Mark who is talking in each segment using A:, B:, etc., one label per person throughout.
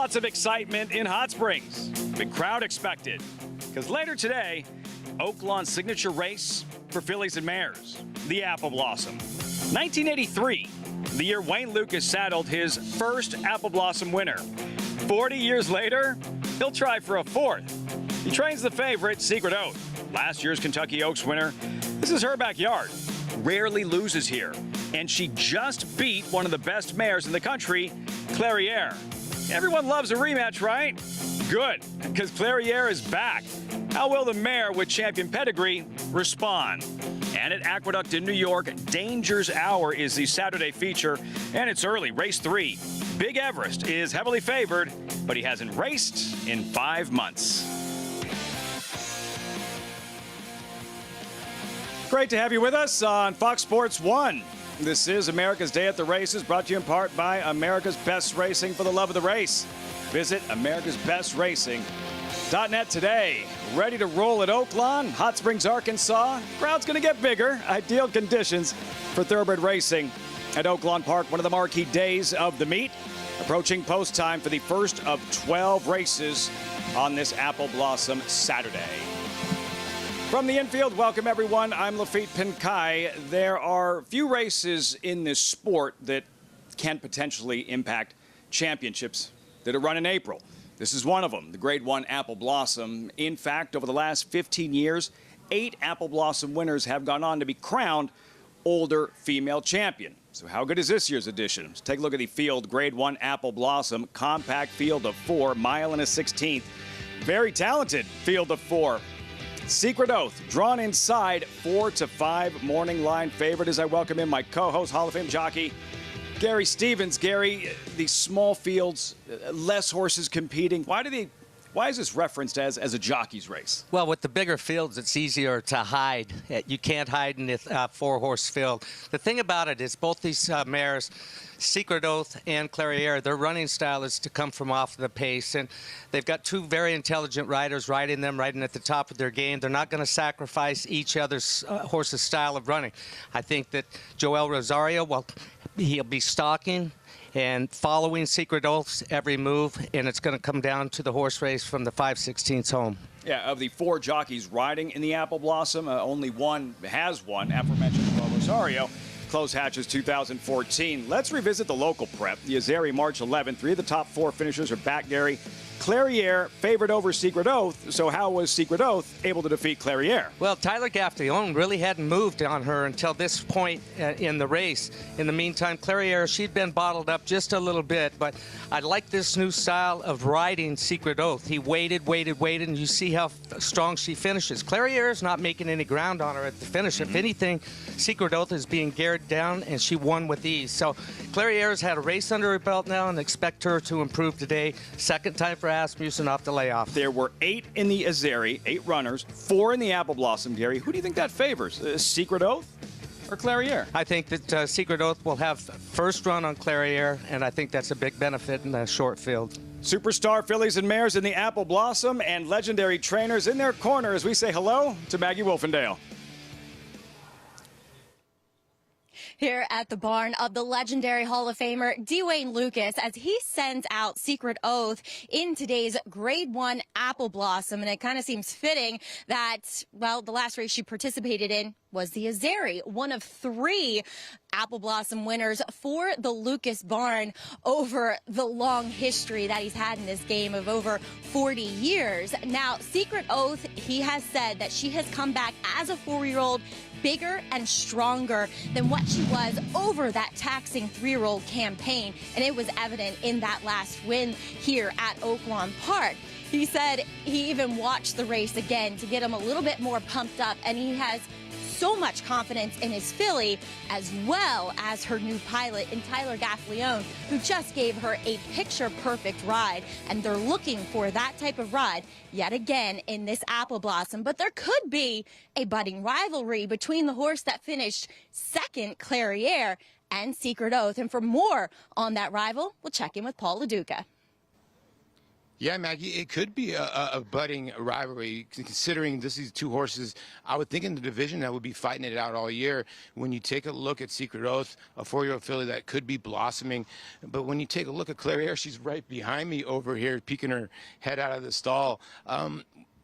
A: Lots of excitement in Hot Springs. Big crowd expected. Because later today, Oaklawn's signature race for fillies and mares, the Apple Blossom. 1983, the year Wayne Lucas saddled his first Apple Blossom winner. 40 years later, he'll try for a fourth. He trains the favorite, Secret Oath. Last year's Kentucky Oaks winner. This is her backyard. Rarely loses here. And she just beat one of the best mares in the country, Clairiere. Everyone loves a rematch, right? Good, because Clairiere is back. How will the mare with champion pedigree respond? And at Aqueduct in New York, Danger's Hour is the Saturday feature, and it's early, race 3. Big Everest is heavily favored, but he hasn't raced in 5 months. Great to have you with us on Fox Sports 1. This is America's Day at the Races, brought to you in part by America's Best Racing for the love of the race. Visit americasbestracing.net today. Ready to roll at Oaklawn, Hot Springs, Arkansas. Crowd's going to get bigger. Ideal conditions for thoroughbred racing at Oaklawn Park, one of the marquee days of the meet. Approaching post time for the first of 12 races on this Apple Blossom Saturday. From the infield, welcome everyone. I'm Lafitte Pinkai. There are few races in this sport that can potentially impact championships that are run in April. This is one of them, the Grade 1 Apple Blossom. In fact, over the last 15 years, 8 Apple Blossom winners have gone on to be crowned older female champion. So how good is this year's edition? Let's take a look at the field. Grade 1 Apple Blossom, compact field of 4, mile and a 16th. Very talented field of 4. Secret Oath, drawn inside 4 to 5, morning line favorite as I welcome in my co-host, Hall of Fame jockey, Gary Stevens. Gary, these small fields, less horses competing. Why is this referenced as a jockey's race?
B: Well, with the bigger fields, it's easier to hide. You can't hide in the 4-horse field. The thing about it is both these mares, Secret Oath and Clairiere, their running style is to come from off the pace. And they've got 2 very intelligent riders riding at the top of their game. They're not going to sacrifice each other's horse's style of running. I think that Joel Rosario, well, he'll be stalking and following Secret Oath's every move, and it's going to come down to the horse race from the 5/16 home.
A: Yeah, of the 4 jockeys riding in the Apple Blossom, only one has won, aforementioned Joel Rosario. Close hatches 2014. Let's revisit the local prep. The Azeri March 11th. 3 of the top 4 finishers are back, Gary. Clairiere favored over Secret Oath, so how was Secret Oath able to defeat Clairiere?
B: Well, Tyler Gaffalione really hadn't moved on her until this point in the race. In the meantime, Clairiere, she'd been bottled up just a little bit, but I like this new style of riding Secret Oath. He waited, and you see how strong she finishes. Clairiere is not making any ground on her at the finish. If anything, Secret Oath is being geared down, and she won with ease. So Clairiere's had a race under her belt now, and expect her to improve today. Second time for Asmussen off the layoff.
A: There were 8 in the Azeri, 8 runners, 4 in the Apple Blossom, Gary. Who do you think that favors? Secret Oath or Clairiere?
B: I think that Secret Oath will have first run on Clairiere, and I think that's a big benefit in the short field.
A: Superstar fillies and mares in the Apple Blossom and legendary trainers in their corner as we say hello to Maggie Wolfendale.
C: Here at the barn of the legendary Hall of Famer Wayne Lucas as he sends out Secret Oath in today's Grade 1 Apple Blossom. And it kind of seems fitting that, well, the last race she participated in was the Azeri, one of 3 Apple Blossom winners for the Lucas barn over the long history that he's had in this game of over 40 years. Now, Secret Oath, he has said that she has come back as a 4-year-old bigger and stronger than what she was over that taxing 3-year-old campaign. And it was evident in that last win here at Oaklawn Park. He said he even watched the race again to get him a little bit more pumped up, and he has so much confidence in his filly as well as her new pilot in Tyler Gaffalione, who just gave her a picture-perfect ride. And they're looking for that type of ride yet again in this Apple Blossom. But there could be a budding rivalry between the horse that finished second, Clairiere, and Secret Oath. And for more on that rival, we'll check in with Paul LaDuca.
D: Yeah, Maggie, it could be a budding rivalry, considering these two horses. I would think in the division that would be fighting it out all year. When you take a look at Secret Oath, a 4-year-old filly that could be blossoming, but when you take a look at Clairiere, she's right behind me over here, peeking her head out of the stall.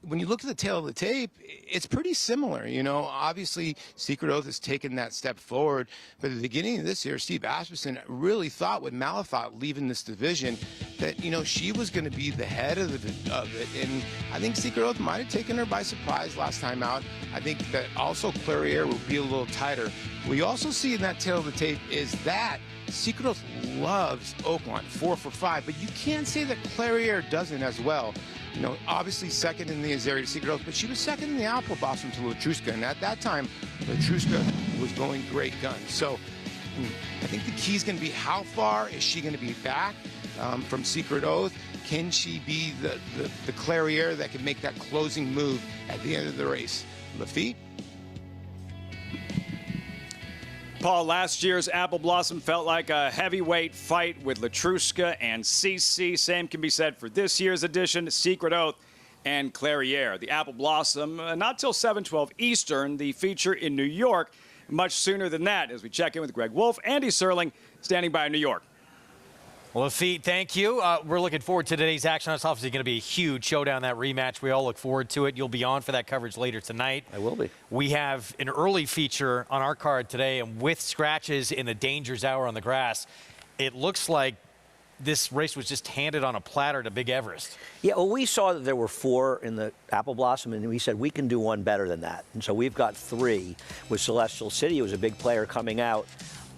D: When you look at the tail of the tape, it's pretty similar. You know, obviously Secret Oath has taken that step forward, but at the beginning of this year, Steve Asmussen really thought with Malafat leaving this division that, you know, she was going to be the head of it, and I think Secret Oath might have taken her by surprise last time out. I think that also Clairiere will be a little tighter. What you also see in that tail of the tape is that Secret Oath loves Oaklawn, 4 for 5, but you can't say that Clairiere doesn't as well. You know, obviously second in the Azeri to Secret Oath, but she was second in the Apple Blossom to Latruska, and at that time, Latruska was going great guns. So I think the key is going to be how far is she going to be back from Secret Oath? Can she be the Clairiere that can make that closing move at the end of the race? Lafitte?
A: Paul, last year's Apple Blossom felt like a heavyweight fight with Latruska and CC. Same can be said for this year's edition, Secret Oath and Clairiere. The Apple Blossom, not till 7:12 Eastern, the feature in New York, much sooner than that. As we check in with Greg Wolf, Andy Serling, standing by in New York.
E: Well, Lafitte, thank you. We're looking forward to today's action. It's obviously going to be a huge showdown, that rematch. We all look forward to it. You'll be on for that coverage later tonight.
F: I will be.
E: We have an early feature on our card today, and with scratches in the Dangers Hour on the grass, it looks like this race was just handed on a platter to Big Everest.
F: Yeah, well, we saw that there were 4 in the Apple Blossom, and we said we can do one better than that. And so we've got 3 with Celestial City, who was a big player coming out.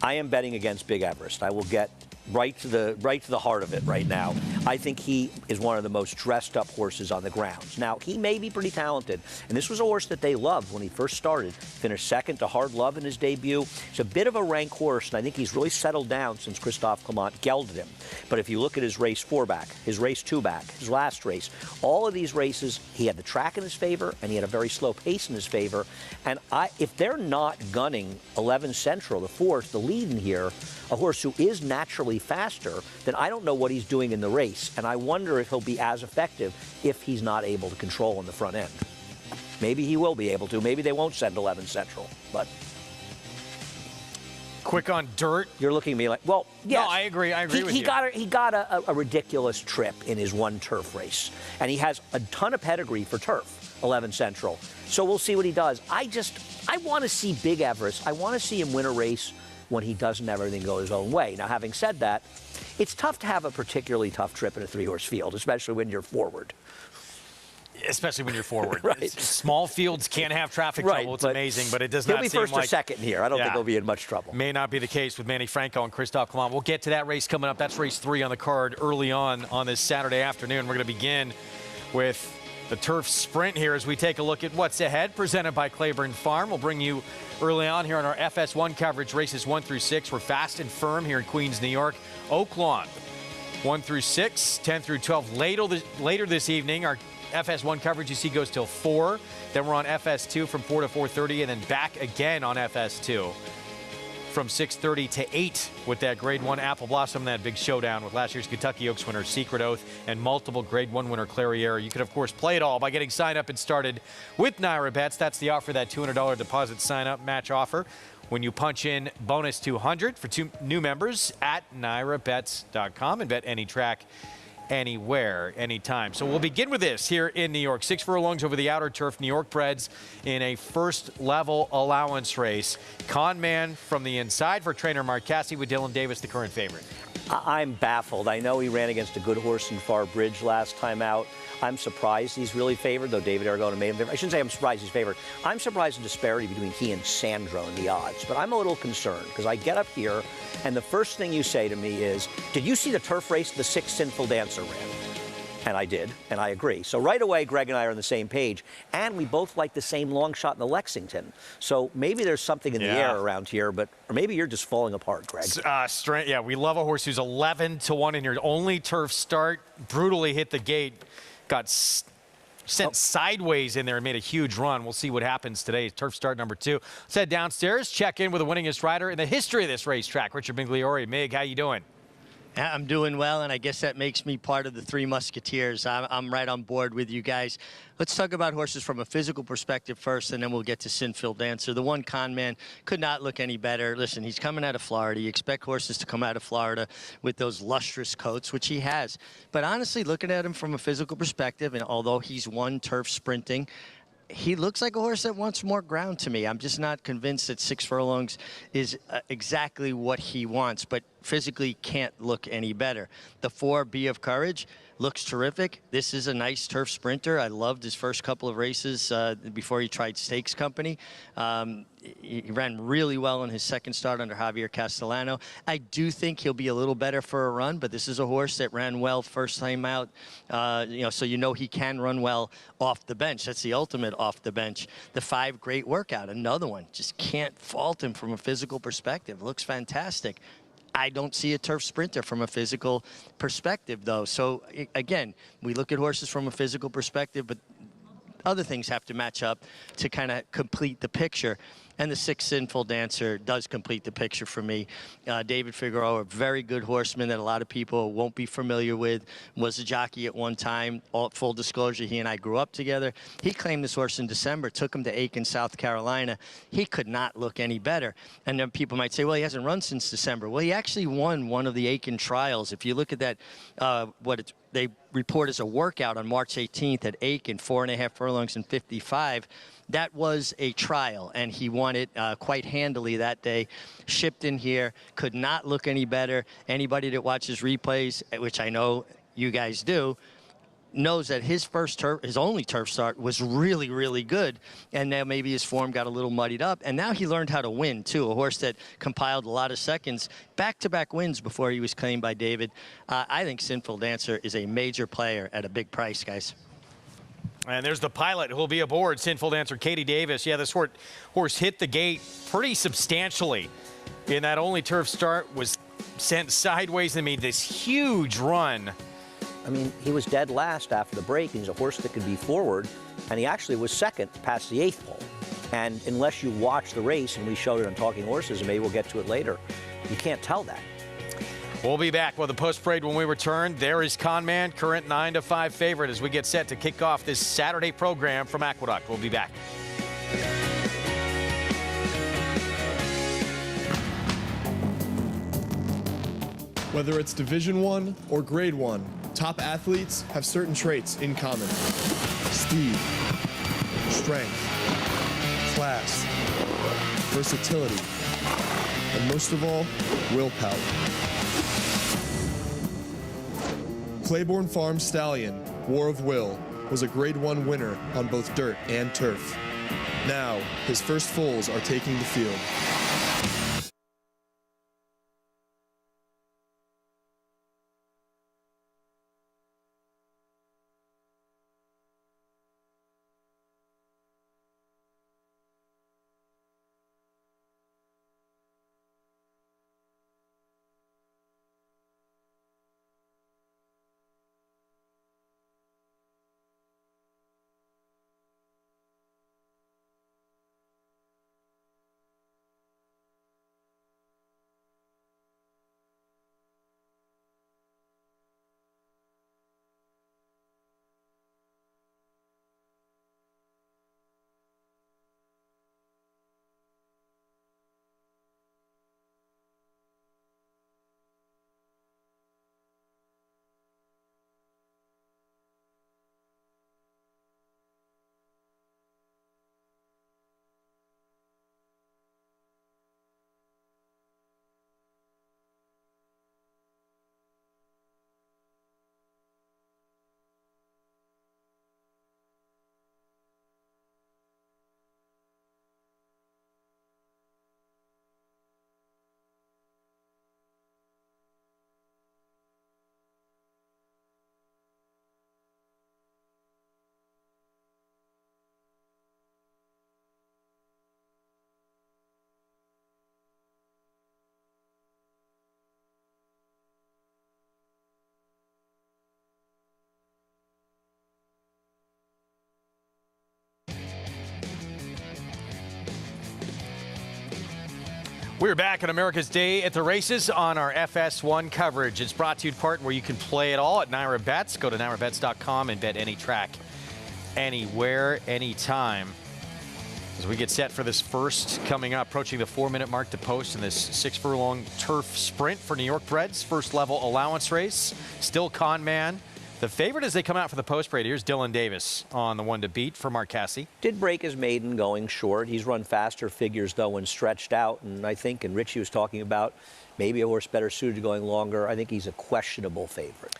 F: I am betting against Big Everest. I will get right to the heart of it right now. I think he is one of the most dressed up horses on the grounds. Now, he may be pretty talented, and this was a horse that they loved when he first started. Finished second to Hard Love in his debut. It's a bit of a rank horse, and I think he's really settled down since Christophe Clement gelded him. But if you look at his race 4 back, his race 2 back, his last race, all of these races, he had the track in his favor, and he had a very slow pace in his favor. And if they're not gunning 11 Central, the 4th, the lead in here, a horse who is naturally faster, then I don't know what he's doing in the race, and I wonder if he'll be as effective if he's not able to control on the front end. Maybe he will be able to. Maybe they won't send 11 Central, but
E: Quick on dirt.
F: You're looking at me like, well, yes.
E: No, I agree. I agree with you.
F: He got a ridiculous trip in his one turf race, and he has a ton of pedigree for turf, 11 Central. So we'll see what he does. I want to see Big Everest. I want to see him win a race when he doesn't have everything go his own way. Now, having said that, it's tough to have a particularly tough trip in a 3-horse field, especially when you're forward.
E: Especially when you're forward.
F: Right.
E: Small fields can't have traffic trouble. It's amazing, but it does not seem like...
F: He'll be first or second here. I don't think he'll be in much trouble.
E: May not be the case with Manny Franco and Christophe Clement. We'll get to that race coming up. That's race 3 on the card early on this Saturday afternoon. We're going to begin with the turf sprint here as we take a look at what's ahead, presented by Claiborne Farm. We'll bring you early on here on our FS1 coverage, races 1 through 6. We're fast and firm here in Queens, New York. Oaklawn, 1 through 6, 10 through 12. Later this evening, our FS1 coverage you see goes till 4. Then we're on FS2 from 4 to 4:30, and then back again on FS2 from 6:30 to 8 with that Grade 1 Apple Blossom, that big showdown with last year's Kentucky Oaks winner Secret Oath and multiple Grade 1 winner Clairiere. You can, of course, play it all by getting signed up and started with Naira Bets. That's the offer, that $200 deposit sign-up match offer. When you punch in bonus 200 for 2 new members at NairaBets.com and bet any track, anywhere, anytime. So we'll begin with this here in New York. 6 furlongs over the outer turf. New York breds in a first-level allowance race. Con Man from the inside for trainer Mark Casse with Dylan Davis, the current favorite.
F: I'm baffled. I know he ran against a good horse in Far Bridge last time out. I'm surprised he's really favored, though David Aragona made him favored. I shouldn't say I'm surprised he's favored. I'm surprised the disparity between he and Sandro in the odds. But I'm a little concerned because I get up here, and the first thing you say to me is, did you see the turf race the 6th Sinful Dancer ran? And I did, and I agree. So right away, Greg and I are on the same page, and we both like the same long shot in the Lexington. So maybe there's something in the air around here, or maybe you're just falling apart, Greg.
E: Yeah, we love a horse who's 11-1 in your only turf start, brutally hit the gate, got sent sideways in there and made a huge run. We'll see what happens today. Turf start number 2. Let's head downstairs, check in with the winningest rider in the history of this racetrack, Richard Migliore. Mig, how you doing?
G: I'm doing well, and I guess that makes me part of the Three Musketeers. I'm right on board with you guys. Let's talk about horses from a physical perspective first, and then we'll get to Sinful Dancer. The one con man could not look any better. Listen, he's coming out of Florida. You expect horses to come out of Florida with those lustrous coats, which he has. But honestly, looking at him from a physical perspective, and although he's won turf sprinting, he looks like a horse that wants more ground to me. I'm just not convinced that 6 furlongs is exactly what he wants, but physically can't look any better. The 4, Be of Courage, looks terrific. This is a nice turf sprinter. I loved his first couple of races before he tried Stakes Company. He ran really well in his second start under Javier Castellano. I do think he'll be a little better for a run, but this is a horse that ran well first time out, so he can run well off the bench. That's the ultimate off the bench. The 5, Great Workout, another one. Just can't fault him from a physical perspective. Looks fantastic. I don't see a turf sprinter from a physical perspective, though. So, again, we look at horses from a physical perspective, but other things have to match up to kind of complete the picture. And the 6, Sinful Dancer, does complete the picture for me. David Figueroa, a very good horseman that a lot of people won't be familiar with, was a jockey at one time. Full disclosure, he and I grew up together. He claimed this horse in December, took him to Aiken, South Carolina. He could not look any better. And then people might say, well, he hasn't run since December. Well, he actually won one of the Aiken trials. If you look at that, they report as a workout on March 18th at Aiken, 4.5 furlongs and 55. That was a trial, and he won it quite handily that day. Shipped in here, could not look any better. Anybody that watches replays, which I know you guys do, knows that his only turf start was really, really good. And now maybe his form got a little muddied up. And now he learned how to win, too. A horse that compiled a lot of seconds, back-to-back wins before he was claimed by David. I think Sinful Dancer is a major player at a big price, guys.
E: And there's the pilot who will be aboard, Sinful Dancer, Katie Davis. Yeah, this horse hit the gate pretty substantially in that only turf start, was sent sideways and made this huge run.
F: I mean, he was dead last after the break. He's a horse that could be forward, and he actually was second past the 8th pole. And unless you watch the race, and we showed it on Talking Horses, and maybe we'll get to it later, you can't tell that.
E: We'll be back with the post-parade when we return. There is Conman, current 9-5 favorite, as we get set to kick off this Saturday program from Aqueduct. We'll be back.
H: Whether it's Division I or Grade 1, top athletes have certain traits in common. Speed, strength, class, versatility, and most of all, willpower. Claiborne Farm Stallion, War of Will, was a Grade 1 winner on both dirt and turf. Now, his first foals are taking the field.
E: We're back on America's Day at the Races on our FS1 coverage. It's brought to you in part where you can play it all at Naira Bets. Go to nairabets.com and bet any track, anywhere, anytime. As we get set for this first coming up, approaching the 4-minute mark to post in this 6-furlong turf sprint for New York Breds. First level allowance race. Still Con Man. The favorite as they come out for the post parade. Here's Dylan Davis on the one to beat for Mark Casse.
F: Did break his maiden going short. He's run faster figures, though, when stretched out. And I think, and Richie was talking about maybe a horse better suited to going longer. I think he's a questionable favorite.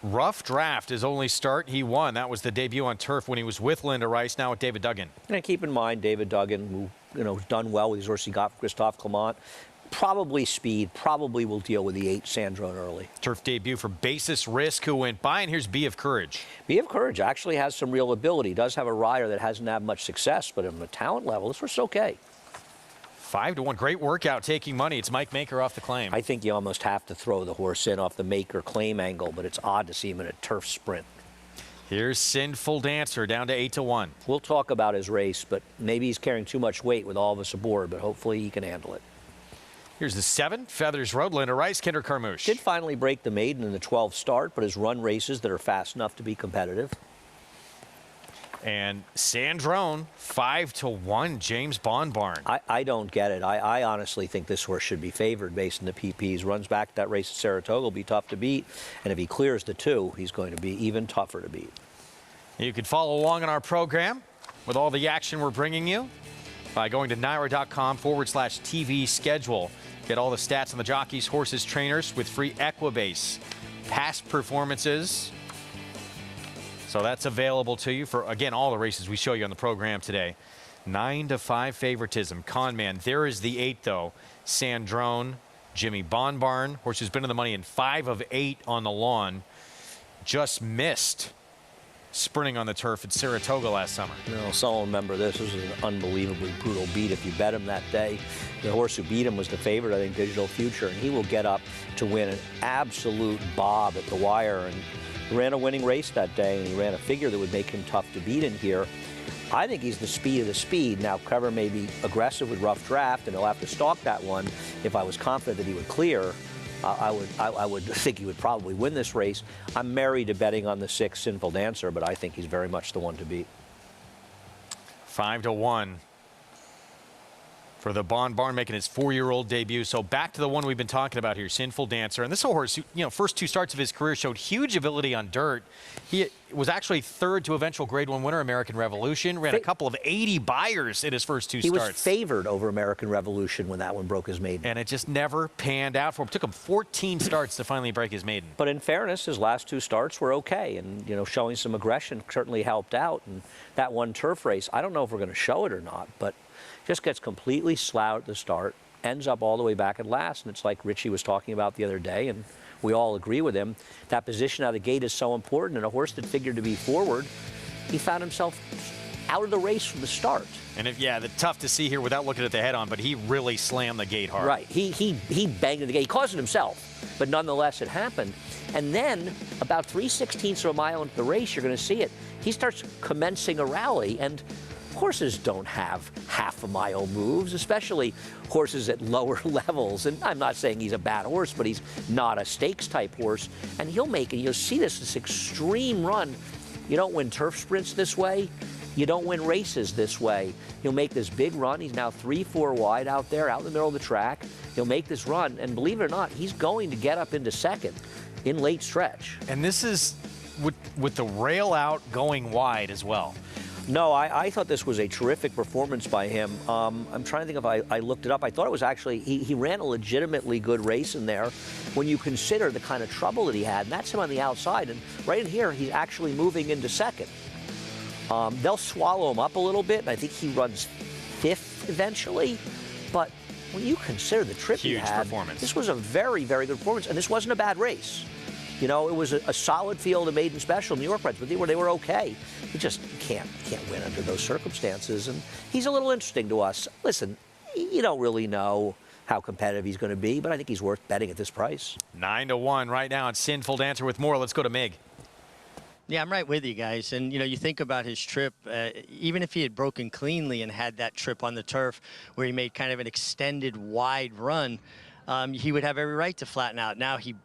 E: Rough Draft, his only start. He won. That was the debut on turf when he was with Linda Rice, now with David Duggan.
F: And keep in mind, David Duggan, who, done well with his horse he got from Christophe Clement. Probably speed, probably will deal with the 8 Sandrone early.
E: Turf debut for Basis Risk, who went by, and here's Bee of Courage.
F: Bee of Courage actually has some real ability. Does have a rider that hasn't had much success, but on the talent level, this horse is okay.
E: 5-1, great workout, taking money. It's Mike Maker off the claim.
F: I think you almost have to throw the horse in off the Maker claim angle, but it's odd to see him in a turf sprint.
E: Here's Sinful Dancer, down to 8-1.
F: We'll talk about his race, but maybe he's carrying too much weight with all of us aboard, but hopefully he can handle it.
E: Here's the 7, Feathers Road, Linda Rice, Kinder Carmouche.
F: Did finally break the maiden in the 12 start, but has run races that are fast enough to be competitive.
E: And Sandrone, 5-1, James Bonbarn.
F: I don't get it. I honestly think this horse should be favored based on the PPs. Runs back that race at Saratoga, will be tough to beat. And if he clears the 2, he's going to be even tougher to beat.
E: You can follow along in our program with all the action we're bringing you by going to naira.com/TV schedule. Get all the stats on the jockeys, horses, trainers with free Equibase past performances. So that's available to you for, again, all the races we show you on the program today. 9-5 favoritism. Con Man. There is the 8, though. Sandrone, Jimmy Bonbarn. Horse who's been in the money in 5 of 8 on the lawn. Just missed sprinting on the turf at Saratoga last summer.
F: Someone remember this. This was an unbelievably brutal beat if you bet him that day. The horse who beat him was the favorite, I think, Digital Future, and he will get up to win an absolute bob at the wire. And he ran a winning race that day, and he ran a figure that would make him tough to beat in here. I think he's the speed of the speed. Now, Cabrera may be aggressive with Rough Draft, and he'll have to stalk that one. If I was confident that he would clear, I would think he would probably win this race. I'm married to betting on the 6 Sinful Dancer, but I think he's very much the one to beat.
E: 5-1 for the Bonbarn, making his 4-year-old debut. So back to the one we've been talking about here, Sinful Dancer. And this horse, first 2 starts of his career showed huge ability on dirt. He was actually 3rd to eventual Grade 1 winner, American Revolution. Ran a couple of 80 buyers in his first 2 starts.
F: He was favored over American Revolution when that one broke his maiden.
E: And it just never panned out for him. It took him 14 starts to finally break his maiden.
F: But in fairness, his last 2 starts were okay. And, showing some aggression certainly helped out. And that one turf race, I don't know if we're going to show it or not, but just gets completely slouched at the start, ends up all the way back at last. And it's like Richie was talking about the other day, and we all agree with him. That position out of the gate is so important. And a horse that figured to be forward, he found himself out of the race from the start.
E: And tough to see here without looking at the head on, but he really slammed the gate hard.
F: Right. He banged the gate. He caused it himself, but nonetheless it happened. And then about 3/16 of a mile into the race, you're going to see it. He starts commencing a rally, and horses don't have half-a-mile moves, especially horses at lower levels. And I'm not saying he's a bad horse, but he's not a stakes-type horse. And he'll make it. You'll see this extreme run. You don't win turf sprints this way. You don't win races this way. He'll make this big run. He's now 3-4 wide out there, out in the middle of the track. He'll make this run, and believe it or not, he's going to get up into 2nd in late stretch.
E: And this is with the rail out going wide as well.
F: No, I thought this was a terrific performance by him. I'm trying to think if I looked it up. I thought it was actually, he ran a legitimately good race in there when you consider the kind of trouble that he had. And that's him on the outside. And right in here, he's actually moving into 2nd. They'll swallow him up a little bit, and I think he runs 5th eventually. But when you consider the trip he had, this was a very, very good performance. And this wasn't a bad race. It was a solid field of maiden special New York Breds, but they were okay. You just can't win under those circumstances. And he's a little interesting to us. Listen, you don't really know how competitive he's going to be, but I think he's worth betting at this price.
E: 9-1 right now on Sinful Dancer with more. Let's go to Mig.
G: Yeah, I'm right with you guys. And, you think about his trip, even if he had broken cleanly and had that trip on the turf where he made kind of an extended wide run, he would have every right to flatten out. Now he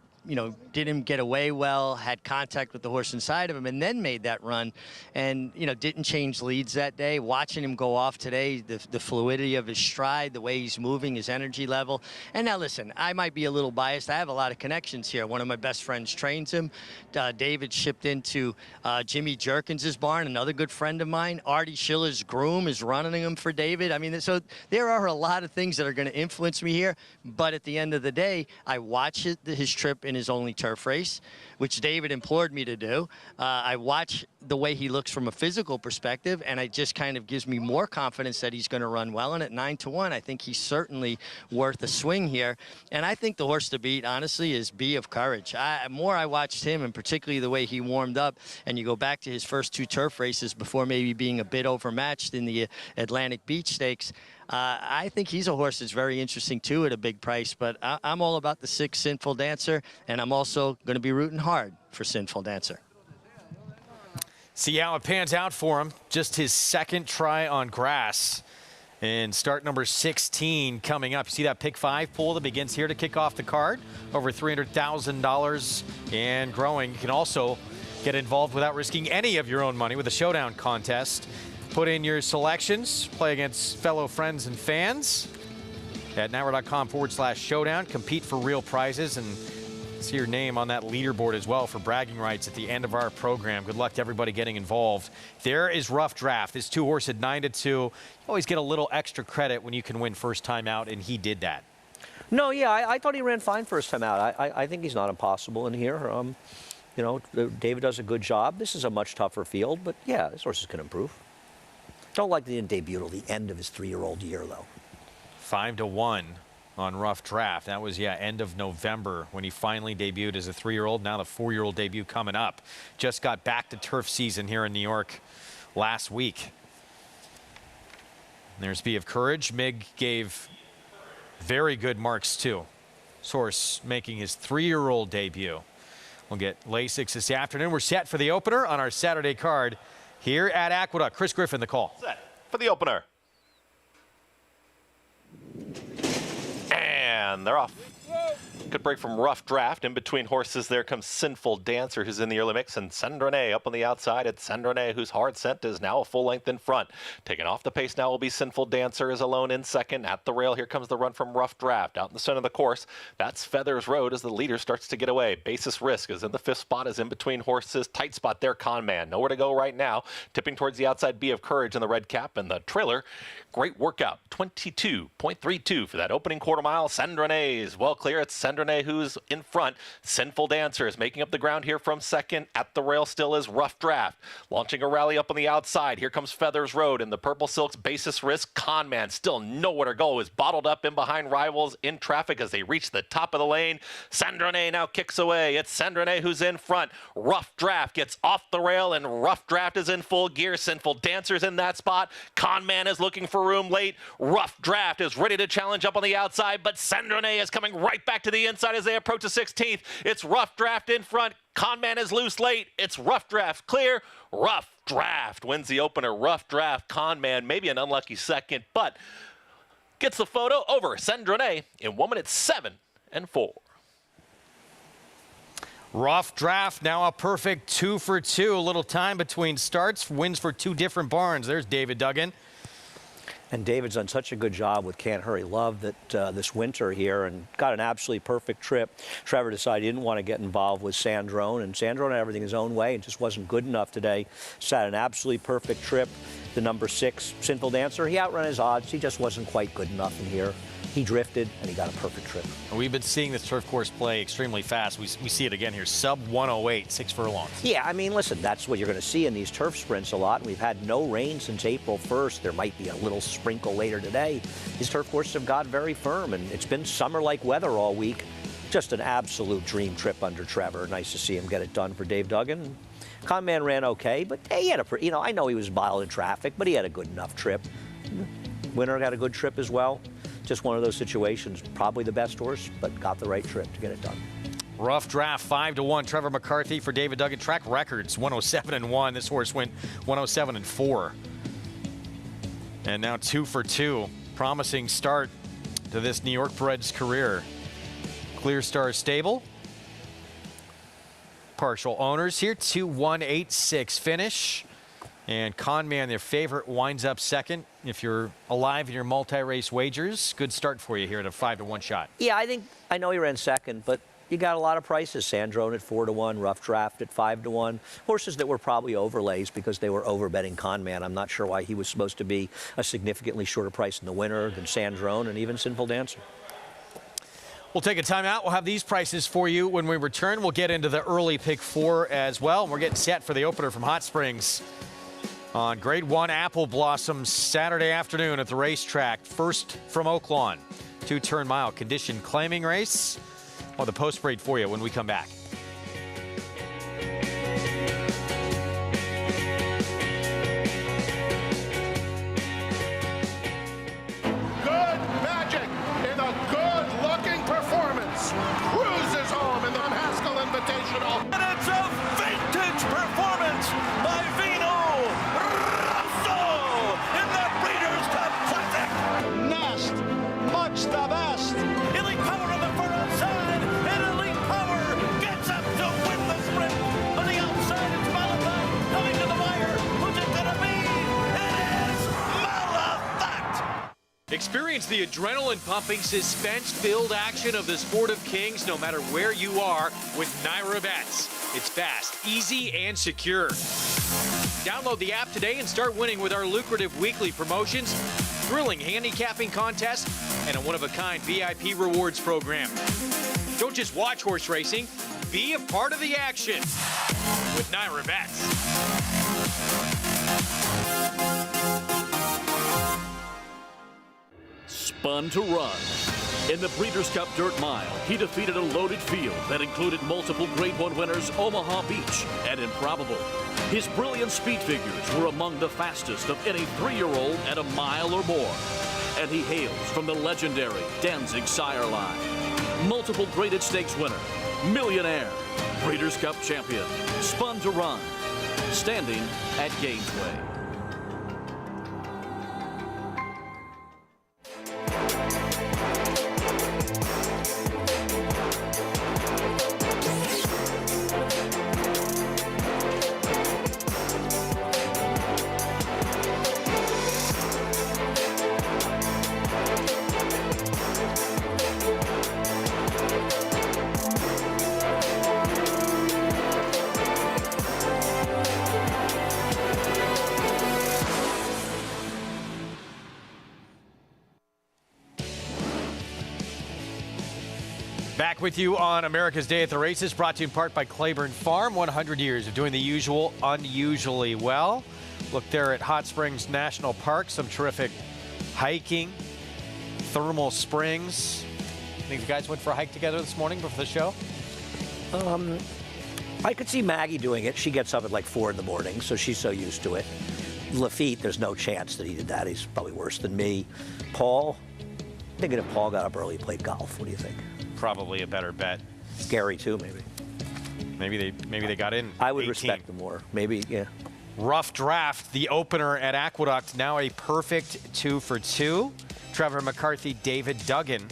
G: didn't get away well, had contact with the horse inside of him, and then made that run and, didn't change leads that day. Watching him go off today, the fluidity of his stride, the way he's moving, his energy level. And now, listen, I might be a little biased. I have a lot of connections here. One of my best friends trains him. David shipped into Jimmy Jerkins' barn, another good friend of mine. Artie Schiller's groom is running him for David. I mean, so there are a lot of things that are going to influence me here. But at the end of the day, I watch his trip in his only turf race, which David implored me to do. I watch the way he looks from a physical perspective, and it just kind of gives me more confidence that he's going to run well. And at 9-1, I think he's certainly worth a swing here. And I think the horse to beat, honestly, is Be of Courage. More I watched him, and particularly the way he warmed up, and you go back to his first 2 turf races before maybe being a bit overmatched in the Atlantic Beach Stakes. I think he's a horse that's very interesting, too, at a big price. But I'm all about the 6 Sinful Dancer, and I'm also going to be rooting hard for Sinful Dancer.
E: See how it pans out for him. Just his second try on grass. And start number 16 coming up. You see that pick 5 pool that begins here to kick off the card? Over $300,000 and growing. You can also get involved without risking any of your own money with a showdown contest. Put in your selections, play against fellow friends and fans at NATWA.com/showdown. Compete for real prizes and see your name on that leaderboard as well for bragging rights at the end of our program. Good luck to everybody getting involved. There is Rough Draft. This 2-horse at 9-2. You always get a little extra credit when you can win first time out, and he did that.
F: No, yeah, I thought he ran fine first time out. I think he's not impossible in here. David does a good job. This is a much tougher field, but yeah, this horse can improve. Don't like the debut till the end of his 3-year-old year, though.
E: 5-1 on Rough Draft. That was, end of November when he finally debuted as a 3-year-old. Now the 4-year-old debut coming up. Just got back to turf season here in New York last week. And there's Be of Courage. Mig gave very good marks, too. Source making his 3-year-old debut. We'll get Lasix this afternoon. We're set for the opener on our Saturday card here at Aqueduct. Chris Griffin, the call.
I: Set for the opener. And they're off. Good break from Rough Draft. In between horses, there comes Sinful Dancer, who's in the early mix, and Sandrone up on the outside. It's Sandrone, whose hard scent is now a full length in front. Taking off the pace now will be Sinful Dancer, is alone in second. At the rail, here comes the run from Rough Draft. Out in the center of the course, that's Feathers Road as the leader starts to get away. Basis Risk is in the 5th spot, is in between horses. Tight spot there, Con Man. Nowhere to go right now. Tipping towards the outside, Be of Courage in the red cap, and the trailer. Great workout. 22.32 for that opening quarter mile. Sandrone is well clear. It's Sandrone who's in front. Sinful Dancer is making up the ground here from second. At the rail still is Rough Draft. Launching a rally up on the outside. Here comes Feathers Road in the Purple Silks. Basis Risk. Con Man still nowhere to go. Is bottled up in behind rivals in traffic as they reach the top of the lane. Sandrone now kicks away. It's Sandrone who's in front. Rough Draft gets off the rail and Rough Draft is in full gear. Sinful Dancer's in that spot. Con Man is looking for room late. Rough Draft is ready to challenge up on the outside, but Sandrone is coming right back to the inside as they approach the 16th. It's Rough Draft in front. Con Man is loose late. It's Rough Draft clear. Rough Draft wins the opener. Rough Draft, Con Man, maybe an unlucky second, but gets the photo over Sandrone in 1 minute 7-4.
E: Rough Draft, now a perfect 2 for 2. A little time between starts. Wins for 2 different barns. There's David Duggan.
F: And David's done such a good job with Can't Hurry Love that this winter here and got an absolutely perfect trip. Trevor decided he didn't want to get involved with Sandrone, and Sandrone had everything his own way and just wasn't good enough today. Just had an absolutely perfect trip. The number 6, Sinful Dancer, he outrun his odds. He just wasn't quite good enough in here. He drifted, and he got a perfect trip.
E: We've been seeing this turf course play extremely fast. We see it again here, sub 108, 6 furlongs.
F: Yeah, I mean, listen, that's what you're going to see in these turf sprints a lot. We've had no rain since April 1st. There might be a little sprinkle later today. These turf courses have got very firm, and it's been summer-like weather all week. Just an absolute dream trip under Trevor. Nice to see him get it done for Dave Duggan. Con Man ran okay, but he had I know he was mild in traffic, but he had a good enough trip. Winner got a good trip as well. Just one of those situations. Probably the best horse, but got the right trip to get it done.
E: Rough Draft 5-1. Trevor McCarthy for David Duggan. Track records 107-1. This horse went 107-4. And now 2 for 2. Promising start to this New York bred's career. Clear Star Stable. Partial owners here. 2-1-8-6 finish. And Conman, their favorite, winds up second. If you're alive in your multi-race wagers, good start for you here at a 5-1 shot.
F: Yeah, I know he ran second, but you got a lot of prices. Sandrone at 4-1, Rough Draft at 5-1. Horses that were probably overlays because they were overbetting Conman. I'm not sure why he was supposed to be a significantly shorter price in the winner than Sandrone and even Sinful Dancer.
E: We'll take a timeout. We'll have these prices for you when we return. We'll get into the early pick 4 as well. We're getting set for the opener from Hot Springs on Grade 1 Apple Blossom Saturday afternoon at the racetrack. First from Oaklawn, 2-turn mile condition claiming race. Well, the post parade for you when we come back.
J: Good magic in a good-looking performance. Cruises home in the Pascal Invitational.
K: And it's a vintage performance by Vino Rosso in the Breeders' Cup Classic.
J: Nest, much the best.
K: Elite Power on the far outside, and Elite Power gets up to win the sprint. On the outside, it's Malafat coming to the wire. Who's it gonna be? It is Malafat.
E: Experience the adrenaline-pumping, suspense-filled action of the Sport of Kings no matter where you are with Naira Bets. It's fast, easy, and secure. Download the app today and start winning with our lucrative weekly promotions, thrilling handicapping contests, and a one-of-a-kind VIP rewards program. Don't just watch horse racing, be a part of the action with Naira Bets.
K: Spun to Run. In the Breeders' Cup Dirt Mile, he defeated a loaded field that included multiple Grade 1 winners Omaha Beach and Improbable. His brilliant speed figures were among the fastest of any 3-year-old at a mile or more. And he hails from the legendary Danzig sire line. Multiple graded stakes winner, millionaire, Breeders' Cup champion, Spun to Run, standing at Gainesway.
E: Back with you on America's Day at the Races, brought to you in part by Claiborne Farm. 100 years of doing the usual unusually well. Look there at Hot Springs National Park. Some terrific hiking, thermal springs. I think the guys went for a hike together this morning before the show.
F: I could see Maggie doing it. She gets up at like 4 in the morning, so she's so used to it. Lafitte, there's no chance that he did that. He's probably worse than me. Paul, I'm thinking if Paul got up early, he played golf. What do you think?
E: Probably a better bet.
F: Gary too, maybe.
E: Maybe they got in.
F: I would
E: 18.
F: respect them more. Maybe, yeah.
E: Rough Draft, the opener at Aqueduct, now a perfect 2 for 2. Trevor McCarthy, David Duggan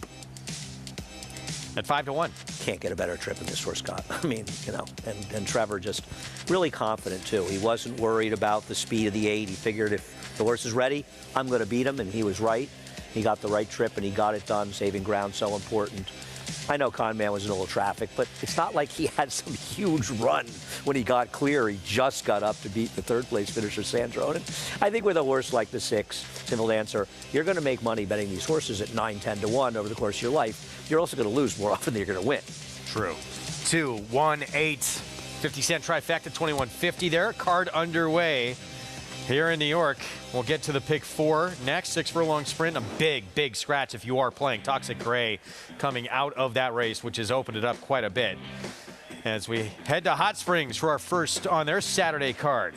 E: at 5-1.
F: Can't get a better trip in this horse, Scott. I mean, you know, and Trevor just really confident too. He wasn't worried about the speed of the 8. He figured if the horse is ready, I'm going to beat him, and he was right. He got the right trip and he got it done. Saving ground so important. I know Conman was in a little traffic, but it's not like he had some huge run when he got clear. He just got up to beat the third-place finisher, Sandrone. I think with a horse like the 6, Sinful Dancer, you're going to make money betting these horses at 9, 10 to 1 over the course of your life. You're also going to lose more often than you're going to win.
E: True. 2, 1, 8, 50-cent trifecta, 21.50 there. Card underway here in New York. We'll get to the pick 4 next. 6 furlong sprint. A big scratch if you are playing Toxic Gray coming out of that race, which has opened it up quite a bit. As we head to Hot Springs for our first on their Saturday card.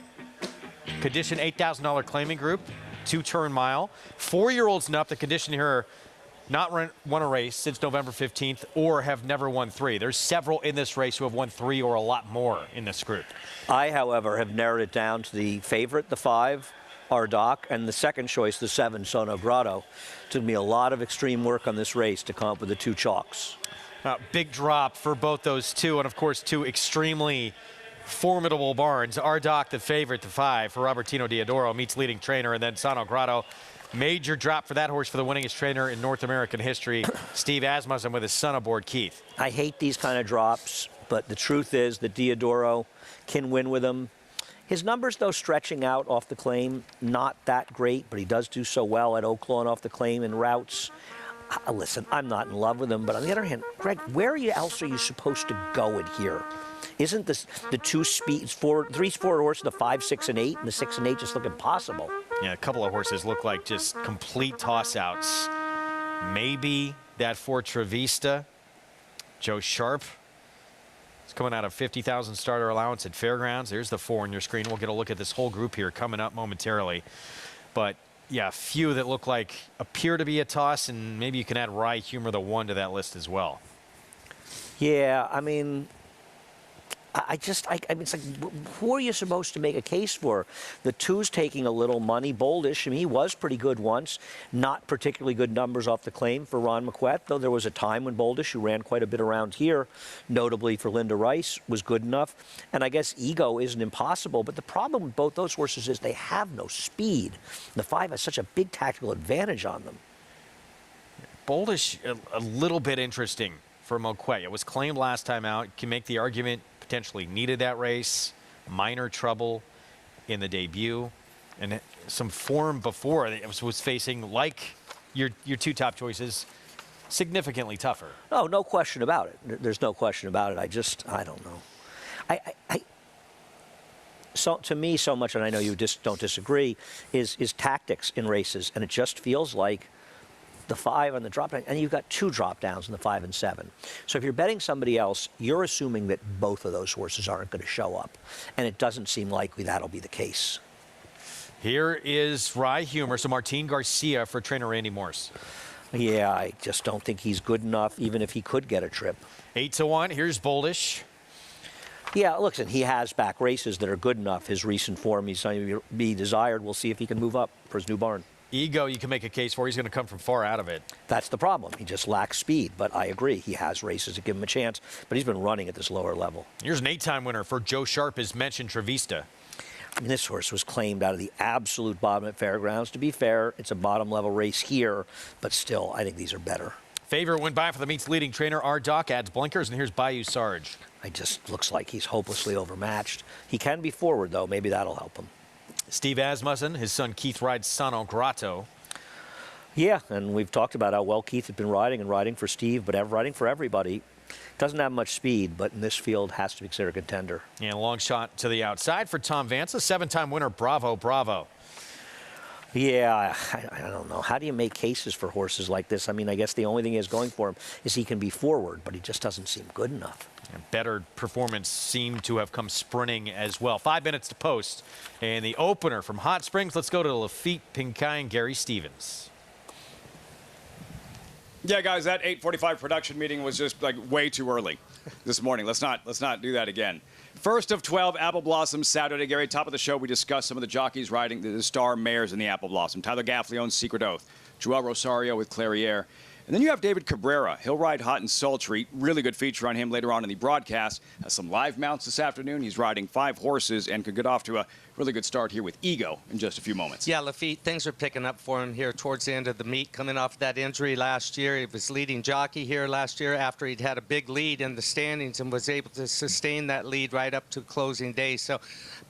E: Condition $8,000 claiming group, 2-turn mile. 4-year-olds and up. The condition here not won a race since November 15th or have never won 3. There's several in this race who have won 3 or a lot more in this group.
F: I, however, have narrowed it down to the favorite, the 5, Aqueduct, and the second choice, the 7, Sono Grotto. Took me a lot of extreme work on this race to come up with the 2 chalks.
E: Big drop for both those two, and of course 2 extremely formidable barns. Aqueduct, the favorite, the 5 for Robertino Diodoro, meets leading trainer, and then Sono Grotto. Major drop for that horse for the winningest trainer in North American history, Steve Asmussen, with his son aboard, Keith.
F: I hate these kind of drops, but the truth is that Diodoro can win with them. His numbers, though, stretching out off the claim, not that great, but he does do so well at Oaklawn off the claim in routes. Listen, I'm not in love with him, but on the other hand, Greg, where else are you supposed to go in here? Isn't this the 2 speeds, 3 sport horses, the 5, 6, and 8, and the 6 and 8 just look impossible?
E: Yeah, a couple of horses look like just complete toss-outs. Maybe that for Trevista, Joe Sharp. It's coming out of 50,000 starter allowance at Fairgrounds. There's the 4 on your screen. We'll get a look at this whole group here coming up momentarily. But yeah, a few that look like appear to be a toss, and maybe you can add Rye Humor, the 1, to that list as well.
F: Yeah, I mean, I mean, it's like, who are you supposed to make a case for? The 2's taking a little money. Boldish, I mean, he was pretty good once. Not particularly good numbers off the claim for Ron McQuett, though there was a time when Boldish, who ran quite a bit around here, notably for Linda Rice, was good enough. And I guess Ego isn't impossible, but the problem with both those horses is they have no speed. The 5 has such a big tactical advantage on them.
E: Boldish, a little bit interesting for McQuett. It was claimed last time out. Can make the argument potentially needed that race, minor trouble in the debut, and some form before it was facing, like your 2 top choices, significantly tougher.
F: Oh, no question about it. There's no question about it. I don't know. So to me, so much, and I know you just don't disagree, is tactics in races, and it just feels like the 5 on the drop down, and you've got 2 drop downs in the 5 and 7. So if you're betting somebody else, you're assuming that both of those horses aren't going to show up, and it doesn't seem likely that'll be the case.
E: Here is Rye Humor, so Martin Garcia for trainer Randy Morse.
F: Yeah, I just don't think he's good enough, even if he could get a trip.
E: 8-1. Here's Boldish.
F: Yeah, listen, he has back races that are good enough. His recent form, he's going to be desired. We'll see if he can move up for his new barn.
E: Ego, you can make a case for. He's going to come from far out of it.
F: That's the problem. He just lacks speed, but I agree. He has races that give him a chance, but he's been running at this lower level.
E: Here's an 8-time winner for Joe Sharp, as mentioned, Trevista.
F: I mean, this horse was claimed out of the absolute bottom at Fairgrounds. To be fair, it's a bottom-level race here, but still, I think these are better.
E: Favorite went by for the meet's leading trainer, Aqueduct, adds blinkers, and here's Bayou Sarge.
F: It just looks like he's hopelessly overmatched. He can be forward, though. Maybe that'll help him.
E: Steve Asmussen, his son Keith rides Sono Grotto.
F: Yeah, and we've talked about how well Keith had been riding for Steve, but riding for everybody. Doesn't have much speed, but in this field has to be considered a contender.
E: And a long shot to the outside for Tom Vance, a 7-time winner. Bravo, bravo.
F: Yeah, I don't know. How do you make cases for horses like this? I mean, I guess the only thing he has going for him is he can be forward, but he just doesn't seem good enough.
E: And better performance seemed to have come sprinting as well. 5 minutes to post. And the opener from Hot Springs, let's go to Lafitte Pincay and Gary Stevens.
A: Yeah, guys, that 8:45 production meeting was just like way too early this morning. Let's not do that again. First of 12 Apple Blossom Saturday. Gary, top of the show, we discussed some of the jockeys riding the star mares in the Apple Blossom. Tyler Gaffleone's Secret Oath, Joel Rosario with Clairiere. And then you have David Cabrera. He'll ride Hot and Sultry. Really good feature on him later on in the broadcast. Has some live mounts this afternoon. He's riding 5 horses and could get off to a really good start here with Ego in just a few moments.
B: Yeah, Lafitte, things are picking up for him here towards the end of the meet, coming off that injury last year. He was leading jockey here last year after he'd had a big lead in the standings and was able to sustain that lead right up to closing day. So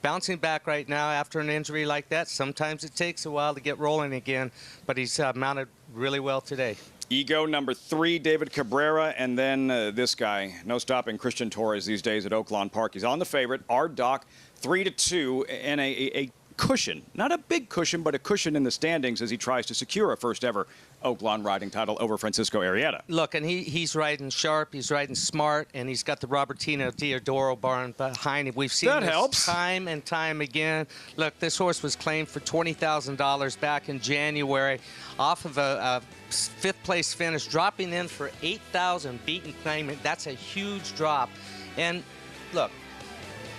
B: bouncing back right now after an injury like that, sometimes it takes a while to get rolling again, but he's mounted really well today.
A: Ego, number 3, David Cabrera, and then this guy, no stopping Christian Torres these days at Oaklawn Park. He's on the favorite, Aqueduct, 3-2, and a cushion. Not a big cushion, but a cushion in the standings as he tries to secure a first-ever Oaklawn riding title over Francisco Arrieta.
B: Look, and he's riding sharp, he's riding smart, and he's got the Robertino Diodoro barn behind him. We've seen
A: That
B: this
A: helps.
B: time and time again. Look, this horse was claimed for $20,000 back in January off of a fifth-place finish, dropping in for $8,000, beaten claimant. That's a huge drop. And look,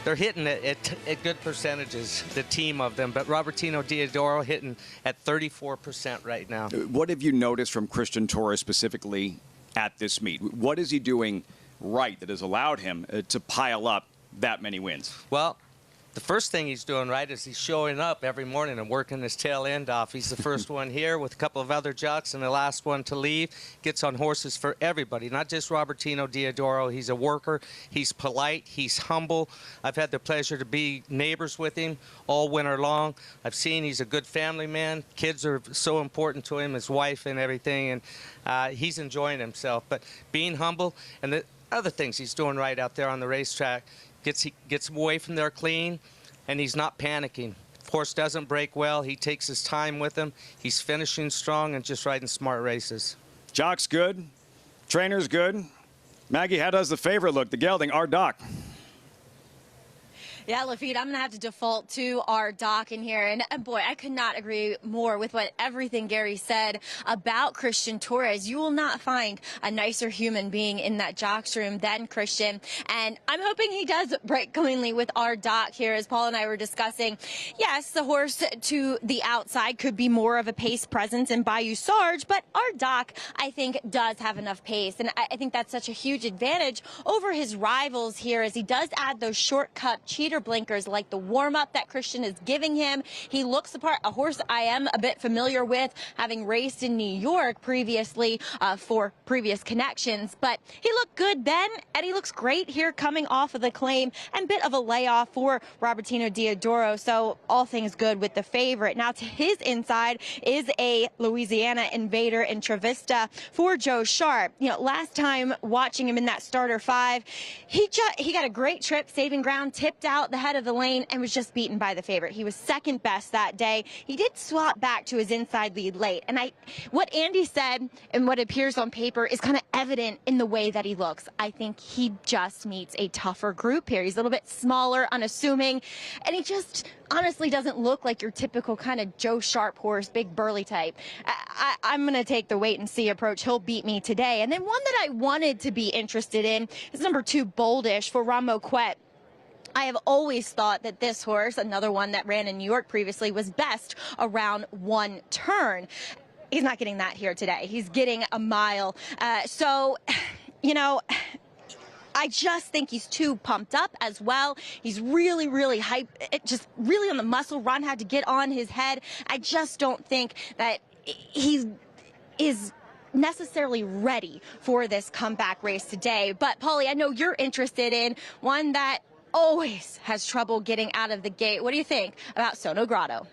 B: they're hitting it at good percentages, the team of them, but Robertino Diodoro hitting at 34% right now.
A: What have you noticed from Christian Torres specifically at this meet? What is he doing right that has allowed him to pile up that many wins?
B: Well, the first thing he's doing right is he's showing up every morning and working his tail end off. He's the first one here with a couple of other jocks and the last one to leave. Gets on horses for everybody, not just Robertino Diodoro. He's a worker. He's polite. He's humble. I've had the pleasure to be neighbors with him all winter long. I've seen he's a good family man. Kids are so important to him, his wife and everything, and he's enjoying himself. But being humble and the other things he's doing right out there on the racetrack, gets him away from there clean, and he's not panicking. If horse doesn't break well, he takes his time with him. He's finishing strong and just riding smart races.
A: Jock's good. Trainer's good. Maggie, how does the favorite look? The gelding, our Doc.
C: Yeah, Lafitte, I'm going to have to default to our Doc in here. And boy, I could not agree more with what everything Gary said about Christian Torres. You will not find a nicer human being in that Jock's room than Christian. And I'm hoping he does break cleanly with our Doc here, as Paul and I were discussing. Yes, the horse to the outside could be more of a pace presence in Bayou Sarge, but our Doc, I think, does have enough pace. And I think that's such a huge advantage over his rivals here, as he does add those shortcut cheater blinkers like the warm-up that Christian is giving him. He looks the part, a horse I am a bit familiar with, having raced in New York previously for previous connections. But he looked good then, and he looks great here coming off of the claim, and bit of a layoff for Robertino Diodoro. So all things good with the favorite. Now to his inside is a Louisiana Invader in Travista for Joe Sharp. You know, last time watching him in that starter 5, he got a great trip, saving ground, tipped out the head of the lane, and was just beaten by the favorite. He was second best that day. He did swap back to his inside lead late, and what Andy said and what appears on paper is kind of evident in the way that he looks. I think he just meets a tougher group here. He's a little bit smaller, unassuming, and he just honestly doesn't look like your typical kind of Joe Sharp horse, big burly type. I'm going to take the wait and see approach. He'll beat me today. And then one that I wanted to be interested in is number 2, Boldish for Ron Moquette. I have always thought that this horse, another one that ran in New York previously, was best around one turn. He's not getting that here today. He's getting a mile. So, you know, I just think he's too pumped up as well. He's really, really hype, just really on the muscle. Ron had to get on his head. I just don't think that he is necessarily ready for this comeback race today. But, Paulie, I know you're interested in one that always has trouble getting out of the gate. What do you think about Sono Grotto?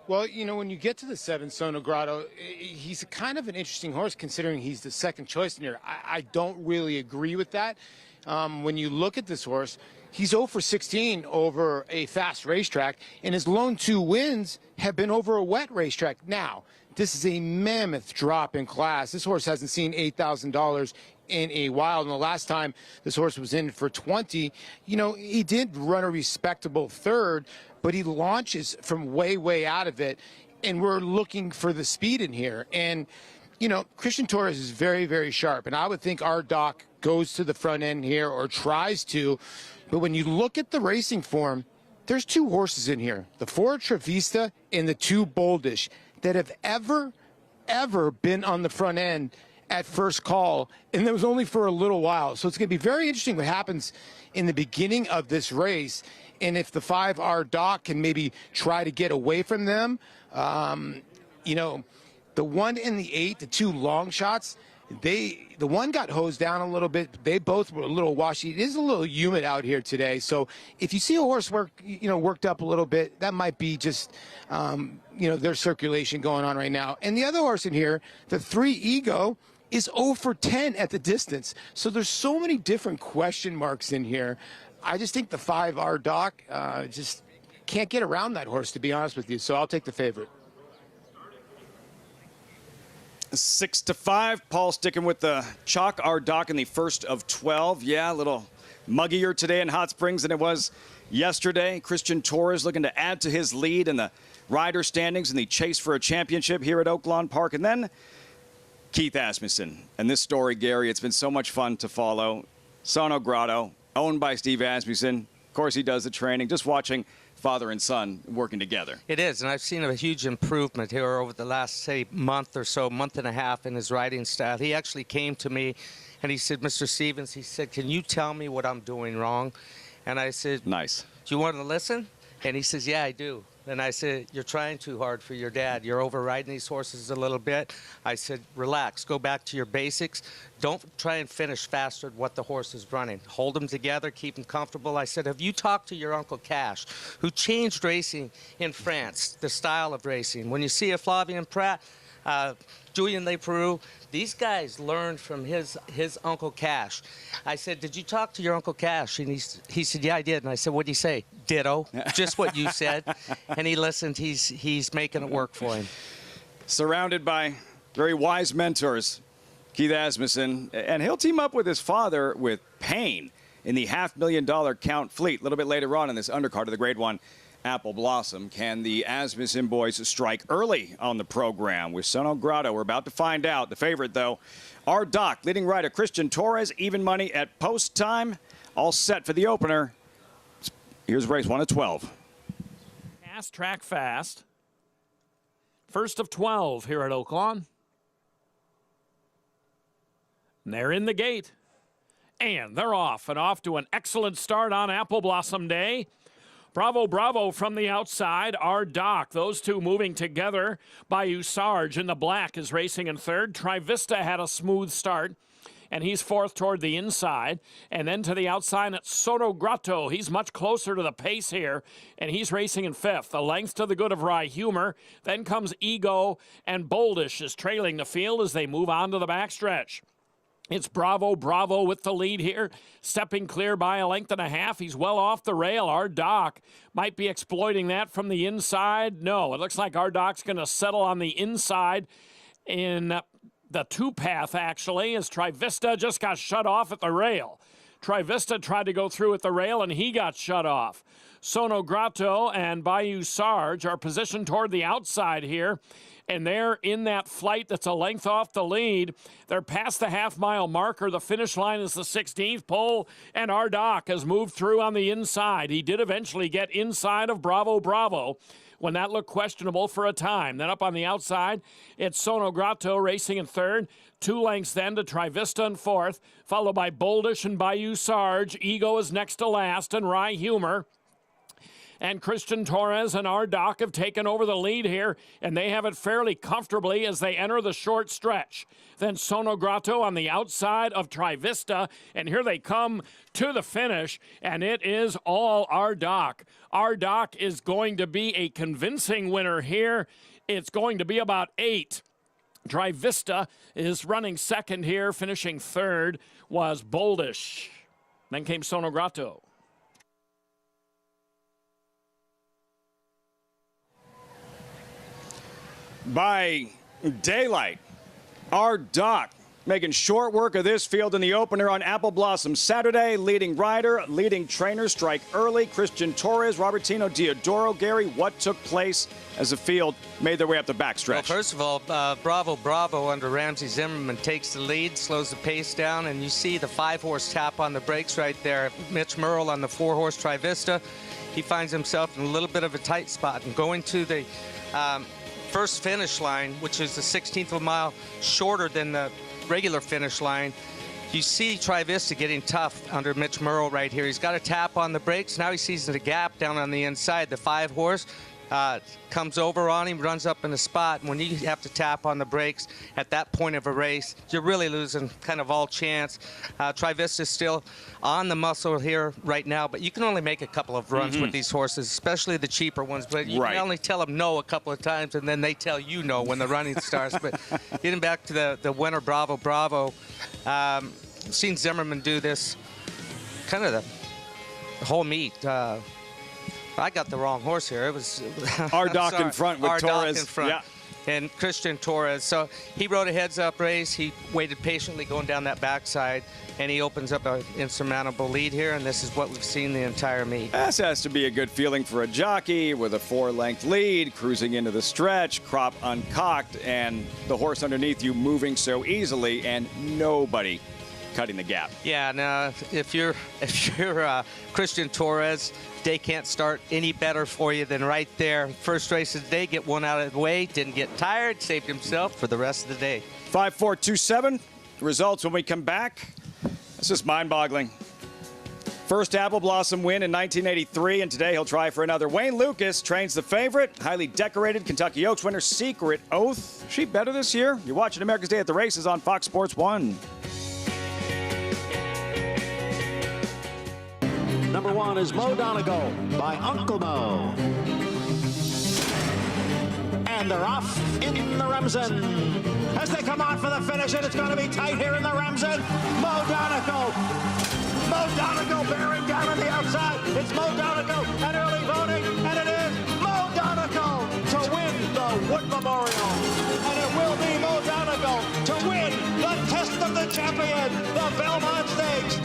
D: Well, you know, when you get to the 7, Sono Grotto, he's kind of an interesting horse considering he's the second choice in here. I don't really agree with that. When you look at this horse, he's 0 for 16 over a fast racetrack, and his lone 2 wins have been over a wet racetrack. Now, this is a mammoth drop in class. This horse hasn't seen $8,000 in a while. And the last time this horse was in for 20, you know, he did run a respectable third, but he launches from way, way out of it. And we're looking for the speed in here. And, you know, Christian Torres is very, very sharp. And I would think our Doc goes to the front end here or tries to. But when you look at the racing form, there's 2 horses in here, the 4 Travista and the 2 Boldish, that have ever been on the front end at first call, and that was only for a little while. So it's going to be very interesting what happens in the beginning of this race, and if the 5R Doc can maybe try to get away from them. You know, the 1 and the 8, the 2 long shots, the one got hosed down a little bit. They both were a little washy. It is a little humid out here today, so if you see a horse worked up a little bit, that might be just you know, their circulation going on right now. And the other horse in here, the 3 Ego, is 0 for 10 at the distance. So there's so many different question marks in here. I just think the 5R Doc just can't get around that horse, to be honest with you. So I'll take the favorite.
A: 6-5. Paul sticking with the chalk. Our Doc in the first of 12. Yeah, a little muggier today in Hot Springs than it was yesterday. Christian Torres looking to add to his lead in the rider standings in the chase for a championship here at Oaklawn Park. And then Keith Asmussen. And this story, Gary, it's been so much fun to follow. Sono Grotto, owned by Steve Asmussen. Of course, he does the training. Just watching father and son working together.
B: It is, and I've seen a huge improvement here over the last, say, month or so, month and a half in his riding style. He actually came to me and he said, Mr. Stevens, he said, can you tell me what I'm doing wrong? And I said,
A: nice.
B: Do you want to listen? And he says, yeah, I do. And I said, you're trying too hard for your dad. You're overriding these horses a little bit. I said, relax. Go back to your basics. Don't try and finish faster at what the horse is running. Hold them together. Keep them comfortable. I said, have you talked to your Uncle Cash, who changed racing in France, the style of racing? When you see a Flavien Prat, Julien Leperoux, these guys learned from his Uncle Cash. I said, did you talk to your Uncle Cash? And he said, yeah, I did. And I said, what'd he say? Ditto, just what you said. And he listened. He's making it work for him.
A: Surrounded by very wise mentors, Keith Asmussen, and he'll team up with his father with Payne in the $500,000 Count Fleet. A little bit later on in this undercard of the Grade 1 Apple Blossom. Can the Asmussen boys strike early on the program with Sono Grotto? We're about to find out. The favorite, though, our Doc, leading rider Christian Torres, even money at post time. All set for the opener. Here's race 1 of 12.
L: Fast track fast. First of 12 here at Oaklawn. And they're in the gate. And they're off, and off to an excellent start on Apple Blossom Day. Bravo, bravo from the outside. Our Doc, those two moving together. Bayou Sarge in the black is racing in third. Trivista had a smooth start, and he's fourth toward the inside. And then to the outside, it's Sono Grotto. He's much closer to the pace here, and he's racing in fifth. The length to the good of Rye Humor. Then comes Ego, and Boldish is trailing the field as they move on to the backstretch. It's Bravo, bravo with the lead here, stepping clear by a length and a half. He's well off the rail. Our Doc might be exploiting that from the inside. No, it looks like our Doc's going to settle on the inside in the two-path, actually, as Trivista just got shut off at the rail. Trivista tried to go through at the rail, and he got shut off. Sono Grotto and Bayou Sarge are positioned toward the outside here, and they're in that flight that's a length off the lead. They're past the half-mile marker. The finish line is the 16th pole, and our Doc has moved through on the inside. He did eventually get inside of Bravo, bravo, when that looked questionable for a time. Then up on the outside, it's Sono Grotto racing in third. 2 lengths then to Trivista in fourth, followed by Boldish and Bayou Sarge. Ego is next to last, and Rye Humor. And Christian Torres and our Doc have taken over the lead here, and they have it fairly comfortably as they enter the short stretch. Then Sono Grotto on the outside of Trivista, and here they come to the finish, and it is all our Doc. Our Doc is going to be a convincing winner here. It's going to be about 8. Trivista is running second here. Finishing third was Boldish. Then came Sono Grotto.
A: By daylight, our Doc making short work of this field in the opener on Apple Blossom Saturday. Leading rider, leading trainer, strike early. Christian Torres, Robertino Diodoro. Gary, what took place as the field made their way up the backstretch?
B: Well, first of all, Bravo, bravo under Ramsey Zimmerman takes the lead, slows the pace down, and you see the 5-horse tap on the brakes right there. Mitch Merle on the 4-horse Trivista. He finds himself in a little bit of a tight spot, and going to the first finish line, which is the 16th of a mile shorter than the regular finish line. You see Trivista getting tough under Mitch Merle right here. He's got a tap on the brakes. Now he sees the gap down on the inside. The 5-horse comes over on him, runs up in the spot. And when you have to tap on the brakes at that point of a race, you're really losing kind of all chance. Trivista is still on the muscle here right now, but you can only make a couple of runs with these horses, especially the cheaper ones. But you can only tell them no a couple of times, and then they tell you no when the running starts. But getting back to the winner, Bravo, bravo. I've seen Zimmerman do this kind of the whole meet. I got the wrong horse here. It was
A: Ardoc in front with
B: Ardoc
A: Torres.
B: in front.
A: Yeah.
B: And Christian Torres. So he rode a heads-up race. He waited patiently going down that backside, and he opens up an insurmountable lead here, and this is what we've seen the entire meet.
A: This has to be a good feeling for a jockey with a 4-length lead, cruising into the stretch, crop uncocked, and the horse underneath you moving so easily, and nobody cutting the gap.
B: Yeah, now if you're Christian Torres, day can't start any better for you than right there. First race of the day, get one out of the way, didn't get tired, saved himself for the rest of the day.
A: 5-4-2-7. Results when we come back. This is mind-boggling. First Apple Blossom win in 1983, and today he'll try for another. Wayne Lucas trains the favorite, highly decorated Kentucky Oaks winner Secret Oath. She better this year? You're watching America's Day at the Races on Fox Sports 1.
M: Number 1 is Mo Donegal by Uncle Mo. And they're off in the Remsen. As they come on for the finish, and it's going to be tight here in the Remsen. Mo Donegal bearing down on the outside. It's Mo Donegal and early voting, and it is Mo Donegal to win the Wood Memorial. And it will be Mo Donegal to win the Test of the Champion, the Belmont Stakes.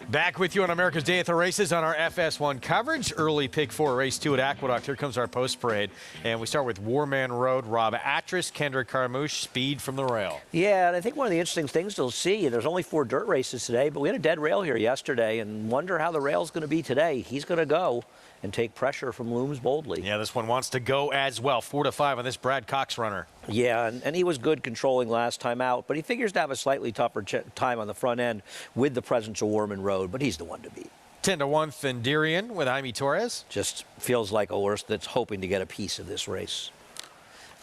E: Back with you on America's Day at the Races on our FS1 coverage. Early pick 4, race 2 at Aqueduct. Here comes our post parade. And we start with Warman Road, Rob Atras, Kendrick Carmouche, speed from the rail.
F: Yeah, and I think one of the interesting things to see, there's only 4 dirt races today, but we had a dead rail here yesterday and wonder how the rail's going to be today. He's going to go and take pressure from Looms Boldly.
E: Yeah, this one wants to go as well. 4-5 on this Brad Cox runner.
F: Yeah, and he was good controlling last time out, but he figures to have a slightly tougher time on the front end with the presence of Warman Road, but he's the one to beat.
E: 10-1 Thunderian with Jaime Torres.
F: Just feels like a horse that's hoping to get a piece of this race.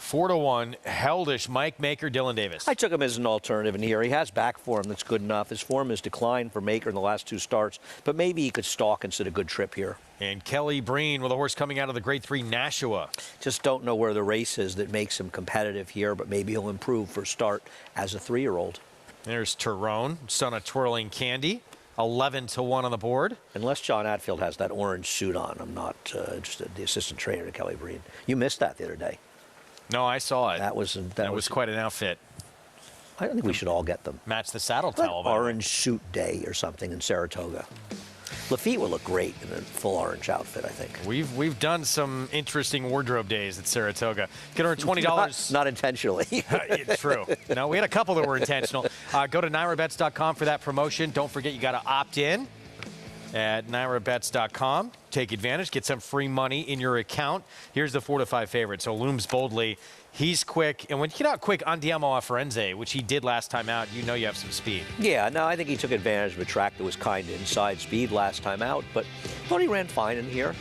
E: 4-1 Heldish, Mike Maker, Dylan Davis.
F: I took him as an alternative in here. He has back form that's good enough. His form has declined for Maker in the last 2 starts, but maybe he could stalk instead of good trip here.
E: And Kelly Breen with a horse coming out of the Grade 3 Nashua.
F: Just don't know where the race is that makes him competitive here, but maybe he'll improve for start as a 3-year-old.
E: There's Tyrone, son of Twirling Candy. 11-1 on the board.
F: Unless John Atfield has that orange suit on, I'm not interested. The assistant trainer to Kelly Breen. You missed that the other day.
E: No, I saw it.
F: That was
E: quite an outfit.
F: I think we should all get them.
E: Match the saddle towel.
F: Orange suit day or something in Saratoga. Lafitte will look great in a full orange outfit, I think.
E: We've done some interesting wardrobe days at Saratoga. Can earn $20.
F: Not intentionally.
E: It's true. No, we had a couple that were intentional. Go to NYRABets.com for that promotion. Don't forget you got to opt in at NYRABets.com take advantage, get some free money in your account. Here's the 4 to 5 favorite. So Looms Boldly. He's quick, and when you're not quick on Andiamo Firenze, which he did last time out, you know you have some speed.
F: Yeah, no, I think he took advantage of a track that was kind of inside speed last time out, but thought he ran fine in here.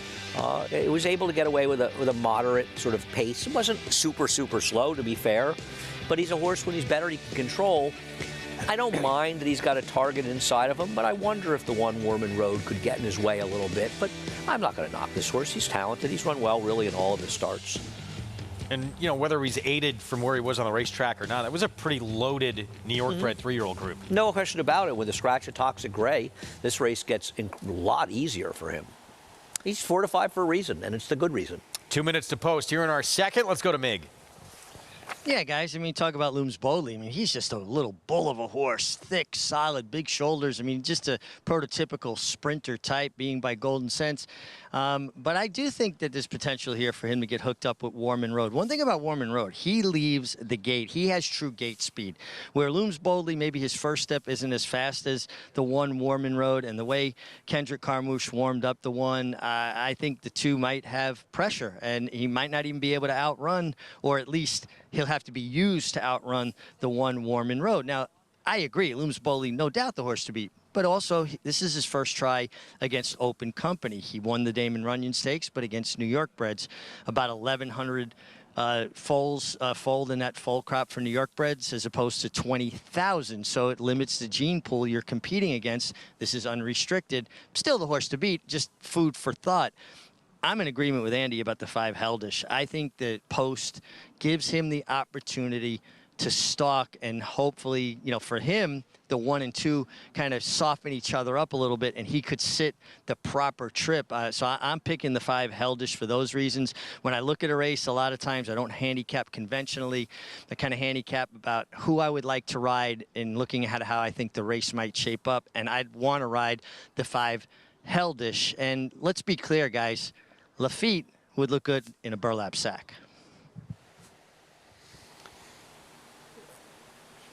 F: It was able to get away with a moderate sort of pace. It wasn't super slow, to be fair, but he's a horse when he's better he can control. I don't mind that he's got a target inside of him, but I wonder if the one Warman Road could get in his way a little bit. But I'm not going to knock this horse. He's talented. He's run well, really, in all of his starts.
E: And, you know, whether he's aided from where he was on the racetrack or not, that was a pretty loaded New York bred 3-year-old group.
F: No question about it. With a scratch of Toxic Gray, this race gets a lot easier for him. He's 4 to 5 for a reason, and it's the good reason.
E: 2 minutes to post here in our second. Let's go to Mig.
G: Yeah, guys, I mean, talk about Looms Boldly. I mean, he's just a little bull of a horse. Thick, solid, big shoulders. I mean, just a prototypical sprinter type, being by Golden Sense. But I do think that there's potential here for him to get hooked up with Warman Road. One thing about Warman Road, he leaves the gate. He has true gate speed. Where Looms Boldly, maybe his first step isn't as fast as the one Warman Road. And the way Kendrick Carmouche warmed up the one, I think the two might have pressure. And he might not even be able to outrun, or at least he'll have to be used to outrun the one Warman Road. Now, I agree, Looms Boldly, no doubt the horse to beat. But also, this is his first try against Open Company. He won the Damon Runyon Stakes, but against New York breds, about 1,100 foals foaled in that foal crop for New York breds, as opposed to 20,000. So it limits the gene pool you're competing against. This is unrestricted. Still the horse to beat, just food for thought. I'm in agreement with Andy about the 5 Heldish. I think that Post gives him the opportunity to stalk, and hopefully, you know, for him, the 1 and 2 kind of soften each other up a little bit, and he could sit the proper trip. So I'm picking the 5 Heldish for those reasons. When I look at a race, a lot of times I don't handicap conventionally. I kind of handicap about who I would like to ride and looking at how I think the race might shape up, and I'd want to ride the 5 Heldish. And let's be clear, guys. Lafitte would look good in a burlap sack.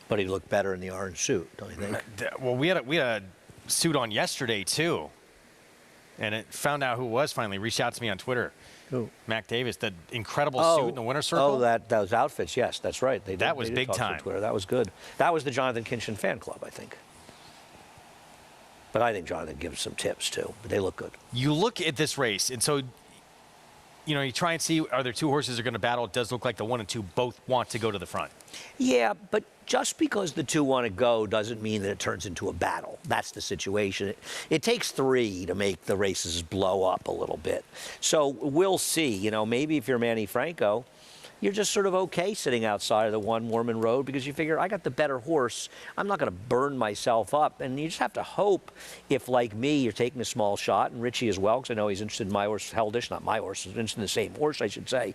F: But he'd look better in the orange suit, don't you think?
E: Well, we had a suit on yesterday, too. And it found out who it was finally. Reached out to me on Twitter.
F: Who?
E: Mac Davis, the incredible suit in the winner's circle.
F: Oh, those outfits, yes, that's right.
E: That was big time.
F: Twitter. That was good. That was the Jonathan Kinchin fan club, I think. But I think Jonathan gives some tips, too. But they look good.
E: You look at this race, and so, you know, you try and see, are there 2 horses that are going to battle? It does look like the 1 and 2 both want to go to the front.
F: Yeah, but just because the 2 want to go doesn't mean that it turns into a battle. That's the situation. It takes 3 to make the races blow up a little bit. So we'll see. You know, maybe if you're Manny Franco, you're just sort of okay sitting outside of the 1 Warman Road because you figure, I got the better horse. I'm not going to burn myself up. And you just have to hope if, like me, you're taking a small shot, and Richie as well, because I know he's interested in my horse, Heldish, not my horse, he's interested in the same horse, I should say.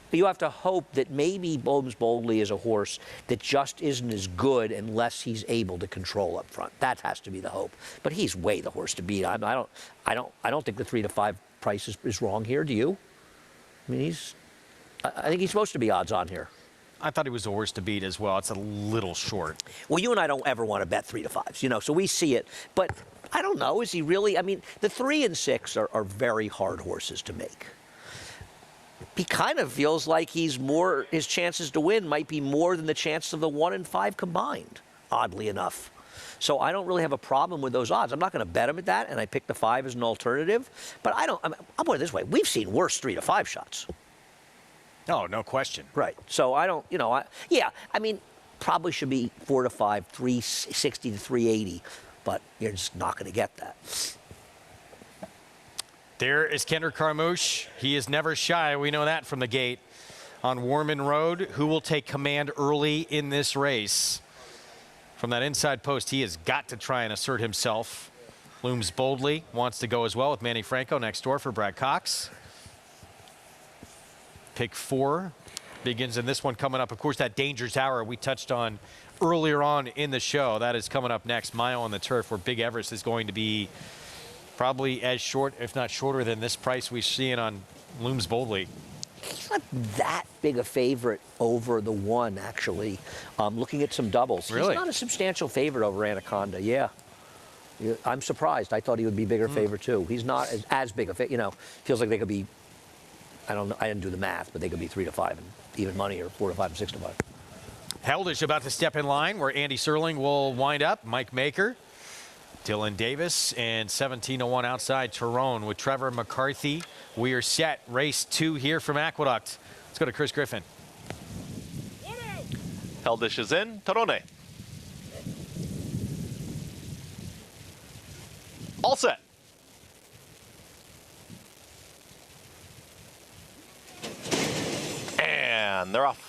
F: But you have to hope that maybe Looms Boldly is a horse that just isn't as good unless he's able to control up front. That has to be the hope. But he's way the horse to beat. I don't think the 3 to 5 price is wrong here. Do you? I mean, I think he's supposed to be odds on here.
E: I thought he was the horse to beat as well. It's a little short.
F: Well, you and I don't ever want to bet 3 to 5s, you know, so we see it. But I don't know, is he really? I mean, the 3 and 6 are very hard horses to make. He kind of feels like his chances to win might be more than the chances of the 1 and 5 combined, oddly enough. So I don't really have a problem with those odds. I'm not going to bet him at that, and I pick the 5 as an alternative. But I'll put it this way. We've seen worse 3 to 5 shots.
E: Oh, no question.
F: Right. So I don't, you know, I mean, probably should be 4 to 5, 360 to 380, but you're just not going to get that.
E: There is Kendrick Carmouche. He is never shy. We know that from the gate on Warman Road. Who will take command early in this race? From that inside post, he has got to try and assert himself. Looms Boldly wants to go as well with Manny Franco next door for Brad Cox. Pick 4 begins in this one coming up. Of course, that Dangerous Hour we touched on earlier on in the show. That is coming up next. Mile on the Turf, where Big Everest is going to be probably as short, if not shorter, than this price we see it on Looms Boldly.
F: He's not that big a favorite over the 1, actually. Looking at some doubles.
E: Really?
F: He's not a substantial favorite over Anaconda, yeah. I'm surprised. I thought he would be bigger favorite too. He's not as big a favorite. You know, feels like they could be. I don't know. I didn't do the math, but they could be 3-5 and even money, or 4-5 and 6-5.
E: Heldish about to step in line where Andy Serling will wind up. Mike Maker, Dylan Davis, and 17:01 outside Tyrone with Trevor McCarthy. We are set. Race 2 here from Aqueduct. Let's go to Chris Griffin.
I: Heldish is in. Torone. All set. And they're off.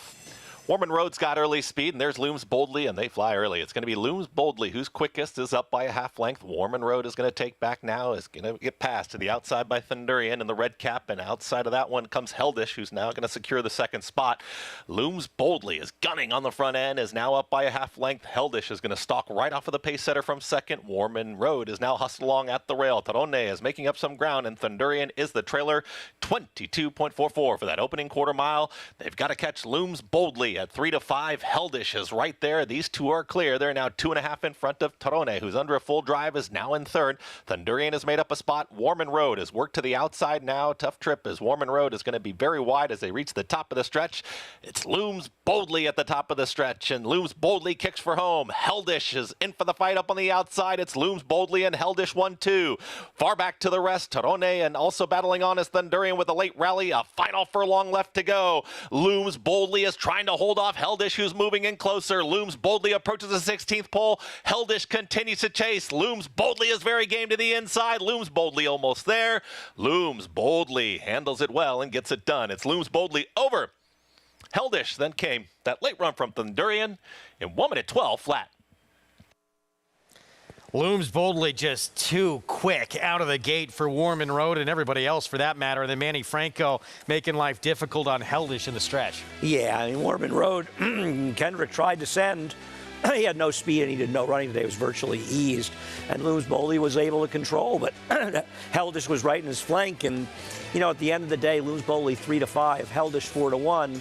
I: Warman Road's got early speed, and there's Looms Boldly, and they fly early. It's going to be Looms Boldly, who's quickest, is up by a half length. Warman Road is going to take back now, is going to get past to the outside by Thundurian in the red cap, and outside of that one comes Heldish, who's now going to secure the second spot. Looms Boldly is gunning on the front end, is now up by a half length. Heldish is going to stalk right off of the pace setter from second. Warman Road is now hustled along at the rail. Torone is making up some ground, and Thundurian is the trailer. 22.44 for that opening quarter mile. They've got to catch Looms Boldly at 3-5. Heldish is right there. These two are clear. They're now 2.5 in front of Torone, who's under a full drive, is now in third. Thundurian has made up a spot. Warman Road has worked to the outside now. Tough trip as Warman Road is going to be very wide as they reach the top of the stretch. It's Looms Boldly at the top of the stretch, and Looms Boldly kicks for home. Heldish is in for the fight up on the outside. It's Looms Boldly and Heldish 1-2. Far back to the rest, Torone, and also battling on is Thundurian with a late rally. A final furlong left to go. Looms Boldly is trying to hold off Heldish, who's moving in closer. Looms Boldly approaches the 16th pole. Heldish continues to chase. Looms Boldly is very game to the inside. Looms Boldly almost there. Looms Boldly handles it well and gets it done. It's Looms Boldly over Heldish. Then came that late run from Thundurian in 1:12 flat.
E: Looms Boldly just too quick out of the gate for Warman Road and everybody else for that matter. And then Manny Franco making life difficult on Heldish in the stretch.
F: Yeah, I mean, Warman Road, Kendrick tried to send. He had no speed and he did no running today. It was virtually eased. And Looms Boldly was able to control, but Heldish was right in his flank. And, you know, at the end of the day, Looms Boldly 3-5, Heldish 4-1.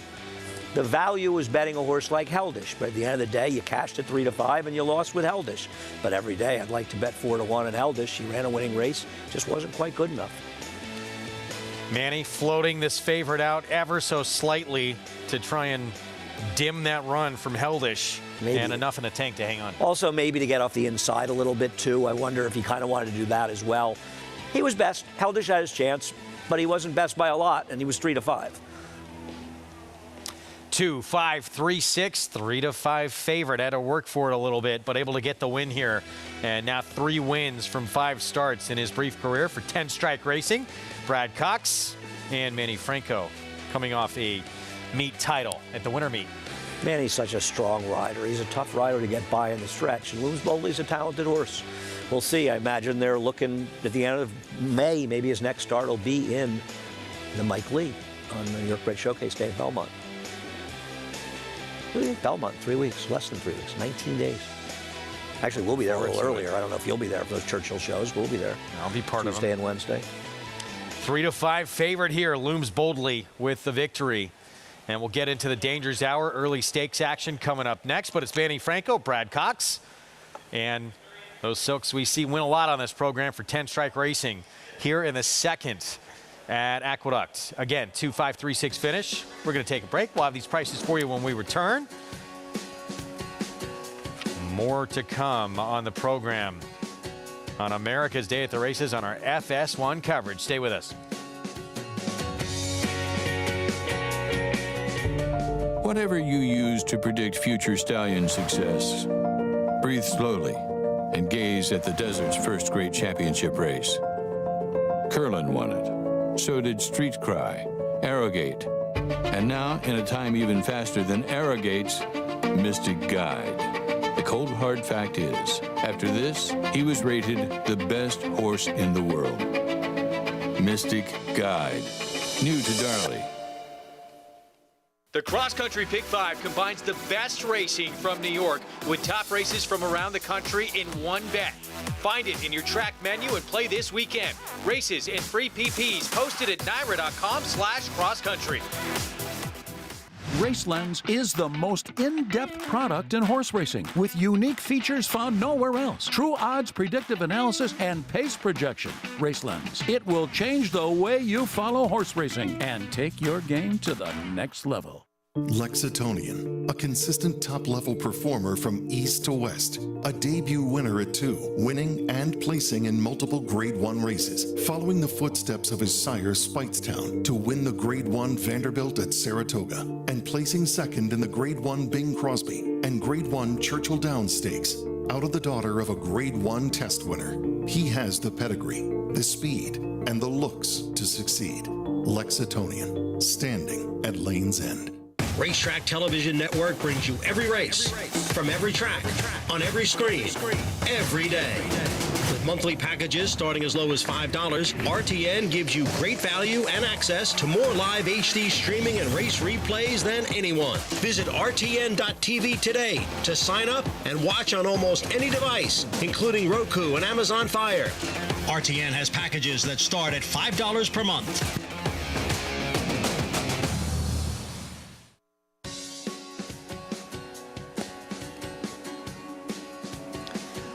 F: The value was betting a horse like Heldish, but at the end of the day, you cashed at 3-5 and you lost with Heldish. But every day, I'd like to bet 4-1 on Heldish. He ran a winning race, just wasn't quite good enough.
E: Manny floating this favorite out ever so slightly to try and dim that run from Heldish. Maybe. And enough in the tank to hang on.
F: Also, maybe to get off the inside a little bit, too. I wonder if he kind of wanted to do that as well. He was best. Heldish had his chance, but he wasn't best by a lot, and he was 3-5.
E: 2, 5, 3, 6, 3-5 favorite. Had to work for it a little bit, but able to get the win here. And now 3 wins from 5 starts in his brief career for 10 Strike Racing. Brad Cox and Manny Franco coming off a meet title at the winter meet.
F: Manny's such a strong rider. He's a tough rider to get by in the stretch. And Looms Boldly's a talented horse. We'll see. I imagine they're looking at the end of May. Maybe his next start will be in the Mike Lee on the New York Bred Showcase Day at Belmont. Belmont, 3 weeks, less than 3 weeks, 19 days. Actually, we'll be there a little earlier. I don't know if you'll be there for those Churchill shows. We'll be there.
E: I'll be part of them.
F: Tuesday and Wednesday.
E: 3-5 favorite here. Looms Boldly with the victory. And we'll get into the Dangers Hour early stakes action coming up next. But it's Manny Franco, Brad Cox, and those Silks we see win a lot on this program for 10 Strike Racing here in the second at Aqueduct. Again, 2, 5, 3, 6 finish. We're going to take a break. We'll have these prices for you when we return. More to come on the program on America's Day at the Races on our FS1 coverage. Stay with us.
N: Whatever you use to predict future stallion success, breathe slowly and gaze at the desert's first great championship race. Curlin won it. So did Street Cry, Arrogate, and now, in a time even faster than Arrogate's, Mystic Guide. The cold hard fact is, after this, he was rated the best horse in the world. Mystic Guide, new to Darley.
O: The Cross Country Pick 5 combines the best racing from New York with top races from around the country in one bet. Find it in your track menu and play this weekend. Races and free PPs posted at NYRA.com/crosscountry.
P: RaceLens is the most in-depth product in horse racing, with unique features found nowhere else. True odds, predictive analysis, and pace projection. RaceLens. It will change the way you follow horse racing and take your game to the next level.
Q: Lexitonian, a consistent top-level performer from east to west, a debut winner at 2, winning and placing in multiple Grade 1 races, following the footsteps of his sire Speightstown to win the Grade 1 Vanderbilt at Saratoga, and placing second in the Grade 1 Bing Crosby and Grade 1 Churchill Downs Stakes, out of the daughter of a Grade 1 test winner. He has the pedigree, the speed, and the looks to succeed. Lexitonian, standing at Lane's End.
R: Racetrack Television Network brings you every race, from every track, on every screen, every day. With monthly packages starting as low as $5, RTN gives you great value and access to more live HD streaming and race replays than anyone. Visit RTN.tv today to sign up and watch on almost any device, including Roku and Amazon Fire. RTN has packages that start at $5 per month.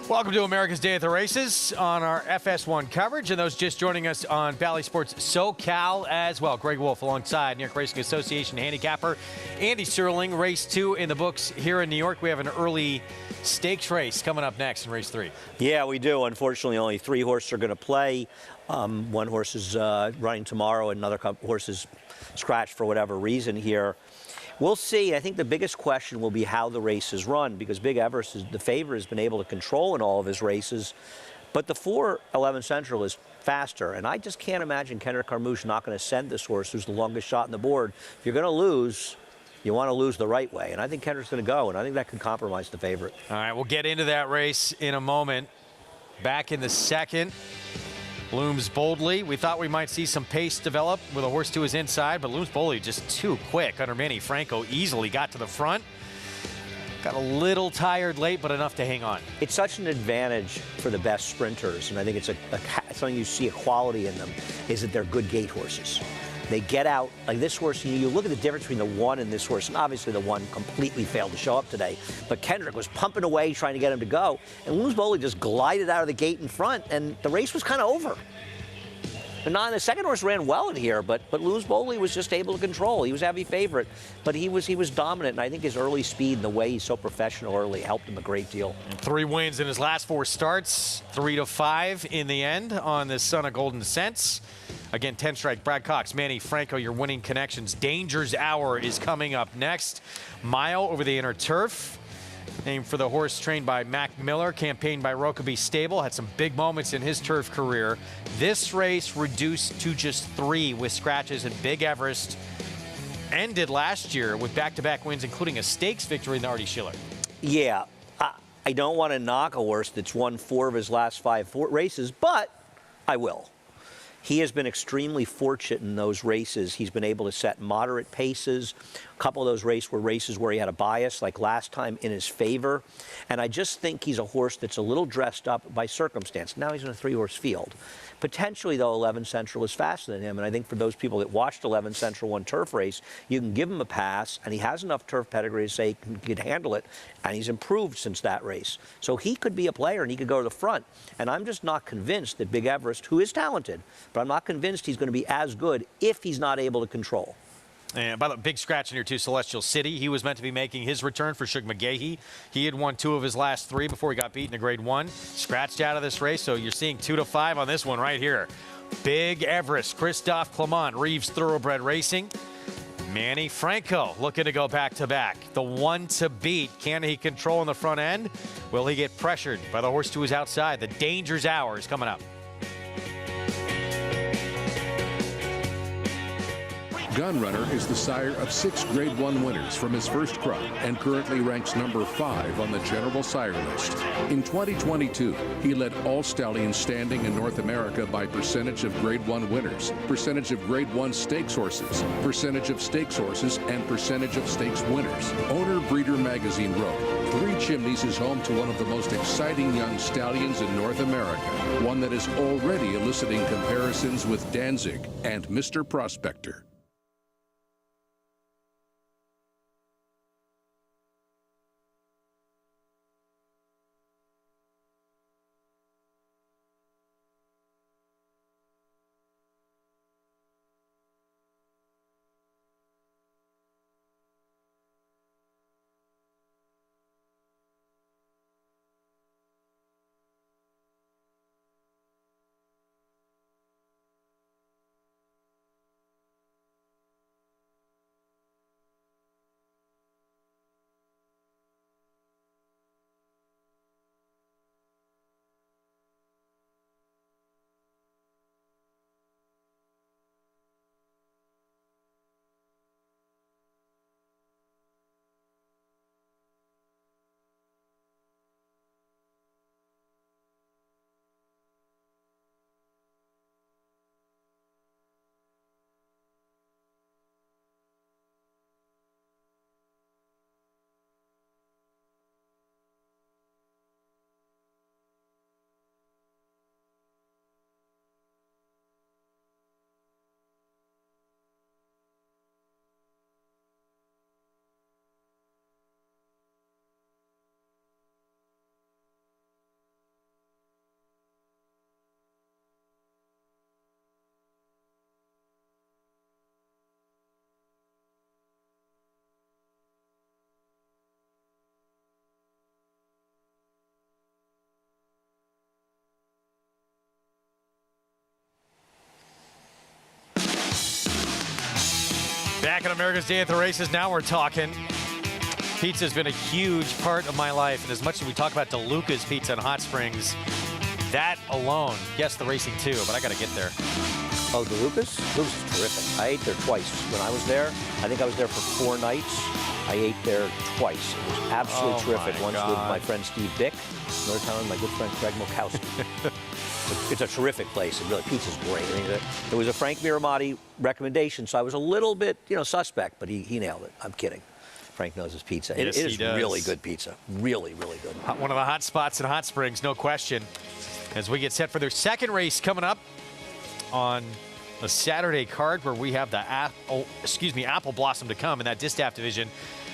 E: Welcome to America's Day at the Races on our FS1 coverage, and those just joining us on Valley Sports SoCal as well. Greg Wolf alongside New York Racing Association handicapper Andy Sterling. Race 2 in the books here in New York. We have an early stakes race coming up next in race 3.
F: Yeah, we do. Unfortunately, only 3 horses are going to play. One horse is running tomorrow, and another horse is scratched for whatever reason here. We'll see. I think the biggest question will be how the race is run, because Big Everest, the favorite, has been able to control in all of his races. But the 4-11 Central is faster, and I just can't imagine Kendrick Carmouche not going to send this horse, who's the longest shot on the board. If you're going to lose, you want to lose the right way, and I think Kendrick's going to go, and I think that could compromise the favorite.
E: All right, we'll get into that race in a moment. Back in the second, Looms Boldly. We thought we might see some pace develop with a horse to his inside, but Looms Boldly just too quick. Under Manny Franco easily got to the front. Got a little tired late, but enough to hang on.
F: It's such an advantage for the best sprinters, and I think it's something you see a quality in them, is that they're good gate horses. They get out, like this horse, you look at the difference between the 1 and this horse, and obviously the 1 completely failed to show up today, but Kendrick was pumping away trying to get him to go, and Looms Boldly just glided out of the gate in front, and the race was kind of over. And the second horse ran well in here, but Looms Boldly was just able to control. He was heavy favorite, but he was dominant, and I think his early speed and the way he's so professional early helped him a great deal.
E: 3 wins in his last 4 starts, 3-5 in the end on the Son of Golden Cents. Again, 10 strike, Brad Cox, Manny Franco, your winning connections. Danger's Hour is coming up next. Mile over the inner turf. Named for the horse trained by Mac Miller, campaigned by Rokeby Stable, had some big moments in his turf career. This race reduced to just 3 with scratches, and Big Everest ended last year with back-to-back wins, including a stakes victory in the Artie Schiller.
F: Yeah, I don't want to knock a horse that's won 4 of his last 5 races, but I will. He has been extremely fortunate in those races. He's been able to set moderate paces. A couple of those races were races where he had a bias, like last time, in his favor. And I just think he's a horse that's a little dressed up by circumstance. Now he's in a 3-horse field. Potentially, though, 11 Central is faster than him. And I think for those people that watched 11 Central one turf race, you can give him a pass, and he has enough turf pedigree to say he can handle it. And he's improved since that race. So he could be a player, and he could go to the front. And I'm just not convinced that Big Everest, who is talented, but I'm not convinced he's going to be as good if he's not able to control.
E: And by the big scratch in here, too, Celestial City. He was meant to be making his return for Shug McGahee. He had won 2 of his last 3 before he got beaten in Grade 1. Scratched out of this race, so you're seeing 2-5 on this one right here. Big Everest, Christophe Clement, Reeves Thoroughbred Racing. Manny Franco looking to go back-to-back. The one to beat. Can he control in the front end? Will he get pressured by the horse to his outside? The Danger's Hour is coming up.
S: Gunrunner is the sire of 6 Grade 1 winners from his first crop and currently ranks number 5 on the general sire list. In 2022, he led all stallions standing in North America by percentage of Grade 1 winners, percentage of Grade 1 stakes horses, percentage of stakes horses, and percentage of stakes winners. Owner Breeder Magazine wrote, 3 Chimneys is home to one of the most exciting young stallions in North America, one that is already eliciting comparisons with Danzig and Mr. Prospector.
E: Back on America's Day at the Races, now we're talking. Pizza's been a huge part of my life, and as much as we talk about DeLuca's Pizza in Hot Springs, that alone, yes, the racing too, but I got to get there.
F: Oh, DeLuca's? DeLuca's is terrific. I ate there twice when I was there. I think I was there for 4 nights. I ate there twice. It was absolutely terrific. Once with my friend Steve Dick, another time with my good friend Craig Milkowski. It's a terrific place. And really, pizza's great. I mean, it was a Frank Miramati recommendation, so I was a little bit, suspect, but he nailed it. I'm kidding. Frank knows his pizza.
E: Yes,
F: it is really good pizza. Really, really good.
E: One of the hot spots in Hot Springs, no question. As we get set for their second race coming up on the Saturday card, where we have the Apple Blossom to come in that Distaff division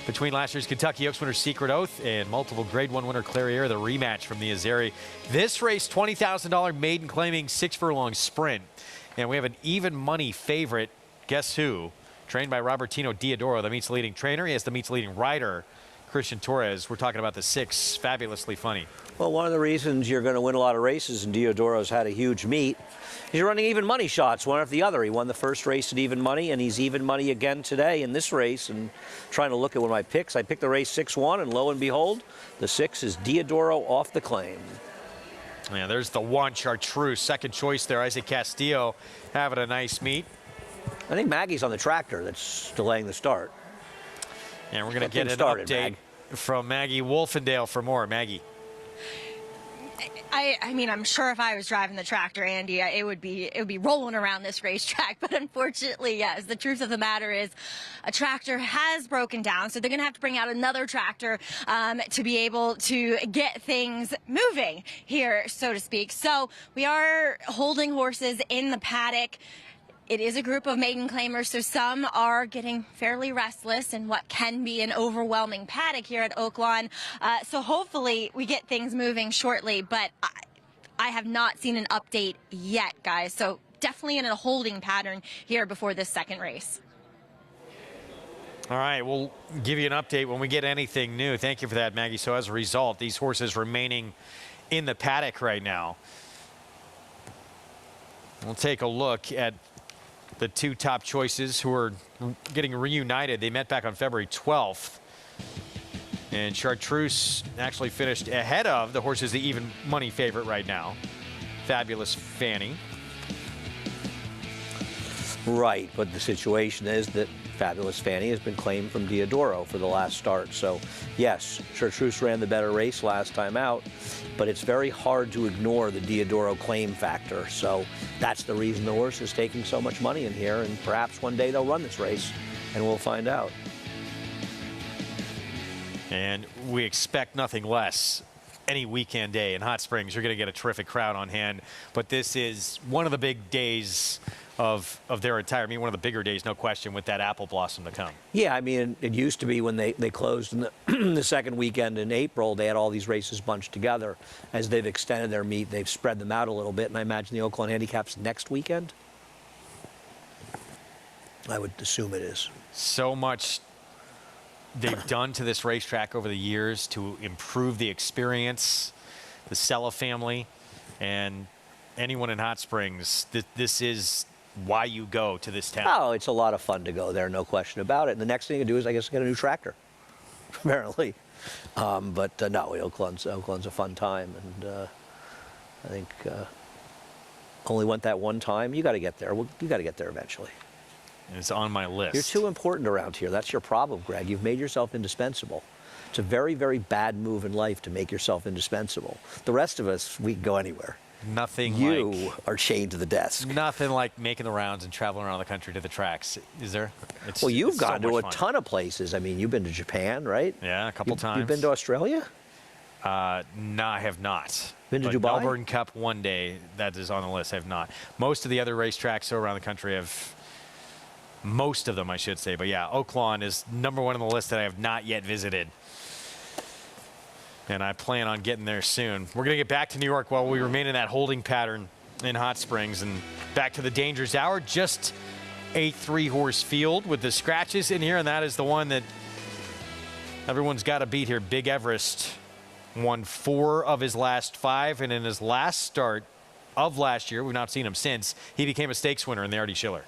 E: between last year's Kentucky Oaks winner Secret Oath and multiple Grade 1 winner Clairiere, the rematch from the Azeri. This race, $20,000 maiden claiming 6 furlong sprint. And we have an even money favorite. Guess who? Trained by Robertino Diodoro, the meet's leading trainer. He has the meet's leading rider, Christian Torres. We're talking about the 6, Fabulously Funny.
F: Well, one of the reasons you're going to win a lot of races, and Diodoro's had a huge meet, he's running even money shots, one after the other. He won the first race at even money, and he's even money again today in this race. And trying to look at one of my picks, I picked the race 6-1, and lo and behold, the 6 is Diodoro off the claim.
E: Yeah, there's the 1, Chartreuse, second choice there. Isaac Castillo having a nice meet.
F: I think Maggie's on the tractor that's delaying the start.
E: And we're going to get an update from Maggie Wolfendale for more. Maggie.
C: I mean, I'm sure if I was driving the tractor, Andy, it would be rolling around this racetrack. But unfortunately, yes, the truth of the matter is a tractor has broken down. So they're going to have to bring out another tractor to be able to get things moving here, so to speak. So we are holding horses in the paddock. It is a group of maiden claimers, so some are getting fairly restless in what can be an overwhelming paddock here at Oaklawn. So hopefully we get things moving shortly, but I have not seen an update yet, guys. So definitely in a holding pattern here before this second race.
E: All right, we'll give you an update when we get anything new. Thank you for that, Maggie. So as a result, these horses remaining in the paddock right now. We'll take a look at the 2 top choices who are getting reunited. They met back on February 12th. And Chartreuse actually finished ahead of the horses, the even money favorite right now, Fabulous Fanny.
F: Right, but the situation is that Fabulous Fanny has been claimed from Diodoro for the last start. So, yes, Chartreuse ran the better race last time out, but it's very hard to ignore the Diodoro claim factor. So that's the reason the horse is taking so much money in here, and perhaps one day they'll run this race, and we'll find out.
E: And we expect nothing less. Any weekend day in Hot Springs, you're going to get a terrific crowd on hand. But this is one of the big days of their entire, one of the bigger days, no question, with that Apple Blossom to come.
F: Yeah, I mean, it used to be when they closed in the second weekend in April, they had all these races bunched together. As they've extended their meet, they've spread them out a little bit, and I imagine the Oaklawn Handicap's next weekend. I would assume it is.
E: So much they've done to this racetrack over the years to improve the experience, the Sella family, and anyone in Hot Springs, this is why you go to this town.
F: Oh, it's a lot of fun to go there, no question about it. And the next thing you do is, I guess, get a new tractor, apparently. No, Oaklawn's a fun time, and I think only went that one time. You got to get there. You got to get there eventually.
E: It's on my list.
F: You're too important around here. That's your problem, Greg. You've made yourself indispensable. It's a very, very bad move in life to make yourself indispensable. The rest of us, we can go anywhere.
E: Nothing
F: You are chained to the desk.
E: Nothing like making the rounds and traveling around the country to the tracks, is there?
F: Well, you've gone to a ton of places. I mean, you've been to Japan, right?
E: Yeah, a couple times.
F: You've been to Australia?
E: No, I have not.
F: Been to Dubai?
E: Melbourne Cup one day, that is on the list. I have not. Most of the other racetracks around the country have, most of them, I should say. But yeah, Oaklawn is number 1 on the list that I have not yet visited. And I plan on getting there soon. We're going to get back to New York while we remain in that holding pattern in Hot Springs. And back to the Dangerous Hour. Just a 3-horse field with the scratches in here. And that is the one that everyone's got to beat here. Big Everest won 4 of his last 5. And in his last start of last year, we've not seen him since, he became a stakes winner in the Artie Schiller.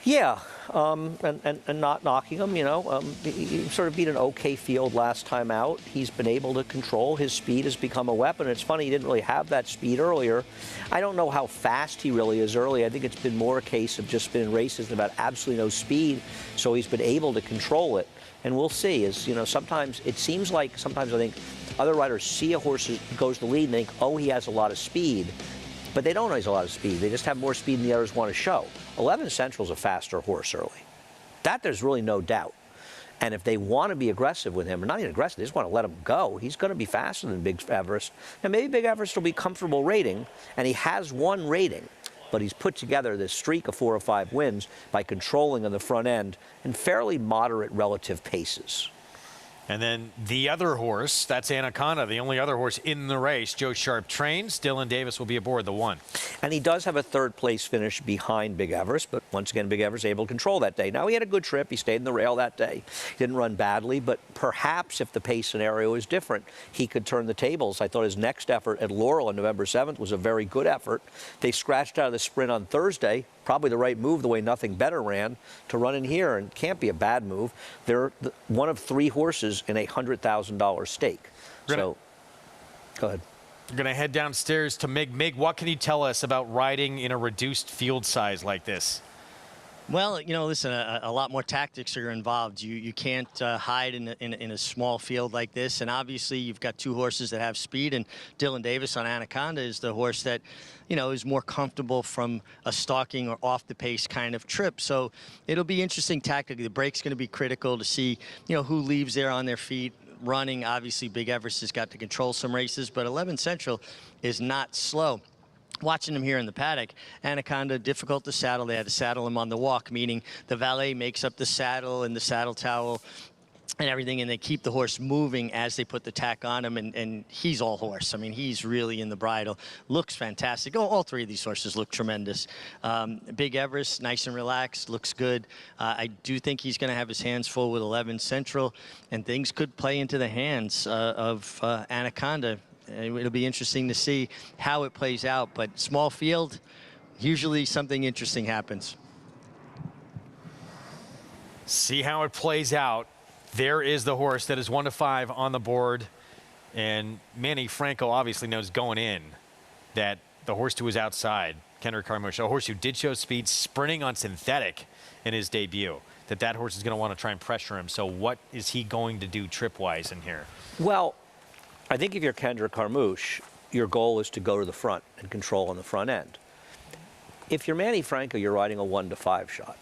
F: Yeah, and not knocking him, you know. He sort of beat an okay field last time out. He's been able to control. His speed has become a weapon. It's funny, he didn't really have that speed earlier. I don't know how fast he really is early. I think it's been more a case of just been in races about absolutely no speed, so he's been able to control it. And we'll see. As you know, sometimes it seems like, sometimes I think other riders see a horse who goes to the lead and think, oh, he has a lot of speed. But they don't know he has a lot of speed. They just have more speed than the others want to show. 11 Central's a faster horse early. That there's really no doubt. And if they want to be aggressive with him, or not even aggressive, they just want to let him go, he's going to be faster than Big Everest. And maybe Big Everest will be comfortable rating, and he has one rating. But he's put together this streak of 4 or 5 wins by controlling on the front end and fairly moderate relative paces.
E: And then the other horse, that's Anaconda, the only other horse in the race. Joe Sharp trains. Dylan Davis will be aboard the 1.
F: And he does have a 3rd place finish behind Big Everest, but once again, Big Everest able to control that day. Now, he had a good trip. He stayed in the rail that day. He didn't run badly, but perhaps if the pace scenario is different, he could turn the tables. I thought his next effort at Laurel on November 7th was a very good effort. They scratched out of the sprint on Thursday. Probably the right move, the way Nothing Better ran, to run in here, and can't be a bad move. They're one of 3 horses in a $100,000 stake. So, go ahead.
E: We're going to head downstairs to Mig. Mig, what can you tell us about riding in a reduced field size like this?
G: Well, you know, listen, a lot more tactics are involved. You can't hide in a small field like this. And obviously, you've got 2 horses that have speed. And Dylan Davis on Anaconda is the horse that, you know, is more comfortable from a stalking or off the pace kind of trip. So it'll be interesting tactically. The break's going to be critical to see, you know, who leaves there on their feet. Running, obviously, Big Everest has got to control some races, but 11 Central is not slow. Watching him here in the paddock, Anaconda, difficult to saddle. They had to saddle him on the walk, meaning the valet makes up the saddle and the saddle towel and everything, and they keep the horse moving as they put the tack on him, and he's all horse. I mean, he's really in the bridle. Looks fantastic. All 3 of these horses look tremendous. Big Everest, nice and relaxed, looks good. I do think he's going to have his hands full with 11 Central, and things could play into the hands of Anaconda. It'll be interesting to see how it plays out, but small field, usually something interesting happens.
E: See how it plays out. There is the horse that is 1 to 5 on the board, and Manny Franco obviously knows going in that the horse to his outside, Kendrick Carmouche, a horse who did show speed sprinting on synthetic in his debut, that horse is going to want to try and pressure him. So what is he going to do trip-wise in here?
F: Well, I think if you're Kendrick Carmouche, your goal is to go to the front and control on the front end. If you're Manny Franco, you're riding a 1 to 5 shot.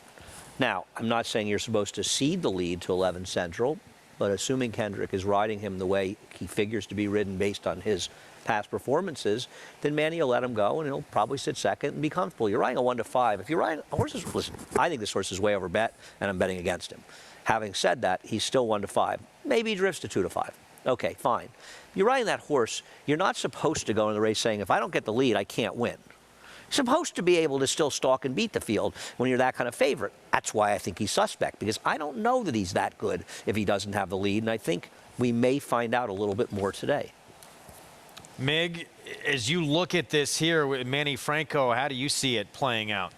F: Now, I'm not saying you're supposed to cede the lead to 11 Central, but assuming Kendrick is riding him the way he figures to be ridden based on his past performances, then Manny will let him go, and he'll probably sit second and be comfortable. You're riding a 1 to 5. If you're riding a horse, listen, I think this horse is way over bet, and I'm betting against him. Having said that, he's still 1 to 5. Maybe he drifts to 2 to 5. Okay, fine. You're riding that horse, you're not supposed to go in the race saying, if I don't get the lead, I can't win. You're supposed to be able to still stalk and beat the field when you're that kind of favorite. That's why I think he's suspect, because I don't know that he's that good if he doesn't have the lead, and I think we may find out a little bit more today.
E: Mig, as you look at this here with Manny Franco, how do you see it playing out?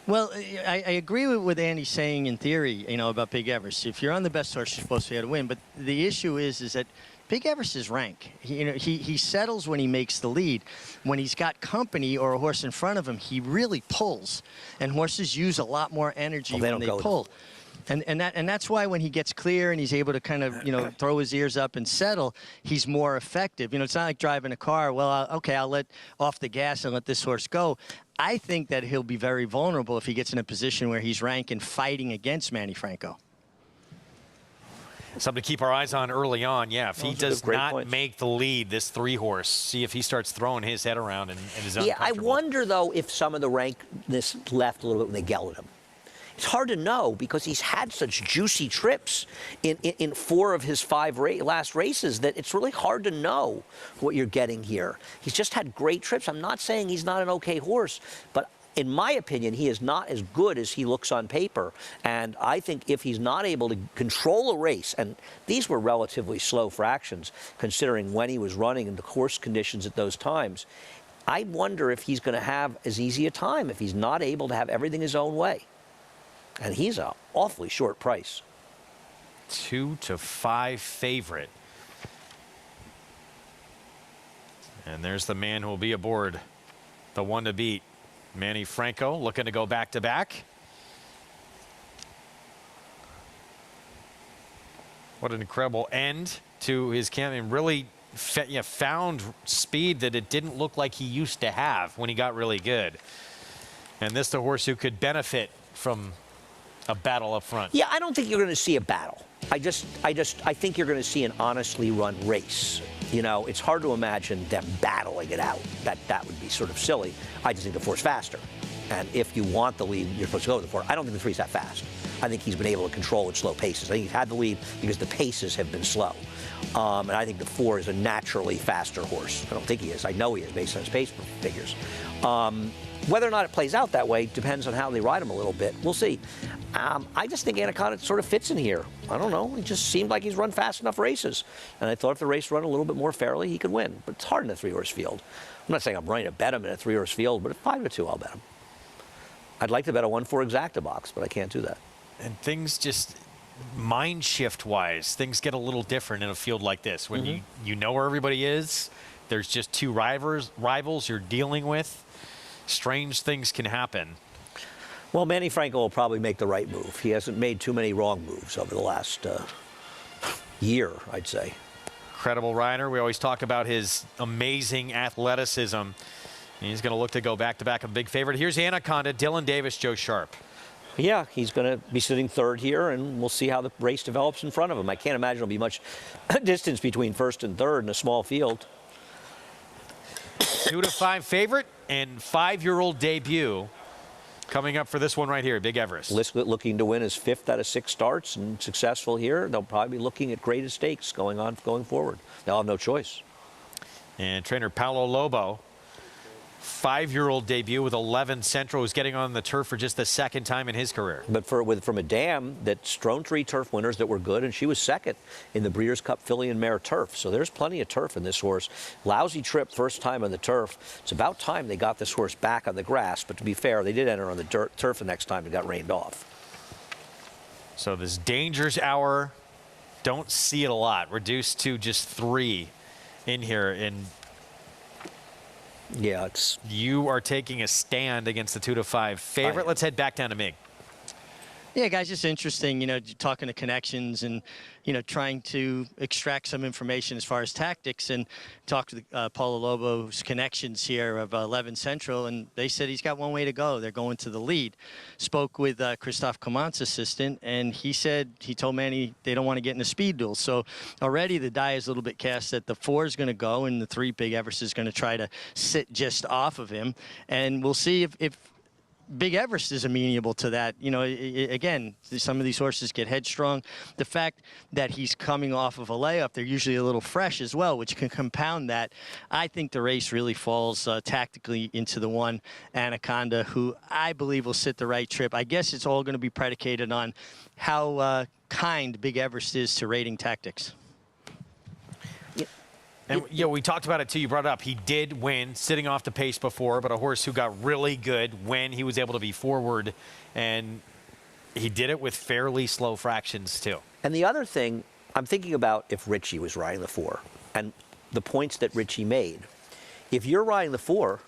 G: Well, I agree with what Andy's saying in theory, you know, about Big Everest. If you're on the best horse, you're supposed to be able to win. But the issue is that Big Everest is rank. He settles when he makes the lead. When he's got company or a horse in front of him, he really pulls. And horses use a lot more energy when they pull. And that's why when he gets clear and he's able to kind of, you know, throw his ears up and settle, he's more effective. You know, it's not like driving a car. Well, I'll let off the gas and let this horse go. I think that he'll be very vulnerable if he gets in a position where he's ranked and fighting against Manny Franco.
E: Something to keep our eyes on early on. Yeah, if he does not make the lead, this 3-horse, see if he starts throwing his head around and is uncomfortable.
F: Yeah, I wonder, though, if some of the rankness left a little bit when they gelded him. It's hard to know because he's had such juicy trips in 4 of his 5 last races that it's really hard to know what you're getting here. He's just had great trips. I'm not saying he's not an okay horse, but in my opinion, he is not as good as he looks on paper. And I think if he's not able to control a race, and these were relatively slow fractions, considering when he was running and the course conditions at those times, I wonder if he's going to have as easy a time if he's not able to have everything his own way. And he's an awfully short price.
E: 2-5 favorite. And there's the man who will be aboard, the one to beat. Manny Franco looking to go back-to-back. What an incredible end to his campaign. Really found speed that it didn't look like he used to have when he got really good. And this the horse who could benefit from a battle up front.
F: Yeah, I don't think you're going to see a battle. I think you're going to see an honestly run race. You know, it's hard to imagine them battling it out. That would be sort of silly. I just think the 4's faster. And if you want the lead, you're supposed to go with the 4. I don't think the 3's that fast. I think he's been able to control at slow paces. I think he's had the lead because the paces have been slow. And I think the 4 is a naturally faster horse. I don't think he is. I know he is based on his pace figures. Whether or not it plays out that way depends on how they ride him a little bit. We'll see. I just think Anaconda sort of fits in here. I don't know. It just seemed like he's run fast enough races. And I thought if the race run a little bit more fairly, he could win. But it's hard in a 3-horse field. I'm not saying I'm running to bet him in a 3-horse field, but at 5-2, I'll bet him. I'd like to bet a 1-4 exacta box, but I can't do that.
E: And things just, mind shift-wise, things get a little different in a field like this. When you know where everybody is, there's just two rivals you're dealing with. Strange things can happen.
F: Well, Manny Franco will probably make the right move. He hasn't made too many wrong moves over the last year, I'd say.
E: Incredible rider. We always talk about his amazing athleticism. He's going to look to go back-to-back a big favorite. Here's Anaconda, Dylan Davis, Joe Sharp.
F: Yeah, he's going to be sitting third here, and we'll see how the race develops in front of him. I can't imagine there'll be much distance between first and third in a small field.
E: 2-5 favorite and 5-year-old debut coming up for this one right here, Big Everest.
F: Looking to win his 5th out of 6 starts and successful here. They'll probably be looking at greater stakes going forward. They'll have no choice.
E: And trainer Paulo Lobo, 5-year-old debut with 11 Central, who's getting on the turf for just the 2nd time in his career.
F: But from a dam that's thrown 3 turf winners that were good, and she was 2nd in the Breeders' Cup Filly and Mare turf. So there's plenty of turf in this horse. Lousy trip first time on the turf. It's about time they got this horse back on the grass. But to be fair, they did enter on the turf the next time and got rained off.
E: So this Dangers Hour, don't see it a lot. Reduced to just 3 in here. And
F: yeah,
E: you are taking a stand against the 2-5 favorite. Let's head back down to Mig.
G: Yeah, guys, it's interesting, you know, talking to connections and, you know, trying to extract some information as far as tactics, and talk to Paulo Lobo's connections here of 11 Central, and they said he's got one way to go. They're going to the lead. Spoke with Christophe Clement's assistant, and he said, he told Manny they don't want to get in a speed duel. So already the die is a little bit cast that the 4 is going to go and the 3, Big Everest, is going to try to sit just off of him. And we'll see if Big Everest is amenable to that. You know, again, some of these horses get headstrong. The fact that he's coming off of a layup, they're usually a little fresh as well, which can compound that. I think the race really falls tactically into the 1 Anaconda, who I believe will sit the right trip. I guess it's all going to be predicated on how kind Big Everest is to rating tactics.
E: And, you know, we talked about it, too. You brought it up. He did win sitting off the pace before, but a horse who got really good when he was able to be forward. And he did it with fairly slow fractions, too.
F: And the other thing, I'm thinking about if Richie was riding the 4 and the points that Richie made. If you're riding the 4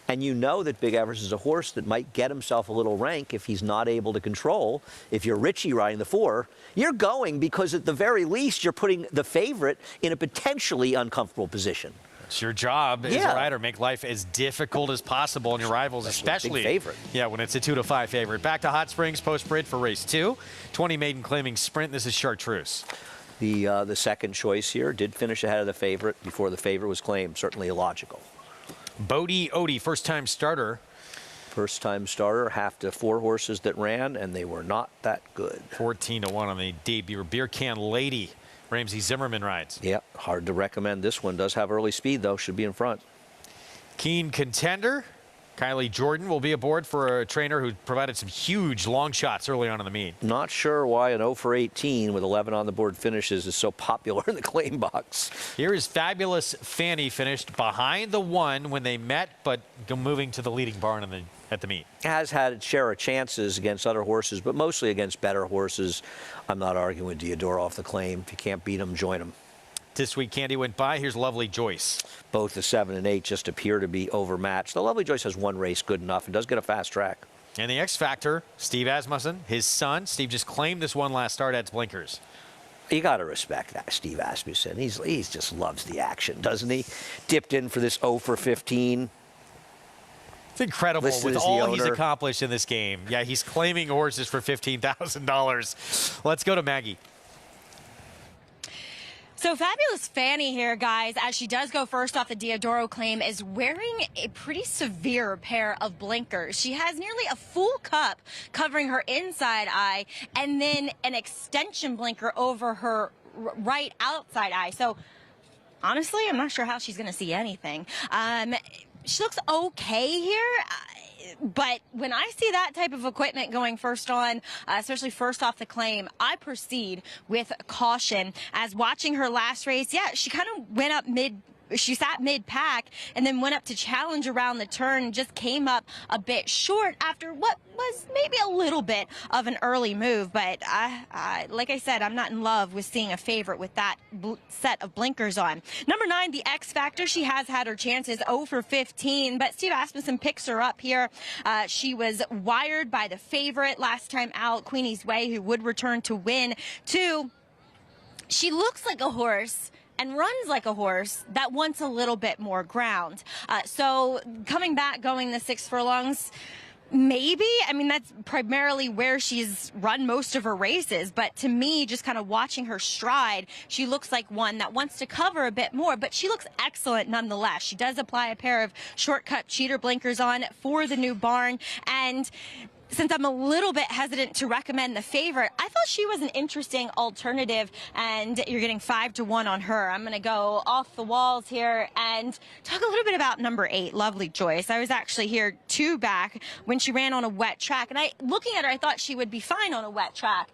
F: and you know that Big Everest is a horse that might get himself a little rank if he's not able to control, if you're Richie riding the 4, you're going because at the very least you're putting the favorite in a potentially uncomfortable position.
E: It's your job as a rider, make life as difficult as possible on your rivals, especially
F: big favorite.
E: Yeah, when it's a 2-5 favorite. Back to Hot Springs post-brid for race 2. 20 maiden claiming sprint. This is Chartreuse.
F: The second choice here did finish ahead of the favorite before the favorite was claimed. Certainly illogical.
E: Bodie Odie, first-time starter.
F: First-time starter, half to 4 horses that ran, and they were not that good.
E: 14-1 on the debut. Beer Can Lady, Ramsey Zimmerman rides.
F: Yeah, hard to recommend. This one does have early speed, though. Should be in front.
E: Keen Contender, Kylie Jordan will be aboard for a trainer who provided some huge long shots early on in the meet.
F: Not sure why an 0 for 18 with 11 on the board finishes is so popular in the claim box.
E: Here is Fabulous Fanny, finished behind the 1 when they met, but moving to the leading barn at the meet.
F: Has had its share of chances against other horses, but mostly against better horses. I'm not arguing with Diodoro off the claim. If you can't beat them, join them.
E: This week, Candy went by. Here's Lovely Joyce.
F: Both the 7 and 8 just appear to be overmatched. The Lovely Joyce has one race good enough and does get a fast track.
E: And the X Factor, Steve Asmussen, his son. Steve just claimed this one last start at Blinkers.
F: You got to respect that, Steve Asmussen. He's just loves the action, doesn't he? Dipped in for this 0 for 15.
E: It's incredible with all he's accomplished in this game. Yeah, he's claiming horses for $15,000. Let's go to Maggie.
C: So Fabulous Fanny here, guys, as she does go first off the Diodoro claim, is wearing a pretty severe pair of blinkers. She has nearly a full cup covering her inside eye and then an extension blinker over her right outside eye. So honestly, I'm not sure how she's going to see anything. She looks okay here. But when I see that type of equipment going first on, especially first off the claim, I proceed with caution. As watching her last race, yeah, she kind of went up she sat mid-pack and then went up to challenge around the turn and just came up a bit short after what was maybe a little bit of an early move. But like I said, I'm not in love with seeing a favorite with that set of blinkers on. Number 9, the X Factor. She has had her chances, 0 for 15, but Steve Asmussen picks her up here. She was wired by the favorite last time out, Queenie's Way, who would return to win. 2, she looks like a horse and runs like a horse that wants a little bit more ground. So coming back, going the 6 furlongs, maybe. I mean, that's primarily where she's run most of her races. But to me, just kind of watching her stride, she looks like one that wants to cover a bit more. But she looks excellent nonetheless. She does apply a pair of shortcut cheater blinkers on for the new barn. And since I'm a little bit hesitant to recommend the favorite, I thought she was an interesting alternative, and you're getting 5 to 1 on her. I'm going to go off the walls here and talk a little bit about number 8, Lovely Joyce. I was actually here 2 back when she ran on a wet track, and looking at her, I thought she would be fine on a wet track,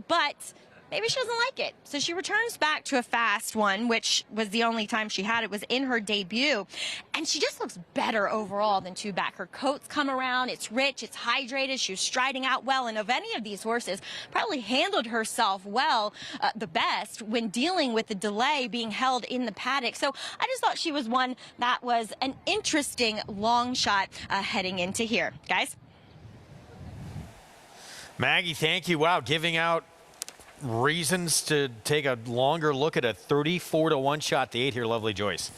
C: but maybe she doesn't like it. So she returns back to a fast one, which was the only time she had it was in her debut. And she just looks better overall than 2 back. Her coats come around. It's rich. It's hydrated. She was striding out well. And of any of these horses, probably handled herself well, the best, when dealing with the delay being held in the paddock. So I just thought she was one that was an interesting long shot heading into here. Guys?
E: Maggie, thank you. Wow, giving out reasons to take a longer look at a 34 to 1 shot. The 8 here, Lovely Joyce.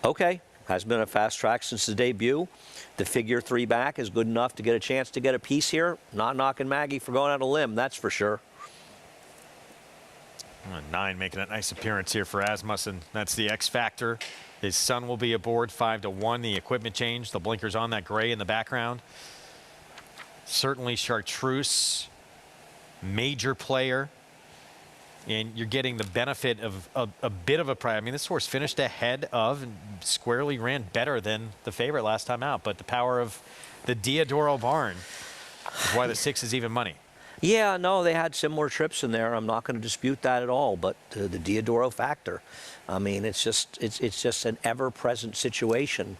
F: Okay, has been a fast track since the debut. The figure 3 back is good enough to get a chance to get a piece here. Not knocking Maggie for going out a limb, that's for sure.
E: 9 making a nice appearance here for Asmussen. That's the X Factor. His son will be aboard, 5 to 1. The equipment change, the blinkers on, that gray in the background. Certainly Chartreuse, major player, and you're getting the benefit of a bit of a pride. I mean, this horse finished ahead of and squarely ran better than the favorite last time out, but the power of the Diodoro barn is why the 6 is even money.
F: Yeah, no, they had similar trips in there. I'm not going to dispute that at all, but the Diodoro factor, I mean, it's just an ever-present situation.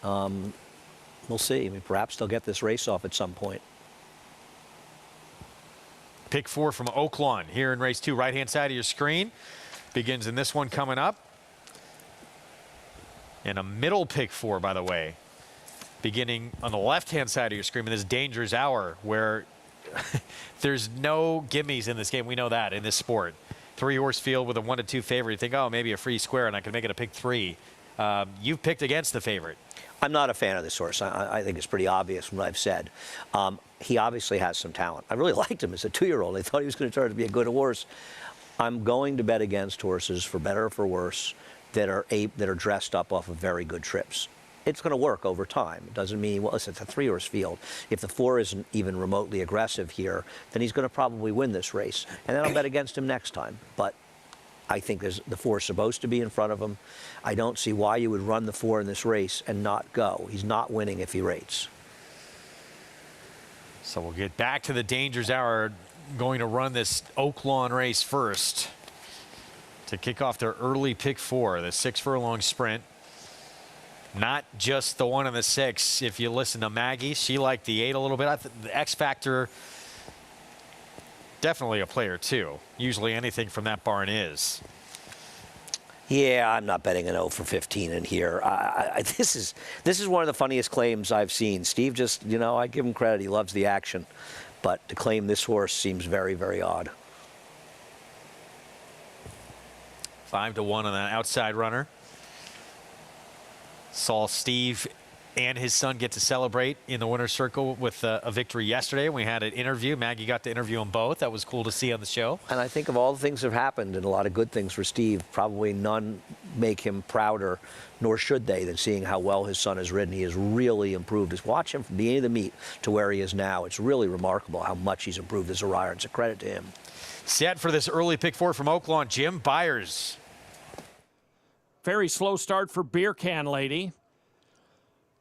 F: We'll see. I mean, perhaps they'll get this race off at some point.
E: Pick 4 from Oaklawn here in race 2, right-hand side of your screen. Begins in this one coming up. And a middle pick 4, by the way, beginning on the left-hand side of your screen in this dangerous hour where there's no gimmies in this game. We know that in this sport. 3-horse field with a 1 to 2 favorite. You think, oh, maybe a free square and I can make it a pick 3. You've picked against the favorite.
F: I'm not a fan of this horse. I think it's pretty obvious from what I've said. He obviously has some talent. I really liked him as a 2-year-old. I thought he was going to turn out to be a good horse. I'm going to bet against horses, for better or for worse, that are dressed up off of very good trips. It's going to work over time. It doesn't mean, well, listen, it's a 3-horse field. If the 4 isn't even remotely aggressive here, then he's going to probably win this race. And then I'll bet against him next time. But I think the 4 is supposed to be in front of him. I don't see why you would run the 4 in this race and not go. He's not winning if he rates.
E: So we'll get back to the Dangers Hour, going to run this Oaklawn race first to kick off their early pick 4, the 6 furlong sprint. Not just the 1 and the 6. If you listen to Maggie, she liked the 8 a little bit. The X Factor, definitely a player too. Usually anything from that barn is.
F: Yeah, I'm not betting an 0 for 15 in here. This is one of the funniest claims I've seen. Steve just, I give him credit. He loves the action. But to claim this horse seems very, very odd.
E: 5-1 on that outside runner. Saw Steve and his son get to celebrate in the winner's circle with a victory yesterday. We had an interview. Maggie got to interview them both. That was cool to see on the show.
F: And I think of all the things that have happened, and a lot of good things for Steve, probably none make him prouder, nor should they, than seeing how well his son has ridden. He has really improved. Just watch him from the beginning of the meet to where he is now. It's really remarkable how much he's improved as a rider. It's a credit to him.
E: Set for this early pick 4 from Oaklawn, Jim Byers.
L: Very slow start for Beer Can Lady.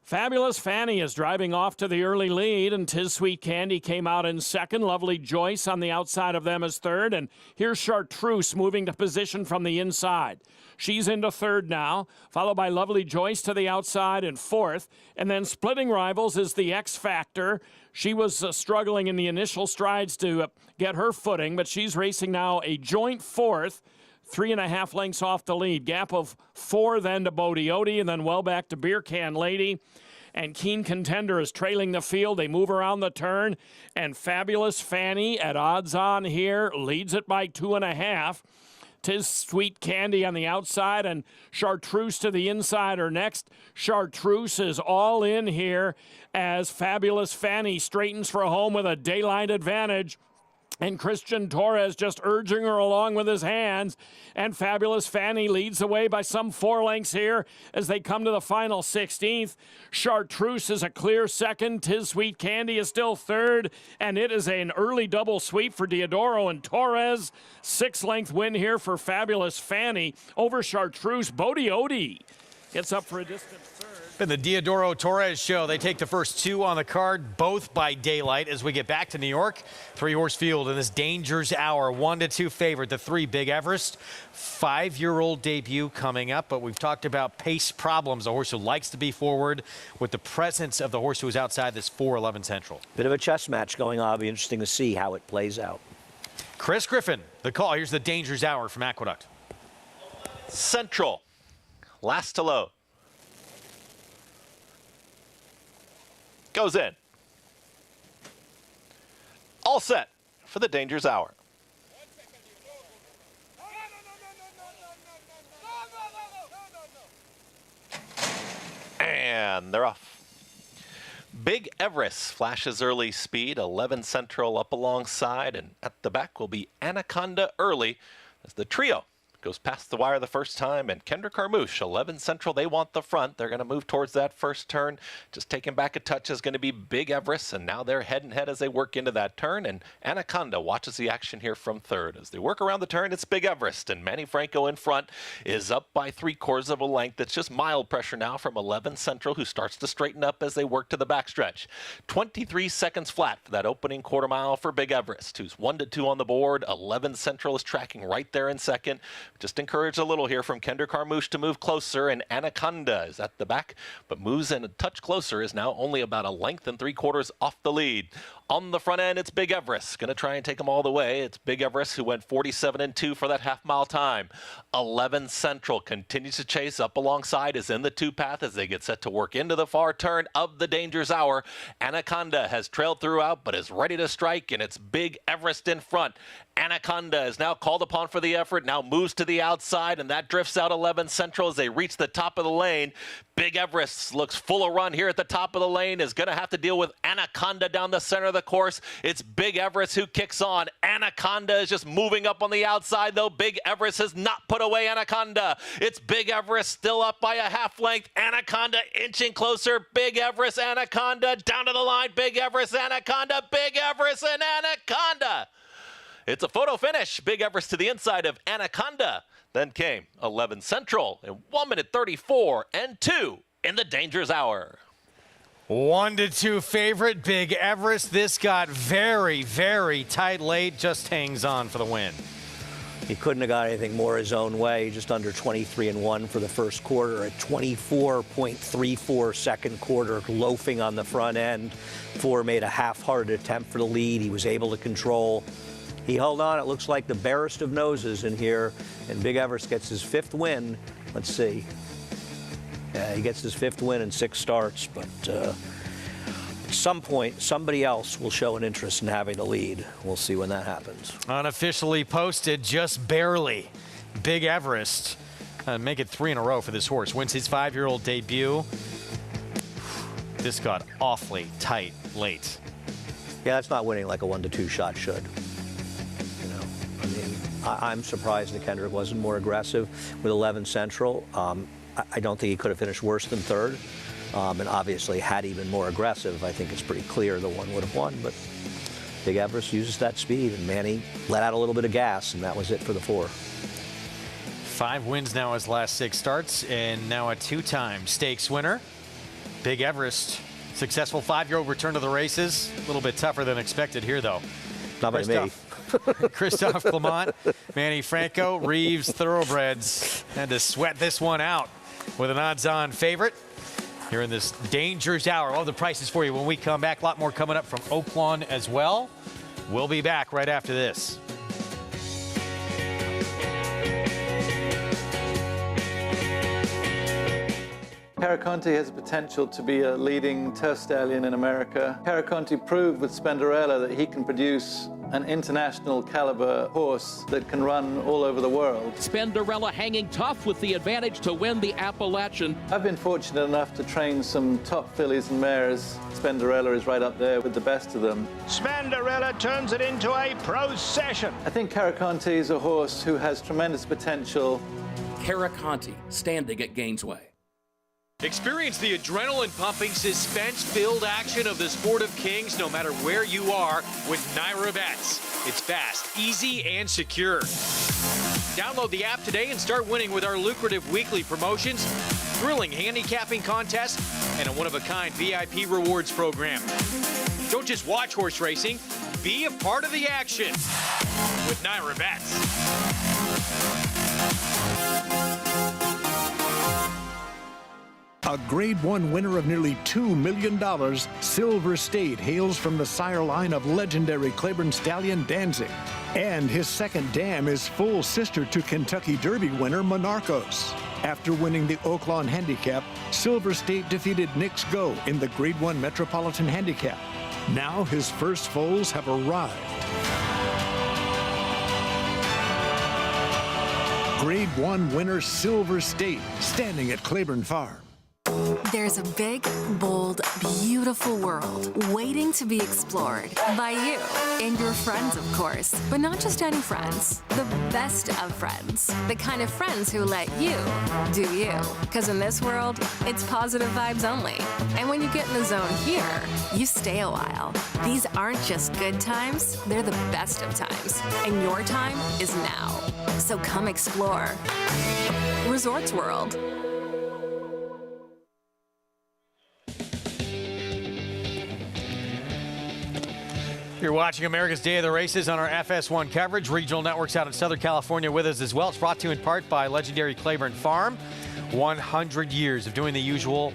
L: Fabulous Fanny is driving off to the early lead, and Tis Sweet Candy came out in second. Lovely Joyce on the outside of them is third, and here's Chartreuse moving to position from the inside. She's into third now, followed by Lovely Joyce to the outside in fourth, and then splitting rivals is the X Factor. She was struggling in the initial strides to get her footing, but she's racing now a joint fourth. 3.5 lengths off the lead. Gap of 4 then to Bodiote, and then well back to Beer Can Lady. And Keen Contender is trailing the field. They move around the turn, and Fabulous Fanny at odds on here leads it by 2.5. Tis Sweet Candy on the outside, and Chartreuse to the inside are next. Chartreuse is all in here as Fabulous Fanny straightens for home with a daylight advantage. And Christian Torres just urging her along with his hands. And Fabulous Fanny leads the way by some 4 lengths here as they come to the final 16th. Chartreuse is a clear second. Tis Sweet Candy is still third. And it is an early double sweep for Diodoro and Torres. 6-length win here for Fabulous Fanny over Chartreuse. Bodiote gets up for a distant third.
E: In the Diodoro Torres show, they take the first 2 on the card, both by daylight. As we get back to New York, 3-horse field in this Dangers Hour. 1-2 favorite, the 3 Big Everest. 5-year-old debut coming up, but we've talked about pace problems. A horse who likes to be forward with the presence of the horse who is outside this 4-11 Central.
F: Bit of a chess match going on. It'll be interesting to see how it plays out.
E: Chris Griffin, the call. Here's the Dangers Hour from Aqueduct.
I: Central, last to load. Goes in. All set for the Dangers Hour. And they're off. Big Everest flashes early speed, 11 Central up alongside, and at the back will be Anaconda early as the trio goes past the wire the first time, and Kendra Carmouche, 11 Central, they want the front. They're going to move towards that first turn. Just taking back a touch is going to be Big Everest, and now they're head and head as they work into that turn, and Anaconda watches the action here from third. As they work around the turn, it's Big Everest, and Manny Franco in front is up by 3/4 of a length. It's just mild pressure now from 11 Central, who starts to straighten up as they work to the backstretch. 23 seconds flat for that opening quarter mile for Big Everest, who's 1-2 on the board. 11 Central is tracking right there in second. Just encouraged a little here from Kendra Carmouche to move closer, and Anaconda is at the back, but moves in a touch closer, is now only about 1 3/4 lengths off the lead. On the front end, it's Big Everest. Going to try and take them all the way. It's Big Everest who went 47-2 for that half-mile time. 11 Central continues to chase up alongside, is in the 2 path as they get set to work into the far turn of the Dangers Hour. Anaconda has trailed throughout, but is ready to strike, and it's Big Everest in front. Anaconda is now called upon for the effort, now moves to the outside, and that drifts out 11 Central as they reach the top of the lane. Big Everest looks full of run here at the top of the lane, is going to have to deal with Anaconda down the center of the course. It's Big Everest who kicks on. Anaconda is just moving up on the outside, though. Big Everest has not put away Anaconda. It's Big Everest still up by a half length. Anaconda inching closer. Big Everest, Anaconda down to the line. Big Everest, Anaconda, Big Everest, and Anaconda. It's a photo finish. Big Everest to the inside of Anaconda. Then came 11 Central in 1 minute 34 and 2 in the Danger's Hour.
E: 1-2 favorite, Big Everest. This got very, very tight late. Just hangs on for the win.
F: He couldn't have got anything more his own way. Just under 23-1 for the first quarter. At 24.34 second quarter, loafing on the front end. Four made a half-hearted attempt for the lead. He was able to control. He held on. It looks like the barest of noses in here. And Big Everest gets his 5th win. Let's see. Yeah, he gets his 5th win in 6 starts. But at some point, somebody else will show an interest in having the lead. We'll see when that happens.
E: Unofficially posted, just barely. Big Everest. Make it 3 in a row for this horse. Wins his 5-year-old debut. This got awfully tight late.
F: Yeah, that's not winning like a 1-2 shot should. You know, I mean, I'm surprised that Kendrick wasn't more aggressive with 11 Central. I don't think he could have finished worse than 3rd. And obviously, had he been more aggressive, I think it's pretty clear the one would have won. But Big Everest uses that speed, and Manny let out a little bit of gas, and that was it for the 4.
E: 5 wins now his last 6 starts, and now a 2-time stakes winner. Big Everest, successful 5-year-old return to the races. A little bit tougher than expected here, though.
F: Not by me.
E: Christophe Clement, Manny Franco, Reeves Thoroughbreds had to sweat this one out with an odds-on favorite here in this Danger's Hour. All the prices for you when we come back. A lot more coming up from Oaklawn as well. We'll be back right after this.
T: Caraconte has the potential to be a leading turf stallion in America. Caraconte proved with Spenderella that he can produce an international caliber horse that can run all over the world.
K: Spenderella hanging tough with the advantage to win the Appalachian.
T: I've been fortunate enough to train some top fillies and mares. Spenderella is right up there with the best of them.
M: Spenderella turns it into a procession.
T: I think Caraconte is a horse who has tremendous potential.
U: Caraconte, standing at Gainesway.
O: Experience the adrenaline-pumping, suspense-filled action of the Sport of Kings no matter where you are with Naira Bets. It's fast, easy, and secure. Download the app today and start winning with our lucrative weekly promotions, thrilling handicapping contests, and a one-of-a-kind VIP rewards program. Don't just watch horse racing, be a part of the action with Naira Bets.
V: A Grade 1 winner of nearly $2 million, Silver State hails from the sire line of legendary Claiborne stallion Danzig. And his second dam is full sister to Kentucky Derby winner Monarchos. After winning the Oaklawn Handicap, Silver State defeated Knicks Go in the Grade 1 Metropolitan Handicap. Now his first foals have arrived. Grade 1 winner Silver State, standing at Claiborne Farm.
W: There's a big, bold, beautiful world waiting to be explored by you and your friends, of course. But not just any friends, the best of friends. The kind of friends who let you do you. Because in this world, it's positive vibes only. And when you get in the zone here, you stay a while. These aren't just good times, they're the best of times. And your time is now. So come explore. Resorts World.
E: You're watching America's Day of the Races on our FS1 coverage. Regional networks out in Southern California with us as well. It's brought to you in part by legendary Claiborne Farm. 100 years of doing the usual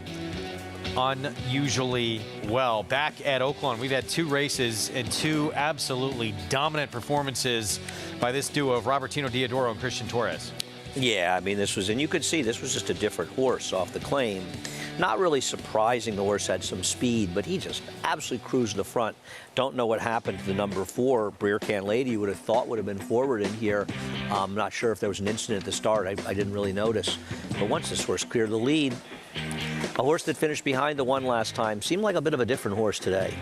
E: unusually well. Back at Oaklawn, we've had 2 races and 2 absolutely dominant performances by this duo of Robertino Diodoro and Christian Torres.
F: Yeah, I mean, this was, and you could see this was just a different horse off the claim. Not really surprising the horse had some speed, but he just absolutely cruised the front. Don't know what happened to the number 4, Breer Can Lady, you would have thought would have been forward in here. I'm not sure if there was an incident at the start. I didn't really notice. But once this horse cleared the lead, a horse that finished behind the one last time seemed like a bit of a different horse today.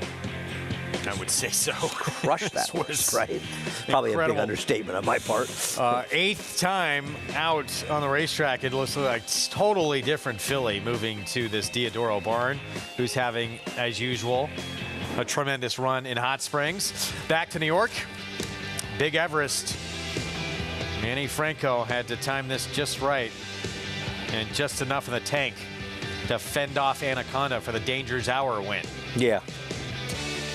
E: I would say so.
F: Crushed that horse, right? Probably a big understatement on my part.
E: 8th time out on the racetrack. It looks like a totally different filly moving to this Diodoro barn, who's having, as usual, a tremendous run in Hot Springs. Back to New York. Big Everest. Manny Franco had to time this just right and just enough in the tank to fend off Anaconda for the Danger's Hour win.
F: Yeah.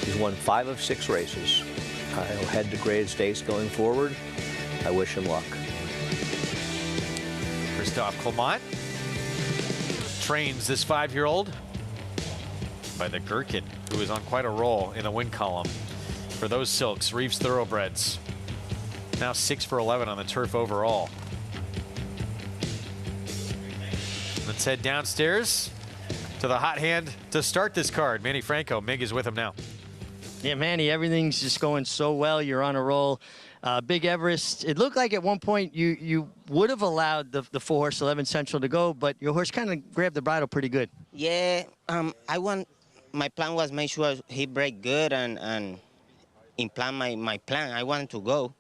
F: He's won 5 of 6 races. He'll head to graded stakes going forward. I wish him luck.
E: Christophe Clement trains this 5-year-old by the Gherkin, who is on quite a roll in the win column for those Silks, Reeves Thoroughbreds. Now 6 for 11 on the turf overall. Let's head downstairs to the hot hand to start this card. Manny Franco, Mig is with him now.
G: Yeah, Manny, everything's just going so well. You're on a roll. Big Everest, it looked like at one point you would have allowed the 4-horse 11 Central to go, but your horse kind of grabbed the bridle pretty good.
D: Yeah, my plan was make sure he break good and implant my plan. I wanted to go.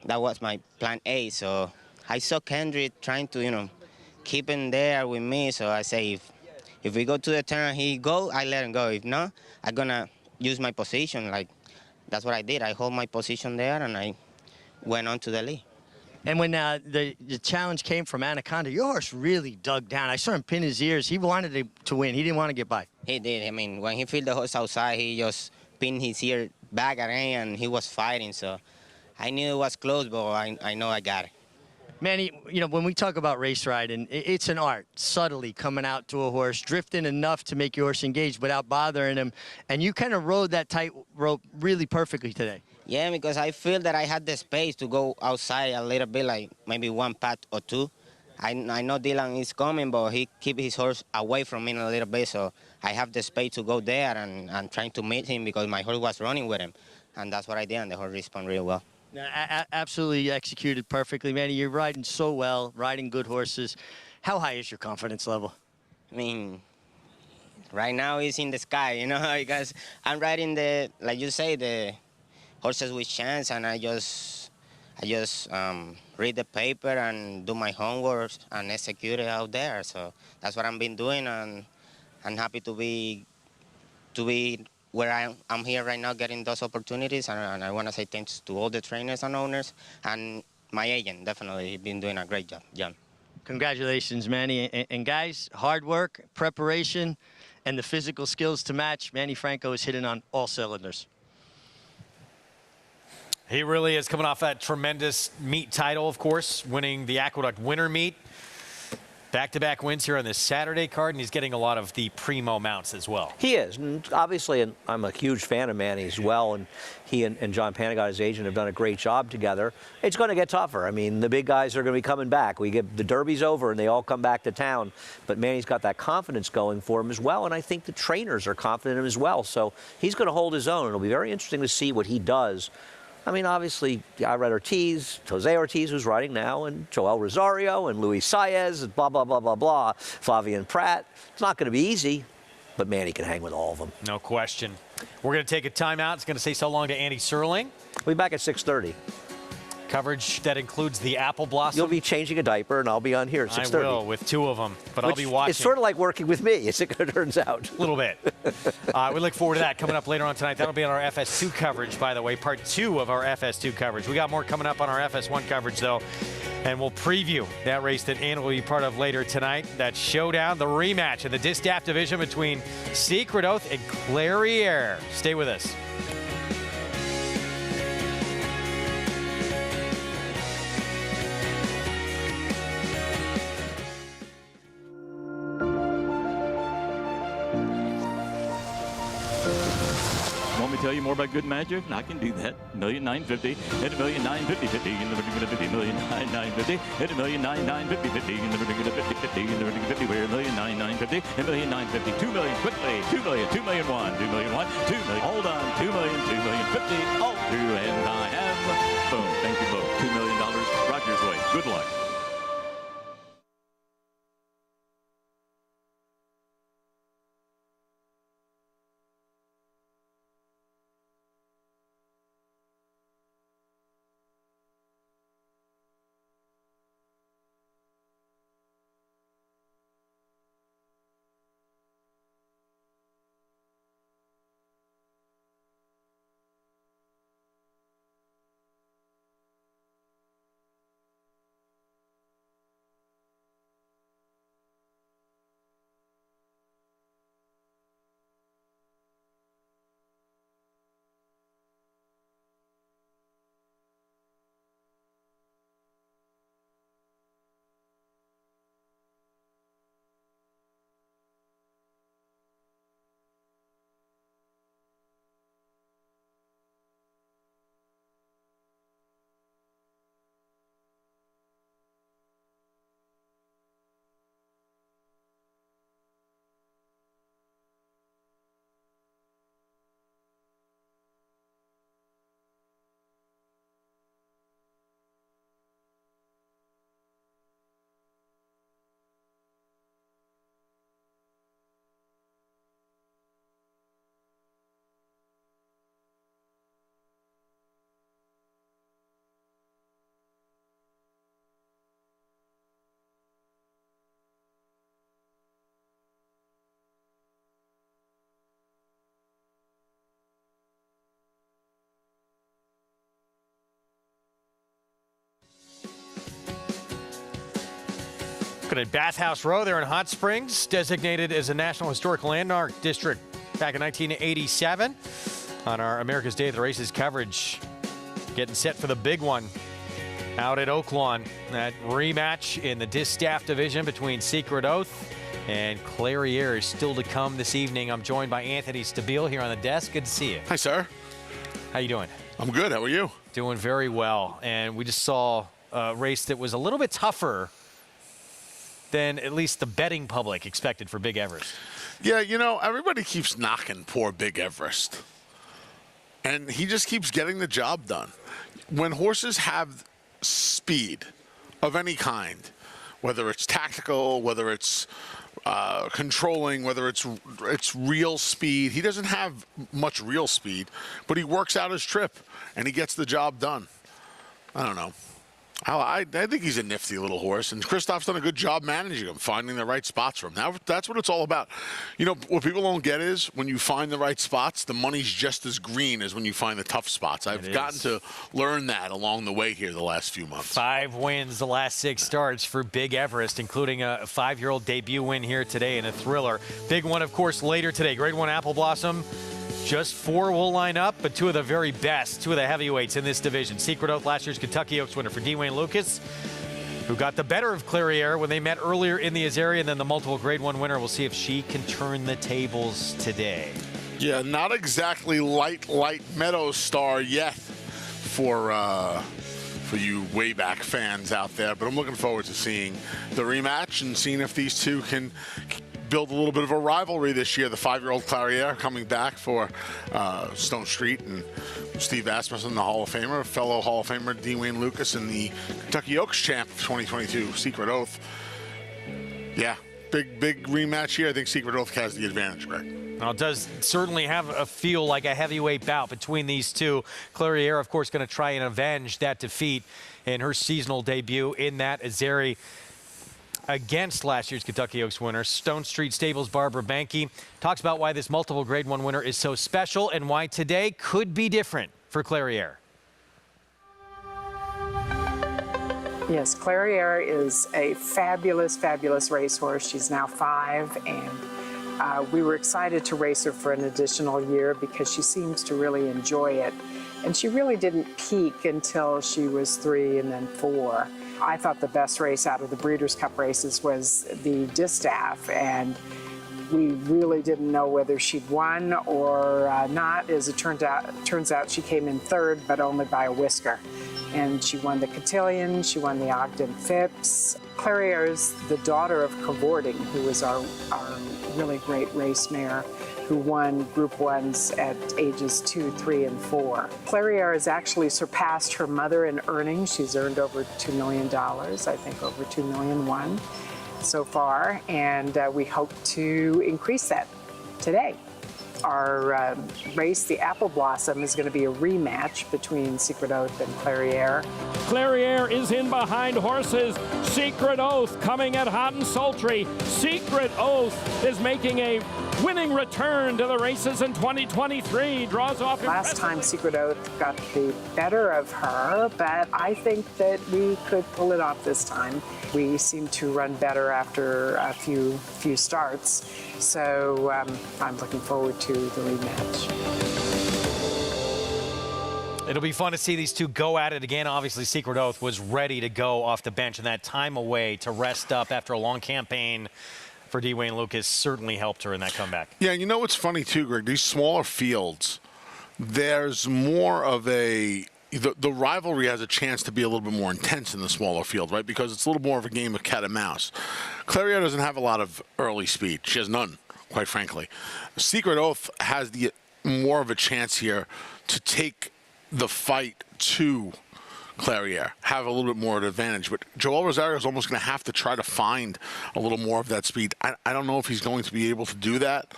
D: That was my plan A. So I saw Kendrick trying to, keep him there with me. So I say, if we go to the turn and he go, I let him go. If not, I'm gonna use my position. Like that's what I did. I hold my position there and I went on to the lead.
G: And when the challenge came from Anaconda, your horse really dug down. I saw him pin his ears. He wanted to win. He didn't want to get by.
D: He did. I mean, when he felt the horse outside, he just pinned his ear back at him, and he was fighting. So I knew it was close, but I know I got it.
G: Manny, when we talk about race riding, it's an art, subtly coming out to a horse, drifting enough to make your horse engage without bothering him. And you kind of rode that tightrope really perfectly today.
D: Yeah, because I feel that I had the space to go outside a little bit, like maybe 1 path or 2. I know Dylan is coming, but he keep his horse away from me a little bit, so I have the space to go there and trying to meet him because my horse was running with him. And that's what I did, and the horse responded really well.
G: Absolutely executed perfectly, Manny. You're riding so well, riding good horses. How high is your confidence level?
D: I mean, right now it's in the sky, because I'm riding like you say, the horses with chance, and I just read the paper and do my homework and execute it out there. So that's what I've been doing, and I'm happy to be where I'm here right now, getting those opportunities. And I want to say thanks to all the trainers and owners and my agent. Definitely, he's been doing a great job, John.
G: Congratulations, Manny. And guys, hard work, preparation, and the physical skills to match. Manny Franco is hitting on all cylinders.
E: He really is coming off that tremendous meet title, of course, winning the Aqueduct Winter Meet. Back-to-back wins here on this Saturday card, and he's getting a lot of the primo mounts as well.
F: He is. And obviously, and I'm a huge fan of Manny as well, and he and John Paddock, his agent, have done a great job together. It's going to get tougher. I mean, the big guys are going to be coming back. We get the Derby's over, and they all come back to town. But Manny's got that confidence going for him as well, and I think the trainers are confident in him as well. So he's going to hold his own. It'll be very interesting to see what he does. I mean, obviously, Irad Ortiz, Jose Ortiz, who's riding now, and Joel Rosario, and Luis Saez, blah, blah, blah, blah, blah, Flavien Prat. It's not going to be easy, but Manny can hang with all of them.
E: No question. We're going to take a timeout. It's going to say so long to Andy Serling.
F: We'll be back at 6:30.
E: Coverage that includes the Apple Blossom.
F: You'll be changing a diaper, and I'll be on here at 6:30.
E: I will, with 2 of them, but I'll be watching.
F: It's sort of like working with me, as it turns out.
E: A little bit. We look forward to that coming up later on tonight. That'll be on our FS2 coverage, by the way, part 2 of our FS2 coverage. We got more coming up on our FS1 coverage, though, and we'll preview that race that Anna will be part of later tonight. That showdown, the rematch in the Distaff division between Secret Oath and Clairiere. Stay with us.
K: Tell you more about good magic? I can do that. $1,950,000 hit $1,950,000 in the $1,950,000 hit $1,950,000 in the $50,000 in the $50,000 we're $1,950,000 $1,950,000 $2 million quickly $2 million $2 million $1 $2 million $1 $2 million hold on $2 million $2 million $50 all through and I have boom. Thank you both. $2 million Rogers way. Good luck.
E: Looking at Bathhouse Row there in Hot Springs, designated as a National Historic Landmark District back in 1987. On our America's Day of the Races coverage, getting set for the big one out at Oaklawn. That rematch in the Distaff division between Secret Oath and Clairiere is still to come this evening. I'm joined by Anthony Stabile here on the desk. Good to see you.
B: Hi, sir.
E: How you doing?
B: I'm good. How are you?
E: Doing very well. And we just saw a race that was a little bit tougher than at least the betting public expected for Big Everest.
B: Yeah, you know, everybody keeps knocking poor Big Everest. And he just keeps getting the job done. When horses have speed of any kind, whether it's tactical, whether it's controlling, whether it's real speed, he doesn't have much real speed, but he works out his trip and he gets the job done. I don't know. I think he's a nifty little horse, and Christoph's done a good job managing him, finding the right spots for him. Now, that's what it's all about. You know, what people don't get is when you find the right spots, the money's just as green as when you find the tough spots. I've gotten to learn that along the way here the last few months.
E: 5 wins the last 6 starts for Big Everest, including a 5-year-old debut win here today in a thriller. Big one, of course, later today. Grade 1 Apple Blossom. Just 4 will line up, but 2 of the very best, 2 of the heavyweights in this division. Secret Oath, last year's Kentucky Oaks winner for Dwayne Lucas, who got the better of Clairiere when they met earlier in the Azeri, and then the multiple Grade 1 winner. We'll see if she can turn the tables today.
B: Yeah, not exactly light Meadows star yet for you way back fans out there, but I'm looking forward to seeing the rematch and seeing if these two can build a little bit of a rivalry this year. The 5-year-old Clairiere coming back for Stone Street, and Steve Asmussen, the Hall of Famer, fellow Hall of Famer Dwayne Lucas, and the Kentucky Oaks champ of 2022, Secret Oath. Yeah, big rematch here. I think Secret Oath has the advantage, Greg.
E: Well, it does certainly have a feel like a heavyweight bout between these two. Clairiere, of course, going to try and avenge that defeat in her seasonal debut in that Azeri against last year's Kentucky Oaks winner. Stone Street Stables' Barbara Banke talks about why this multiple Grade 1 winner is so special and why today could be different for Clairiere.
H: Yes, Clairiere is a fabulous, fabulous racehorse. She's now 5, and we were excited to race her for an additional year because she seems to really enjoy it. And she really didn't peak until she was 3 and then 4. I thought the best race out of the Breeders' Cup races was the Distaff, and we really didn't know whether she'd won or not. As it turns out she came in 3rd, but only by a whisker. And she won the Cotillion, she won the Ogden Phipps. Clairiere's the daughter of Cavorting, who was our really great race mare, who won Group 1s at ages 2, 3, and 4. Clairiere has actually surpassed her mother in earnings. She's earned over $2 million, I think over $2.1 million so far, and we hope to increase that today. Our race, the Apple Blossom, is going to be a rematch between Secret Oath and Clairiere.
L: Clairiere is in behind horses. Secret Oath coming at hot and sultry. Secret Oath is making a winning return to the races in 2023. Draws off.
H: Last time Secret Oath got the better of her, but I think that we could pull it off this time. We seem to run better after a few starts, so I'm looking forward to the rematch.
E: It'll be fun to see these two go at it again. Obviously, Secret Oath was ready to go off the bench, and that time away to rest up after a long campaign for Dwayne Lucas certainly helped her in that comeback.
B: Yeah, you know what's funny too, Greg? These smaller fields, there's more of the rivalry has a chance to be a little bit more intense in the smaller field, right? Because it's a little more of a game of cat and mouse. Clairiere doesn't have a lot of early speed. She has none, quite frankly. Secret Oath has more of a chance here to take the fight to Clairiere, have a little bit more of an advantage. But Joel Rosario is almost going to have to try to find a little more of that speed. I don't know if he's going to be able to do that.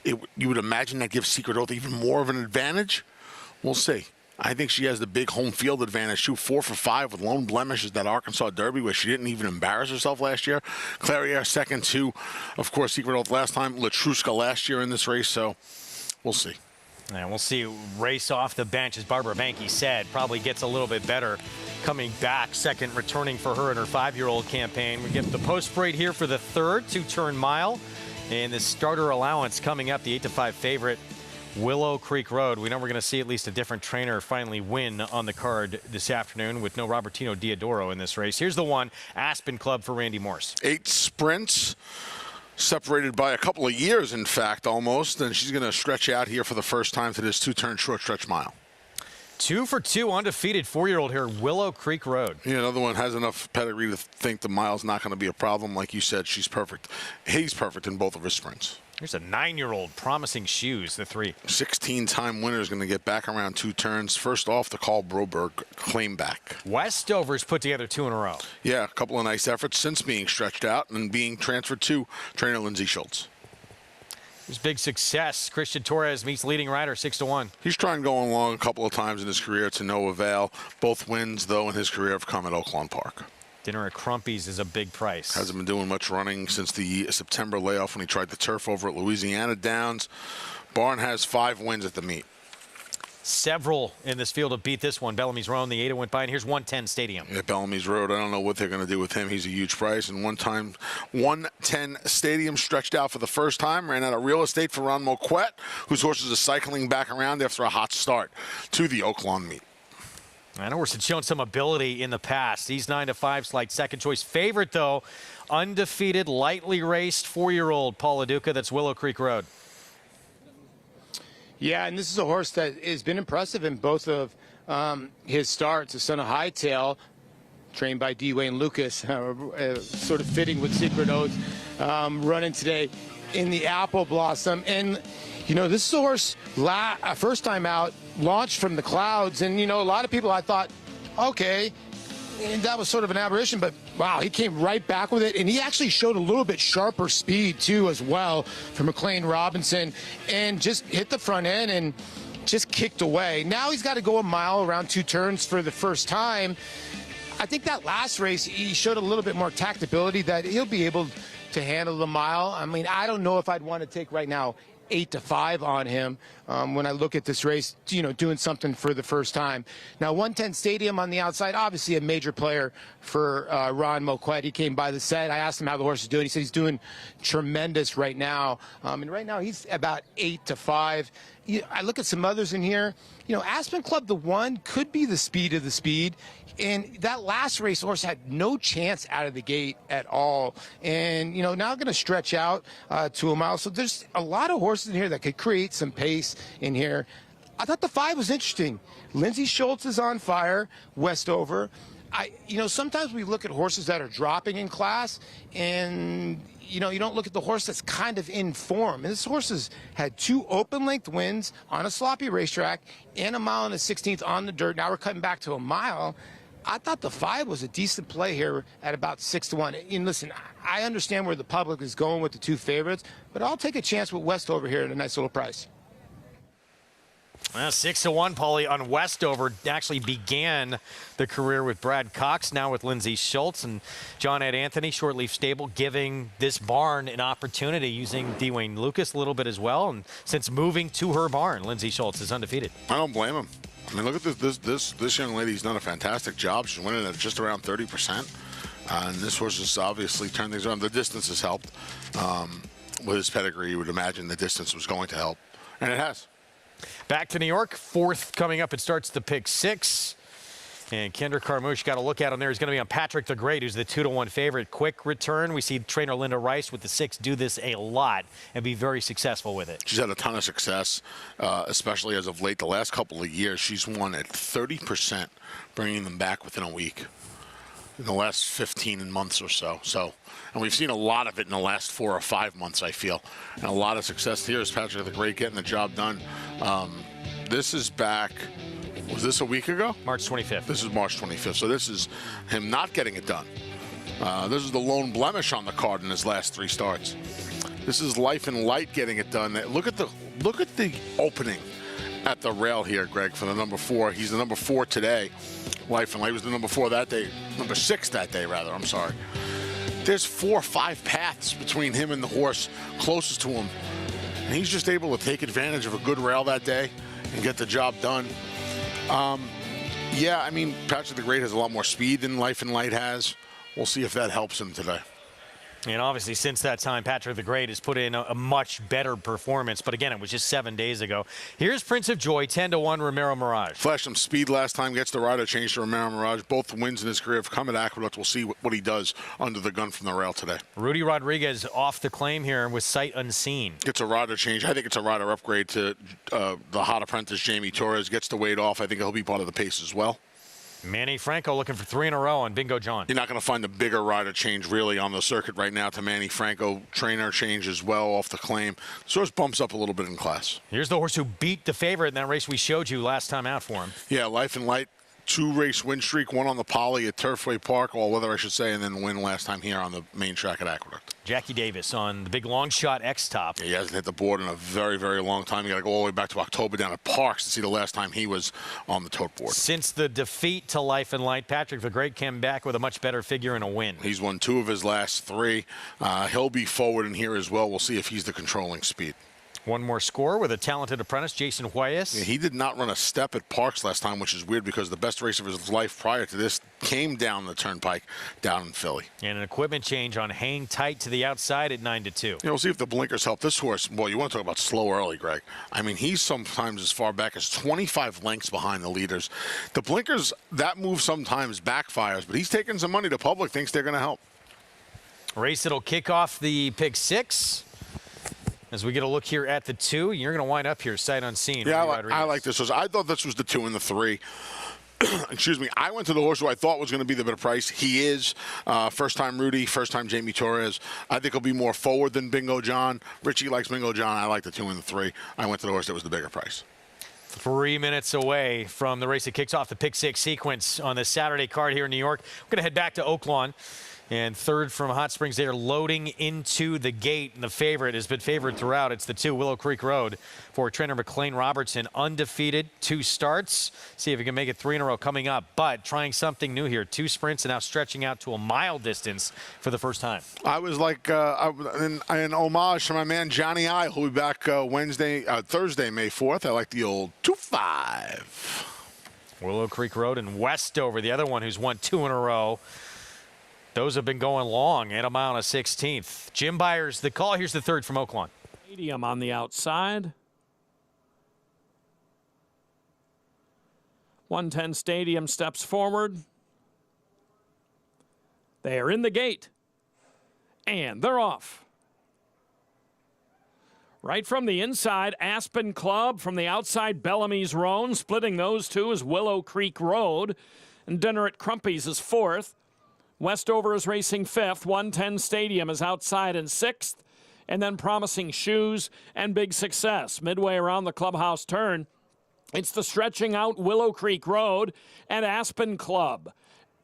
B: You would imagine that gives Secret Oath even more of an advantage. We'll see. I think she has the big home field advantage, too. 4 for 5 with lone blemishes that Arkansas Derby, where she didn't even embarrass herself last year. Clairiere second, too. Of course, Secret Oath last time. Latruska last year in this race, so we'll see.
E: And we'll see race off the bench, as Barbara Banke said, probably gets a little bit better coming back, second returning for her in her 5-year-old campaign. We get the post parade here for the third 2-turn mile. And the starter allowance coming up, the 8-5 favorite, Willow Creek Road. We know we're going to see at least a different trainer finally win on the card this afternoon with no Robertino Diodoro in this race. Here's the one, Aspen Club for Randy Morse.
B: 8 sprints, separated by a couple of years, in fact, almost. And she's going to stretch out here for the first time to this 2-turn short stretch mile.
E: 2 for 2, undefeated 4-year-old here, Willow Creek Road.
B: Yeah, another one has enough pedigree to think the mile's not going to be a problem. Like you said, she's perfect. He's perfect in both of his sprints.
E: Here's a 9-year-old, Promising Shoes, the 3.
B: 16-time winner is going to get back around 2 turns. First off, the Carl Broberg claim back.
E: Westover's put together 2 in a row.
B: Yeah, a couple of nice efforts since being stretched out and being transferred to trainer Lindsay Schultz.
E: There's big success. Christian Torres meets leading rider 6-1.
B: He's tried going long a couple of times in his career to no avail. Both wins, though, in his career have come at Oaklawn Park.
E: Dinner at Crumpy's is a big price.
B: Hasn't been doing much running since the September layoff when he tried the turf over at Louisiana Downs. Barn has 5 wins at the meet.
E: Several in this field have beat this one. Bellamy's Roan, the 8 went by, and here's 110 Stadium.
B: Yeah, Bellamy's Road, I don't know what they're going to do with him. He's a huge price. And 110 Stadium stretched out for the first time. Ran out of real estate for Ron Moquette, whose horses are cycling back around after a hot start to the Oaklawn meet.
E: I know horse had shown some ability in the past. He's 9-5, slight second choice favorite, though. Undefeated, lightly raced 4-year-old Paul LaDuca. That's Willow Creek Road.
A: Yeah, and this is a horse that has been impressive in both of his starts. The son of Hightail, trained by Dwayne Lucas, sort of fitting with Secret Oath, running today in the Apple Blossom. And, you know, this is a horse, first time out, launched from the clouds. And, you know, a lot of people, I thought, okay, and that was sort of an aberration, but wow, he came right back with it, and he actually showed a little bit sharper speed too as well for McLean Robinson, and just hit the front end and just kicked away. Now he's got to go a mile around 2 turns for the first time. I think that last race he showed a little bit more tactability that he'll be able to handle the mile. I mean, I don't know if I'd want to take right now 8-5 on him when I look at this race, you know, doing something for the first time. Now, 110 Stadium on the outside, obviously a major player for Ron Moquette. He came by the set. I asked him how the horse is doing. He said he's doing tremendous right now. And right now he's about 8-5. I look at some others in here. You know, Aspen Club, the 1, could be the speed of the speed. And that last race horse had no chance out of the gate at all. And, you know, now going to stretch out to a mile. So there's a lot of horses in here that could create some pace in here. I thought the 5 was interesting. Lindsay Schultz is on fire, Westover. You know, sometimes we look at horses that are dropping in class, and, you know, you don't look at the horse that's kind of in form. And this horse has had 2 open-length wins on a sloppy racetrack and a mile and a 16th on the dirt. Now we're cutting back to a mile. I thought the 5 was a decent play here at about 6-1. And listen, I understand where the public is going with the 2 favorites, but I'll take a chance with Westover here at a nice little price.
E: Well, 6-1, Paulie, on Westover. Actually began the career with Brad Cox, now with Lindsay Schultz and John Ed Anthony, Shortleaf Stable, giving this barn an opportunity, using Dwayne Lucas a little bit as well. And since moving to her barn, Lindsay Schultz is undefeated.
B: I don't blame him. I mean, look at this young lady's done a fantastic job. She's winning at just around 30%. And this horse has obviously turned things around. The distance has helped. With his pedigree, you would imagine the distance was going to help. And it has.
E: Back to New York, 4th coming up. It starts the pick 6. And Kendra Carmouche, got to look at him there. He's going to be on Patrick the Great, who's the 2-1 favorite. Quick return. We see trainer Linda Rice with the 6 do this a lot and be very successful with it.
B: She's had a ton of success, especially as of late. The last couple of years, she's won at 30%, bringing them back within a week in the last 15 months or so. And we've seen a lot of it in the last 4 or 5 months, I feel. And a lot of success here is Patrick the Great getting the job done. This is back... Was this a week ago?
E: March 25th.
B: This is March 25th. So this is him not getting it done. This is the lone blemish on the card in his last 3 starts. This is Life and Light getting it done. Look at the opening at the rail here, Greg, for the number 4. He's the number 4 today. Life and Light was the number 4 that day. Number 6 that day, rather. I'm sorry. There's 4 or 5 paths between him and the horse closest to him. and he's just able to take advantage of a good rail that day and get the job done. Yeah, I mean, Patrick the Great has a lot more speed than Life and Light has. We'll see if that helps him today.
E: And obviously, since that time, Patrick the Great has put in a much better performance. But again, it was just 7 days ago. Here's Prince of Joy, 10-1, Romero Mirage.
B: Flashed some speed last time, gets the rider change to Romero Mirage. Both wins in his career have come at Aqueduct. We'll see what he does under the gun from the rail today.
E: Rudy Rodriguez off the claim here with sight unseen.
B: Gets a rider change. I think it's a rider upgrade to the hot apprentice, Jamie Torres. Gets the weight off. I think he'll be part of the pace as well.
E: Manny Franco looking for 3 in a row on Bingo John.
B: You're not going to find a bigger rider change really on the circuit right now to Manny Franco. Trainer change as well off the claim. So it bumps up a little bit in class.
E: Here's the horse who beat the favorite in that race we showed you last time out for him.
B: Yeah, Life and Light. 2-race win streak, one on the Poly at Turfway Park, all weather I should say, and then win last time here on the main track at Aqueduct.
E: Jackie Davis on the big long shot X-Top.
B: Yeah, he hasn't hit the board in a very, very long time. You got to go all the way back to October down at Parks to see the last time he was on the tote board.
E: Since the defeat to Life and Light, Patrick the Great came back with a much better figure and a win.
B: He's won 2 of his last 3. He'll be forward in here as well. We'll see if he's the controlling speed.
E: One more score with a talented apprentice, Jason Huayas.
B: Yeah, he did not run a step at Parks last time, which is weird because the best race of his life prior to this came down the turnpike down in Philly.
E: And an equipment change on Hang Tight to the outside at 9-2.
B: You know, we'll see if the blinkers help this horse. Well, you want to talk about slow early, Greg. I mean, he's sometimes as far back as 25 lengths behind the leaders. The blinkers, that move sometimes backfires, but he's taking some money. The public thinks they're going to help.
E: Race that'll kick off the pick 6. As we get a look here at the 2, you're going to wind up here sight unseen.
B: Yeah, I like this. I thought this was the 2 and the 3. Excuse me. I went to the horse who I thought was going to be the better price. He is. First time Rudy, first time Jamie Torres. I think he'll be more forward than Bingo John. Richie likes Bingo John. I like the 2 and the 3. I went to the horse that was the bigger price.
E: 3 minutes away from the race that kicks off the pick 6 sequence on this Saturday card here in New York. We're going to head back to Oaklawn. And third from Hot Springs, they're loading into the gate. And the favorite has been favored throughout. It's the 2 Willow Creek Road for trainer McLean Robertson. Undefeated, 2 starts. See if he can make it 3 in a row coming up. But trying something new here. 2 sprints and now stretching out to a mile distance for the first time.
B: I was like an homage to my man Johnny I, who'll be back Thursday, May 4th. I like the old 2-5.
E: Willow Creek Road and Westover, the other one who's won 2 in a row. Those have been going long at a mile and a 16th. Jim Byers, the call. Here's the 3rd from Oaklawn.
L: Stadium on the outside. 110 Stadium steps forward. They are in the gate. And they're off. Right from the inside, Aspen Club. From the outside, Bellamy's Roan. Splitting those 2 is Willow Creek Road. And Dinner at Crumpy's is 4th. Westover is racing 5th. 110 Stadium is outside in 6th. And then Promising Shoes and Big Success. Midway around the clubhouse turn, it's the stretching out Willow Creek Road and Aspen Club.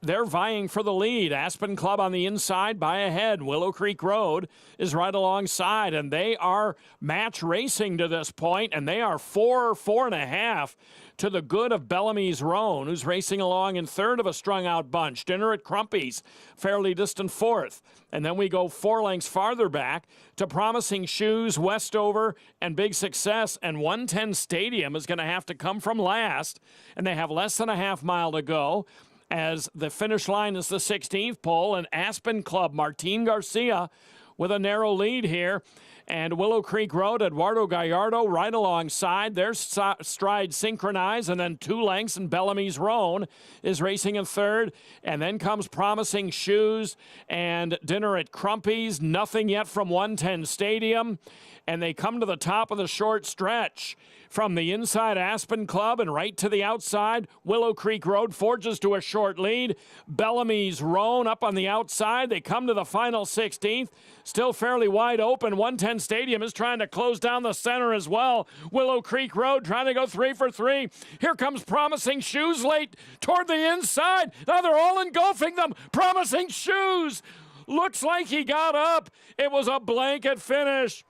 L: They're vying for the lead. Aspen Club on the inside by ahead. Willow Creek Road is right alongside, and they are match racing to this point, and they are 4.5 to the good of Bellamy's Roan, who's racing along in 3rd of a strung-out bunch. Dinner at Crumpy's, fairly distant 4th. And then we go 4 lengths farther back to Promising Shoes, Westover, and Big Success. And 110 Stadium is going to have to come from last, and they have less than a half mile to go, as the finish line is the 16th pole, and Aspen Club, Martin Garcia, with a narrow lead here. And Willow Creek Road, Eduardo Gallardo right alongside. Their stride synchronized, and then 2 lengths, and Bellamy's Roan is racing in 3rd. And then comes Promising Shoes and Dinner at Crumpy's. Nothing yet from 110 Stadium. And they come to the top of the short stretch. From the inside, Aspen Club, and right to the outside, Willow Creek Road forges to a short lead. Bellamy's Roan up on the outside. They come to the final 16th. Still fairly wide open. 110 Stadium is trying to close down the center as well. Willow Creek Road trying to go 3 for 3. Here comes Promising Shoes late toward the inside. Now they're all engulfing them. Promising Shoes looks like he got up. It was a blanket finish.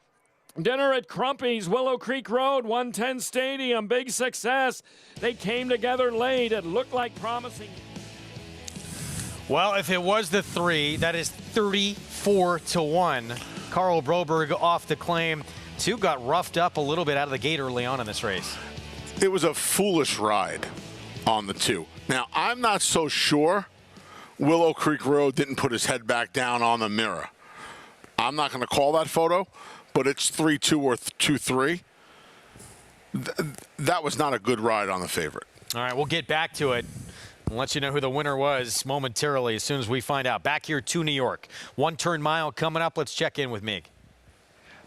L: Dinner at Crumpy's, Willow Creek Road, 110 Stadium, Big Success. They came together late. It looked like Promising.
E: Well, if it was the 3, that is 34-1. Carl Broberg off the claim. 2 got roughed up a little bit out of the gate early on in this race.
B: It was a foolish ride on the 2. Now, I'm not so sure Willow Creek Road didn't put his head back down on the mirror. I'm not going to call that photo, but it's 3-2 or 2-3. That was not a good ride on the favorite.
E: All right, we'll get back to it. I'll let you know who the winner was momentarily as soon as we find out. Back here to New York. 1 turn mile coming up. Let's check in with Mig.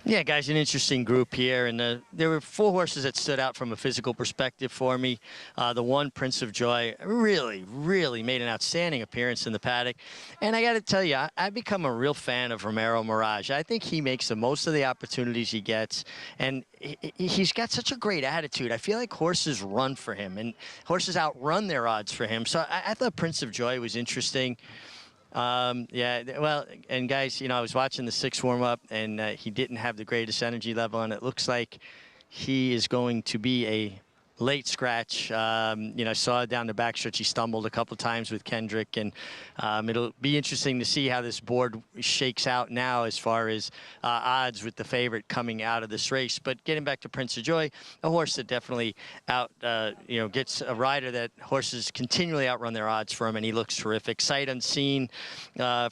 G: Yeah, guys, an interesting group here, and there were 4 horses that stood out from a physical perspective for me. The one, Prince of Joy, really made an outstanding appearance in the paddock. And I got to tell you, I've become a real fan of Romero Mirage. I think he makes the most of the opportunities he gets, and he's got such a great attitude. I feel like horses run for him, and horses outrun their odds for him. So I thought Prince of Joy was interesting. Yeah, well, and guys, you know, I was watching the 6 warm-up, and he didn't have the greatest energy level, and it looks like he is going to be a late scratch. You know, I saw down the backstretch he stumbled a couple times with Kendrick, and it'll be interesting to see how this board shakes out now as far as odds with the favorite coming out of this race. But getting back to Prince of Joy, a horse that definitely you know, gets a rider that horses continually outrun their odds for him, and he looks terrific. Sight Unseen,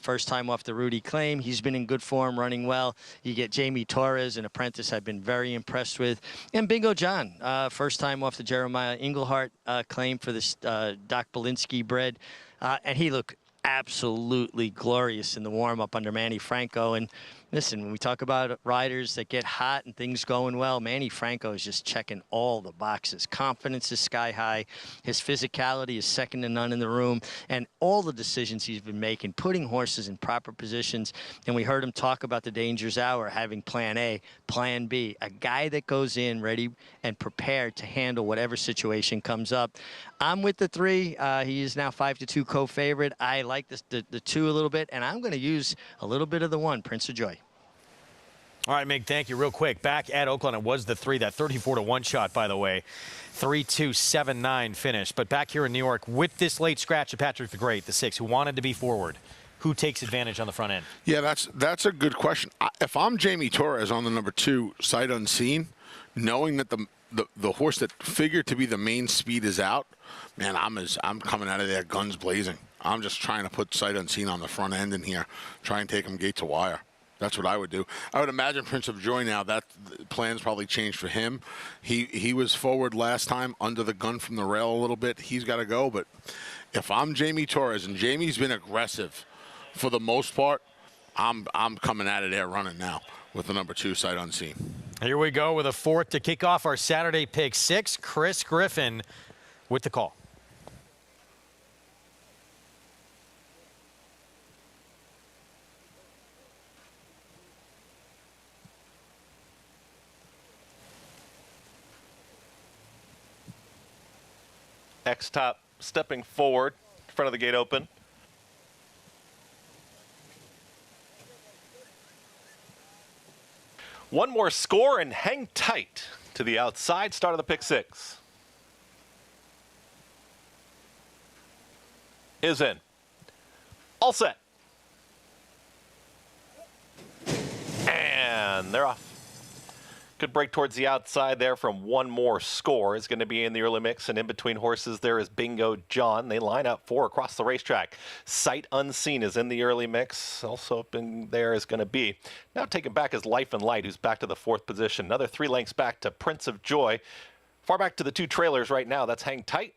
G: first time off the Rudy Claim. He's been in good form, running well. You get Jamie Torres, an apprentice I've been very impressed with. And Bingo John, first time off the Jeremiah Englehart claim for this Doc Belinsky bred. And he looked absolutely glorious in the warm-up under Manny Franco. And listen, when we talk about riders that get hot and things going well, Manny Franco is just checking all the boxes. Confidence is sky high. His physicality is second to none in the room. And all the decisions he's been making, putting horses in proper positions. And we heard him talk about the Dangers Hour, having plan A, plan B. A guy that goes in ready and prepared to handle whatever situation comes up. I'm with the 3. He is now 5-2 co-favorite. I like the 2 a little bit, and I'm going to use a little bit of the 1, Prince of Joy.
E: All right, Mig, thank you. Real quick, back at Oaklawn, it was the 3, that 34-1 shot, by the way. 3-2-7-9 finish. But back here in New York, with this late scratch of Patrick the Great, the 6, who wanted to be forward, who takes advantage on the front end?
B: Yeah, that's a good question. If I'm Jamie Torres on the number 2, Sight Unseen, knowing that the horse that figured to be the main speed is out, man, I'm coming out of there guns blazing. I'm just trying to put Sight Unseen on the front end in here, try and take him gate to wire. That's what I would do. I would imagine Prince of Joy now, that plans probably changed for him. He was forward last time, under the gun from the rail a little bit. He's got to go. But if I'm Jamie Torres, and Jamie's been aggressive for the most part, I'm coming at it there running now with the number 2, Sight Unseen.
E: Here we go with a 4th to kick off our Saturday pick 6. Chris Griffin with the call.
I: X-Top stepping forward in front of the gate open. One more score and hang tight to the outside. Start of the pick 6. Is in. All set. And they're off. Good break towards the outside there from One More Score is going to be in the early mix, and in between horses there is Bingo John. They line up 4 across the racetrack. Sight Unseen is in the early mix. Also up in there is going to be, now taken back is Life and Light, who's back to the 4th position. Another 3 lengths back to Prince of Joy. Far back to the 2 trailers right now. That's Hang Tight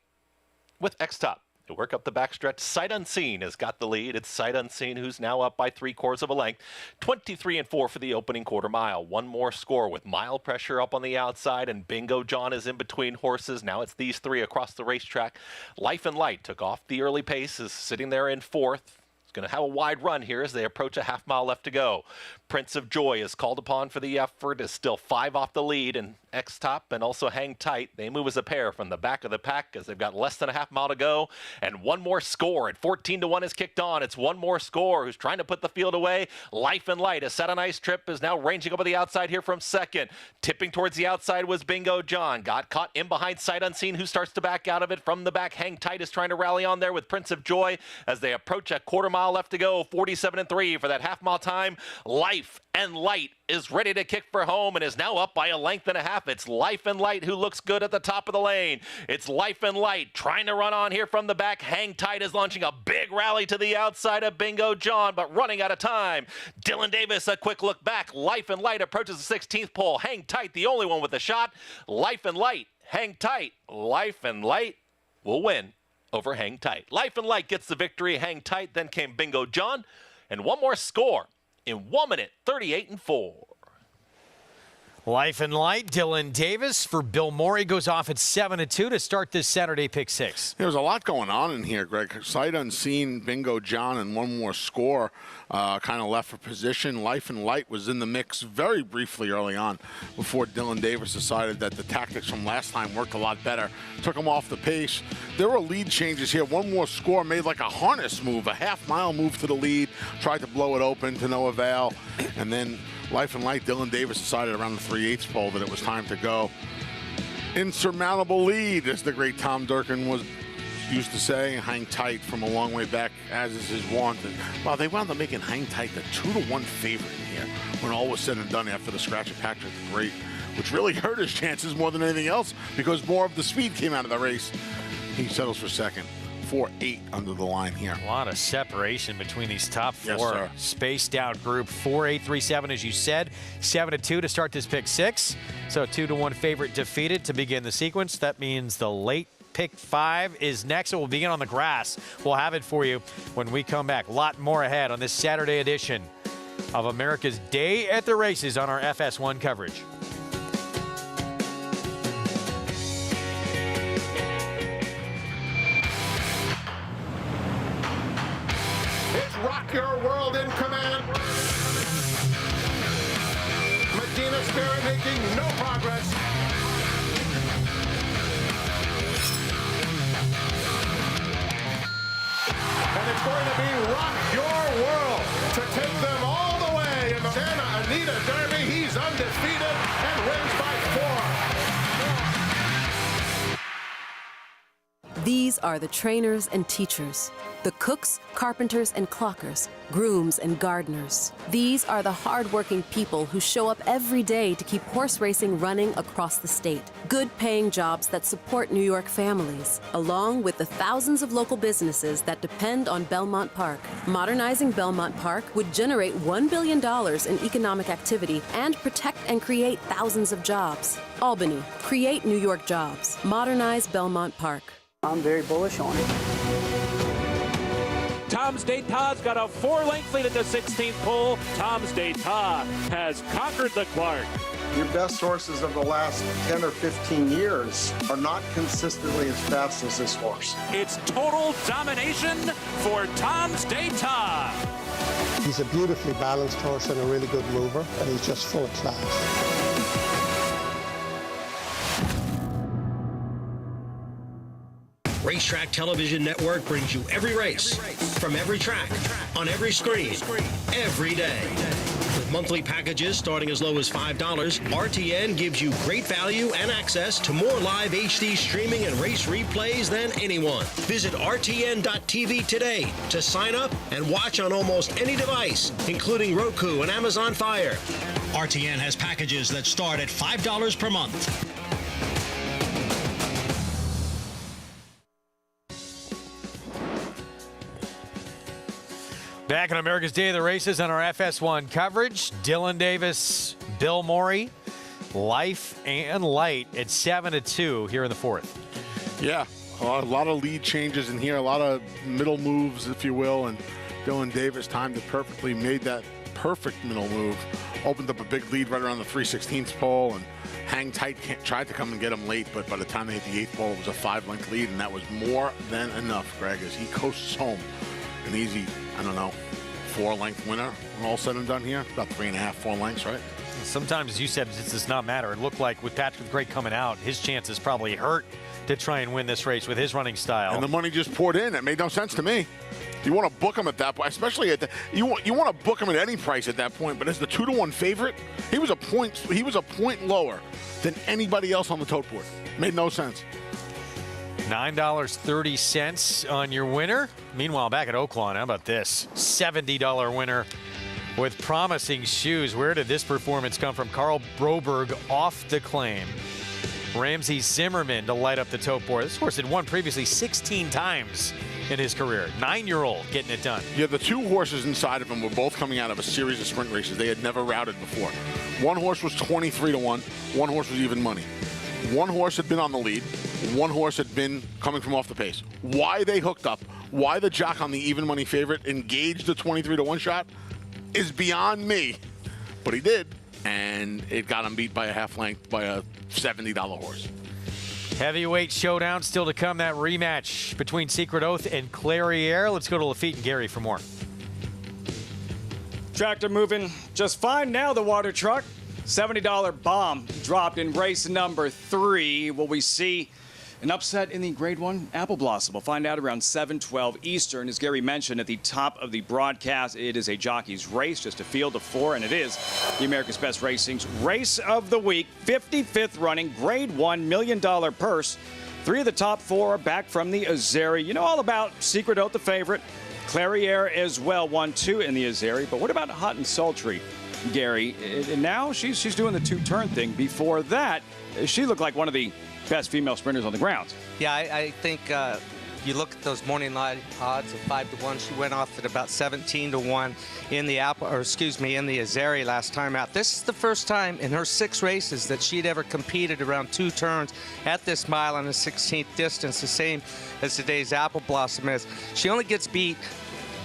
I: with X-Top. To work up the backstretch, Sight Unseen has got the lead. It's Sight Unseen who's now up by 3/4 of a length. 23-4 for the opening quarter mile. One More Score with Mile Pressure up on the outside, and Bingo John is in between horses. Now it's these 3 across the racetrack. Life and Light took off the early pace, is sitting there in 4th. It's going to have a wide run here as they approach a half mile left to go. Prince of Joy is called upon for the effort, is still 5 off the lead, and X-Top and also Hang Tight, they move as a pair from the back of the pack as they've got less than a half mile to go. And One More Score at 14-1 is kicked on. It's One More Score who's trying to put the field away. Life and Light has set a nice trip, is now ranging up on the outside here from 2nd. Tipping towards the outside was Bingo John. Got caught in behind Sight Unseen, who starts to back out of it from the back. Hang Tight is trying to rally on there with Prince of Joy as they approach a quarter mile mile left to go. 47-3 for that half-mile time. Life and Light is ready to kick for home and is now up by a length and a half. It's Life and Light who looks good at the top of the lane. It's Life and Light trying to run on here from the back. Hang Tight is launching a big rally to the outside of Bingo John, but running out of time. Dylan Davis, a quick look back. Life and Light approaches the 16th pole. Hang Tight, the only one with a shot. Life and Light, Hang Tight. Life and Light will win over Hang Tight. Life and Light gets the victory. Hang Tight, then came Bingo John, and one more score in 1 minute, 38-4.
E: Life and Light, Dylan Davis for Bill Morey goes off at 7-2 to start this Saturday pick 6.
B: There was a lot going on in here, Greg. Sight unseen, Bingo John, and one more score kind of left for position. Life and Light was in the mix very briefly early on before Dylan Davis decided that the tactics from last time worked a lot better. Took him off the pace. There were lead changes here. One more score made like a harness move, a half-mile move to the lead, tried to blow it open to no avail, and then Life and Light, Dylan Davis decided around the 3/8 pole that it was time to go. Insurmountable lead, as the great Tom Durkin used to say. Hang Tight from a long way back, as is his wont. Well, they wound up making Hang Tight the 2-1 favorite in here when all was said and done after the scratch of Patrick the Great, which really hurt his chances more than anything else because more of the speed came out of the race. He settles for second. 4-8 under the line here.
E: A lot of separation between these top four.
B: Yes,
E: spaced out group. 4-8, 3-7, as you said. 7-2 to start this pick 6. So 2-1 favorite defeated to begin the sequence. That means the late pick 5 is next. It will begin on the grass. We'll have it for you when we come back. A lot more ahead on this Saturday edition of America's Day at the Races on our FS1 coverage.
J: Rock Your World in command. Medina Spirit making no progress. And it's going to be Rock Your World to take them all the way in the Santa Anita Derby. He's undefeated and wins by 4.
N: These are the trainers and teachers, the cooks, carpenters, and clockers, grooms and gardeners. These are the hardworking people who show up every day to keep horse racing running across the state. Good-paying jobs that support New York families, along with the thousands of local businesses that depend on Belmont Park. Modernizing Belmont Park would generate $1 billion in economic activity and protect and create thousands of jobs. Albany, create New York jobs. Modernize Belmont Park.
P: I'm very bullish on it.
L: Tom's Tejas got a 4-length lead at the 16th pole. Tom's Tejas has conquered the Clark.
X: Your best horses of the last 10 or 15 years are not consistently as fast as this horse.
L: It's total domination for Tom's Tejas.
X: He's a beautifully balanced horse and a really good mover, and he's just full of class.
R: Racetrack Television Network brings you every race, from every track, on every screen, every day. With monthly packages starting as low as $5, RTN gives you great value and access to more live HD streaming and race replays than anyone. Visit RTN.tv today to sign up and watch on almost any device, including Roku and Amazon Fire. RTN has packages that start at $5 per month.
E: Back on America's Day of the Races on our FS1 coverage, Dylan Davis, Bill Morey, Life and Light at 7-2 here in the 4th.
B: Yeah, a lot of lead changes in here, a lot of middle moves, if you will, and Dylan Davis timed it perfectly, made that perfect middle move, opened up a big lead right around the 3/16 pole, and Hang Tight tried to come and get him late, but by the time they hit the 8th pole, it was a 5-length lead, and that was more than enough, Greg, as he coasts home an easy, I don't know, 4-length winner when all said and done here. About 3.5, 4 lengths, right?
E: Sometimes, as you said, it does not matter. It looked like with Patrick the Great coming out, his chances probably hurt to try and win this race with his running style.
B: And the money just poured in. It made no sense to me. You want to book him at that point, especially at you want to book him at any price at that point. But as the 2-1 favorite, he was a point lower than anybody else on the tote board. Made no sense.
E: $9.30 on your winner. Meanwhile, back at Oaklawn, how about this? $70 winner with promising shoes. Where did this performance come from? Carl Broberg off the claim. Ramsey Zimmerman to light up the tote board. This horse had won previously 16 times in his career. 9-year-old getting it done.
B: Yeah, the two horses inside of him were both coming out of a series of sprint races they had never routed before. One horse was 23-1. One horse was even money. One horse had been on the lead. One horse had been coming from off the pace. Why they hooked up, why the jock on the even money favorite engaged the 23-1 shot is beyond me. But he did, and it got him beat by a half length by a $70 horse.
E: Heavyweight showdown still to come. That rematch between Secret Oath and Clairiere. Let's go to Lafitte and Gary for more.
C: Tractor moving just fine now, the water truck. $70 bomb dropped in race number 3. Will we see an upset in the Grade 1 Apple Blossom? We'll find out around 7:12 Eastern. As Gary mentioned at the top of the broadcast, it is a jockey's race, just a field of 4, and it is the America's Best Racing's Race of the Week. 55th running, Grade 1 $1 million purse. 3 of the top 4 are back from the Azeri. You know all about Secret Oath, the favorite. Clairiere as well, 1-2 in the Azeri. But what about Hot and Sultry, Gary? And now she's doing the 2-turn thing. Before that, she looked like one of the best female sprinters on the ground.
M: Yeah, I think you look at those morning line odds of 5-1. She went off at about 17-1 in the in the Azeri last time out. This is the first time in her 6 races that she'd ever competed around 2 turns at this mile on the 16th distance, the same as today's Apple Blossom is. She only gets beat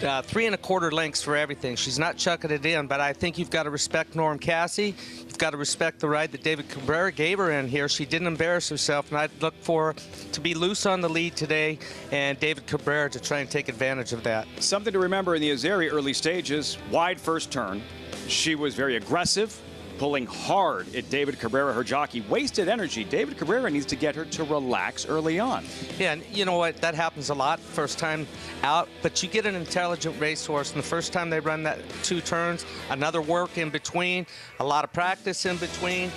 M: 3 1/4 lengths for everything. She's not chucking it in, but I think you've got to respect Norm Cassie. You've got to respect the ride that David Cabrera gave her in here. She didn't embarrass herself, and I'd look for her to be loose on the lead today and David Cabrera to try and take advantage of that.
C: Something to remember in the Azeri early stages, wide first turn. She was very aggressive, pulling hard at David Cabrera, her jockey. Wasted energy. David Cabrera needs to get her to relax early on.
M: Yeah, and you know what? That happens a lot first time out, but you get an intelligent racehorse, and the first time they run that 2 turns, another work in between, a lot of practice in between.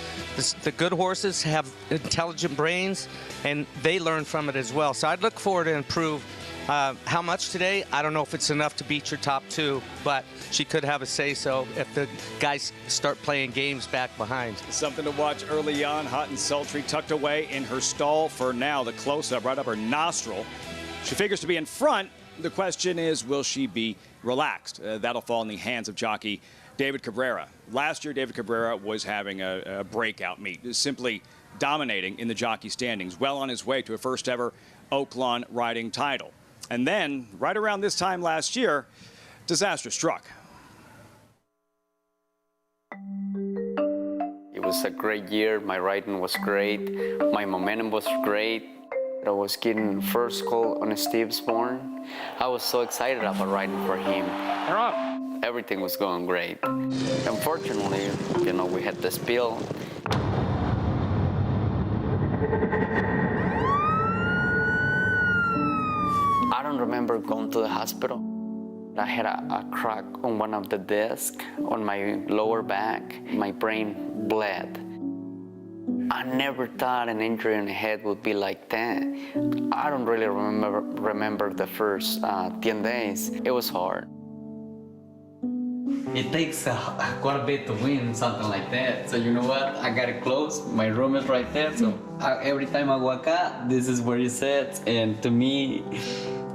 M: The good horses have intelligent brains, and they learn from it as well. So I'd look for her to improve. How much today? I don't know if it's enough to beat your top 2, but she could have a say-so if the guys start playing games back behind.
C: Something to watch early on. Hot and Sultry tucked away in her stall for now. The close-up right up her nostril. She figures to be in front. The question is, will she be relaxed? That'll fall in the hands of jockey David Cabrera. Last year, David Cabrera was having a breakout meet, simply dominating in the jockey standings, well on his way to a first-ever Oaklawn riding title. And then, right around this time last year, disaster struck.
Q: It was a great year. My riding was great. My momentum was great. I was getting first call on Steve's Born. I was so excited about riding for him. Everything was going great. Unfortunately, we had the spill. I don't remember going to the hospital. I had a crack on one of the discs on my lower back. My brain bled. I never thought an injury in the head would be like that. I don't really remember the first 10 days. It was hard.
S: It takes quite a bit to win something like that. So you know what? I got it close. My room is right there. So every time I walk out, this is where it sits. And to me,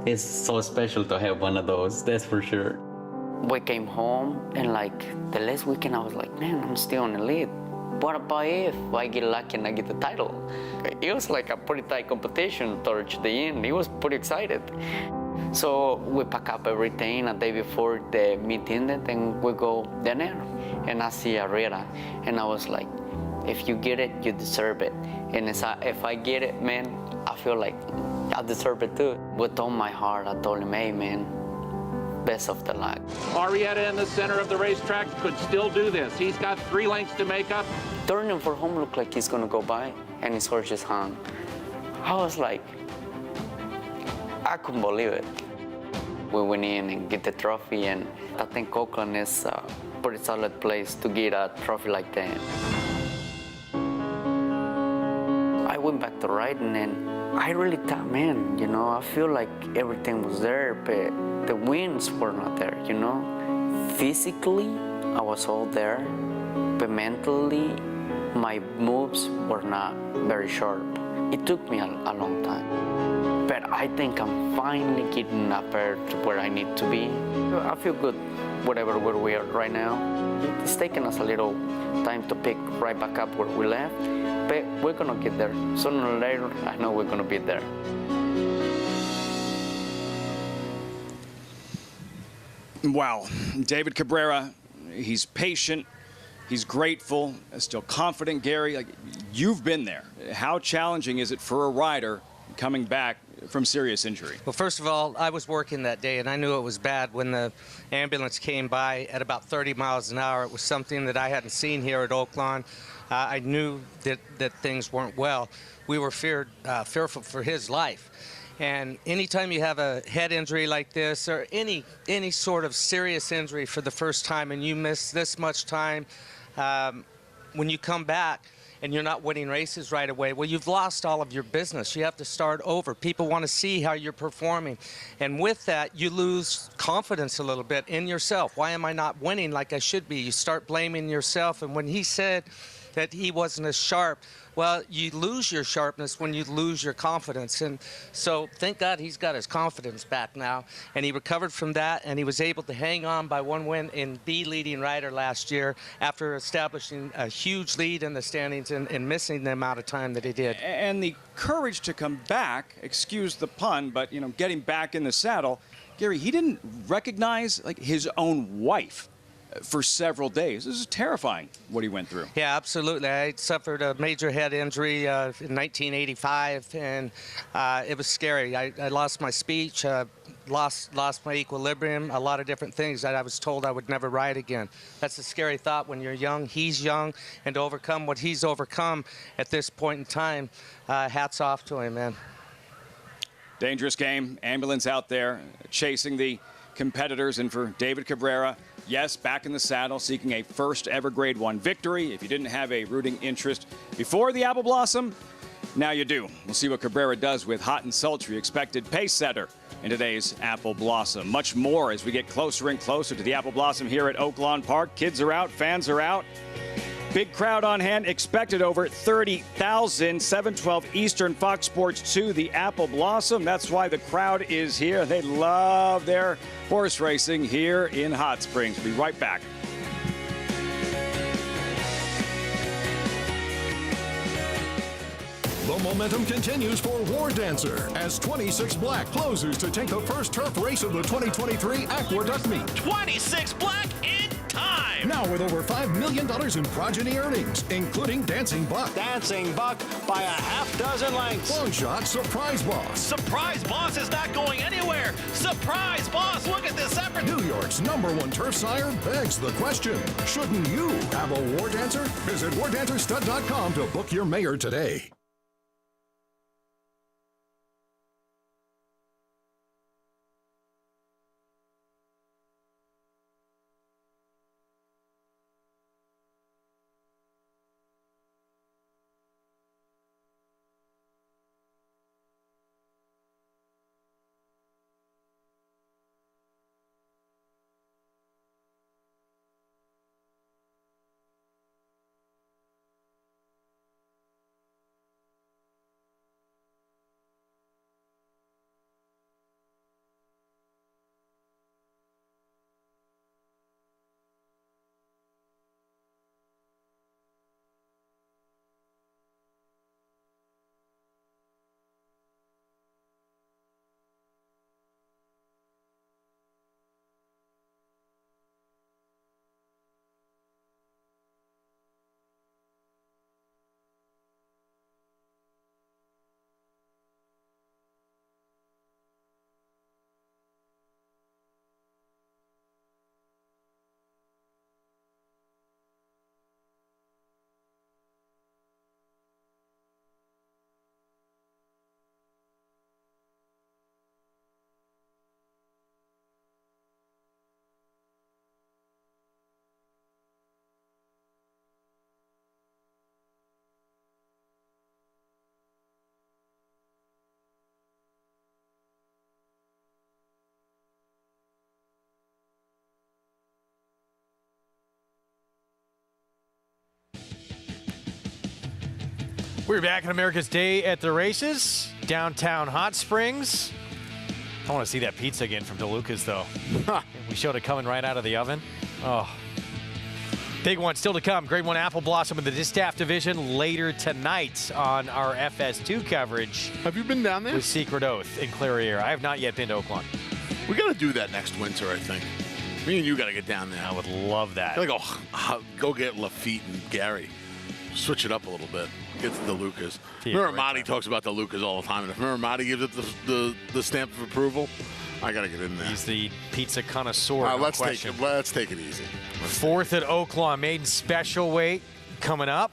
S: it's so special to have one of those. That's for sure.
Q: We came home, and the last weekend, I was like, man, I'm still in the lead. What about if I get lucky and I get the title? It was like a pretty tight competition towards the end. He was pretty excited. So we pack up everything a day before the meet ended, and we go dinner. And I see Herrera, and I was like, if you get it, you deserve it. And if I get it, man, I feel like I deserve it too. With all my heart, I told him, hey, man, best of the luck.
Y: Arrieta in the center of the racetrack could still do this. He's got 3 lengths to make up.
Q: Turning for home looked like he's going to go by, and his horse just hung. I was like, I couldn't believe it. We went in and get the trophy, and I think Oaklawn is a pretty solid place to get a trophy like that. I went back to riding, and I really thought, man, you know, I feel like everything was there, but the wins were not there, you know. Physically, I was all there, but mentally, my moves were not very sharp. It took me a long time. But I think I'm finally getting up there to where I need to be. I feel good where we are right now. It's taken us a little time to pick right back up where we left, but we're gonna get there. Sooner or later, I know we're gonna be there.
C: Wow, David Cabrera, he's patient, he's grateful, still confident. Gary, like, you've been there. How challenging is it for a rider coming back from serious injury?
M: Well, first of all, I was working that day, and I knew it was bad when the ambulance came by at about 30 miles an hour. It was something that I hadn't seen here at Oaklawn. I knew that things weren't well. We were fearful for his life. And anytime you have a head injury like this, or any sort of serious injury for the first time, and you miss this much time, when you come back and you're not winning races right away, well, you've lost all of your business. You have to start over. People want to see how you're performing. And with that, you lose confidence a little bit in yourself. Why am I not winning like I should be? You start blaming yourself. And when he said that he wasn't as sharp, well, you lose your sharpness when you lose your confidence. And so thank God he's got his confidence back now. And he recovered from that, and he was able to hang on by one win in the leading rider last year after establishing a huge lead in the standings and missing the amount of time that he did.
C: And the courage to come back, excuse the pun, but, you know, getting back in the saddle. Gary, he didn't recognize, like, his own wife for several days. This is terrifying what he went through.
M: Yeah, absolutely. I suffered a major head injury in 1985, and it was scary. I lost my speech, lost my equilibrium, a lot of different things that I was told I would never ride again. That's a scary thought when you're young. He's young, and to overcome what he's overcome at this point in time, hats off to him, man.
C: Dangerous game. Ambulance out there chasing the competitors, and for David Cabrera, yes, back in the saddle, seeking a first ever Grade 1 victory. If you didn't have a rooting interest before the Apple Blossom, now you do. We'll see what Cabrera does with hot and sultry expected pace setter in today's Apple Blossom. Much more as we get closer and closer to the Apple Blossom here at Oaklawn Park. Kids are out, fans are out. Big crowd on hand, expected over 30,000. 7:12 Eastern, Fox Sports 2, the Apple Blossom. That's why the crowd is here. They love their horse racing here in Hot Springs. We'll be right back.
J: The momentum continues for War Dancer as 26 Black closes to take the first turf race of the 2023 Aqueduct meet.
K: 26 Black in time!
J: Now with over $5 million in progeny earnings, including Dancing Buck.
K: Dancing Buck by a half dozen lengths.
J: Long Shot Surprise Boss.
K: Surprise Boss is not going anywhere. Surprise Boss, look at this effort.
J: New York's #1 turf sire begs the question, shouldn't you have a War Dancer? Visit wardancerstud.com to book your mayor today.
E: We're back on America's Day at the Races, downtown Hot Springs. I want to see that pizza again from DeLuca's, though. We showed it coming right out of the oven. Oh. Big one still to come. Grade 1 Apple Blossom in the Distaff Division later tonight on our FS2 coverage.
B: Have you been down there?
E: With Secret Oath in Clairiere. I have not yet been to Oaklawn.
B: We got to do that next winter, I think. Me and you got to get down there.
E: I would love that.
B: Gotta go get Lafitte and Gary. Switch it up a little bit. Get to the Lucas. Miramati talks about the Lucas all the time, and if Miramati gives it the stamp of approval, I got to get in there.
E: He's the pizza connoisseur.
B: Let's take it easy.
E: Fourth at Oaklawn, maiden special weight coming up.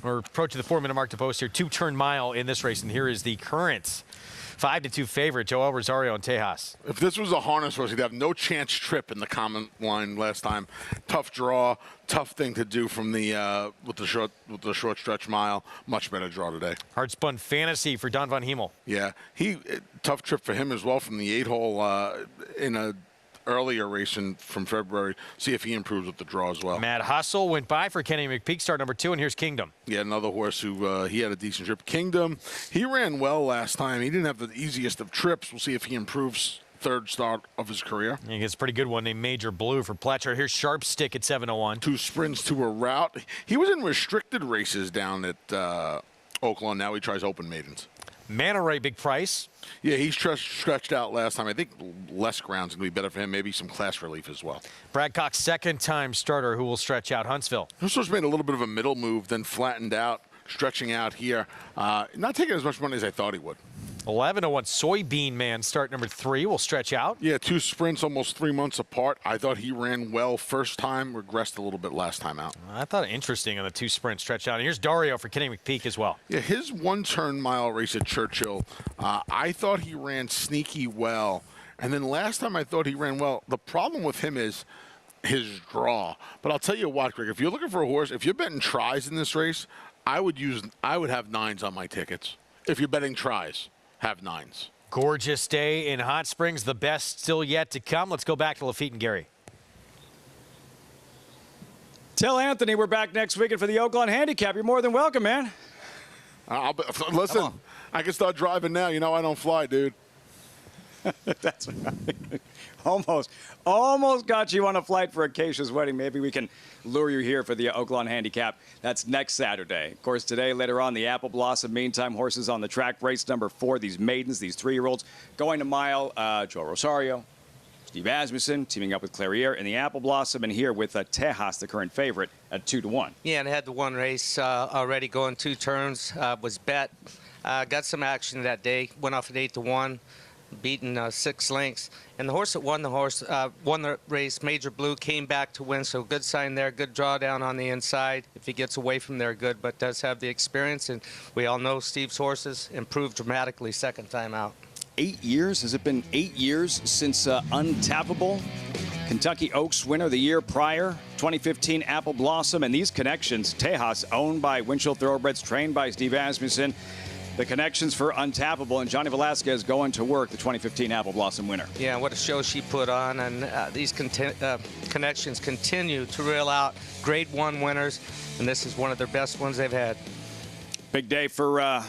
E: We're approaching the 4-minute mark to post here. 2-turn mile in this race, and here is the current 5-2 favorite, Joel Rosario and Tejas.
B: If this was a harness horse, he'd have no chance trip in the comment line last time. Tough draw, tough thing to do from the with the short stretch mile. Much better draw today.
E: Hard spun fantasy for Don Von Hemel.
B: Yeah, tough trip for him as well from the 8-hole in a earlier race from February. See if he improves with the draw as well.
E: Mad Hustle went by for Kenny McPeak, start number 2, and here's Kingdom.
B: Yeah, another horse who he had a decent trip. Kingdom, he ran well last time. He didn't have the easiest of trips. We'll see if he improves. Third start of his career.
E: I think it's a pretty good one named Major Blue for Pletcher. Here's Sharp Stick at 7:01.
B: 2 sprints to a route. He was in restricted races down at Oaklawn. Now he tries open maidens.
E: Manta Ray, big price.
B: Yeah, he's stretched out last time. I think less ground's going to be better for him. Maybe some class relief as well.
E: Brad Cox, second-time starter who will stretch out Huntsville.
B: This horse made a little bit of a middle move, then flattened out, stretching out here. Not taking as much money as I thought he would.
E: 11-1 Soybean Man, start number 3, will stretch out.
B: Yeah, 2 sprints, almost 3 months apart. I thought he ran well first time, regressed a little bit last time out.
E: I thought interesting on the 2 sprint stretch out. And here's Dario for Kenny McPeak as well.
B: Yeah, his 1-turn mile race at Churchill, I thought he ran sneaky well. And then last time I thought he ran well. The problem with him is his draw. But I'll tell you what, Greg, if you're looking for a horse, if you're betting tries in this race, I would have 9s on my tickets. If you're betting tries, have 9s.
E: Gorgeous day in Hot Springs. The best still yet to come. Let's go back to Lafitte and Gary.
C: Tell Anthony we're back next weekend for the Oaklawn Handicap. You're more than welcome, man.
B: Listen, I can start driving now. You know I don't fly, dude.
C: That's right. Almost got you on a flight for Acacia's wedding. Maybe we can lure you here for the Oaklawn Handicap. That's next Saturday. Of course, today, later on, the Apple Blossom. Meantime, horses on the track. Race number 4, these maidens, these 3-year-olds. Going to mile, Joel Rosario, Steve Asmussen, teaming up with Clairiere in the Apple Blossom. And here with Tejas, the current favorite, at 2-1.
M: Yeah, and had the one race already going 2 turns. Was bet. Got some action that day. Went off at 8-1. Beaten 6 lengths, and the horse that won the race, Major Blue, came back to win. So good sign there, good drawdown on the inside. If he gets away from there, good, but does have the experience, and we all know Steve's horses improved dramatically second time out.
C: 8 years? Has it been 8 years since Untappable? Kentucky Oaks winner the year prior, 2015 Apple Blossom, and these connections, Tejas, owned by Winchell Thoroughbreds, trained by Steve Asmussen. The connections for Untappable, and Johnny Velasquez going to work, the 2015 Apple Blossom winner.
M: Yeah, what a show she put on, and these connections continue to reel out Grade 1 winners, and this is one of their best ones they've had.
C: Big day for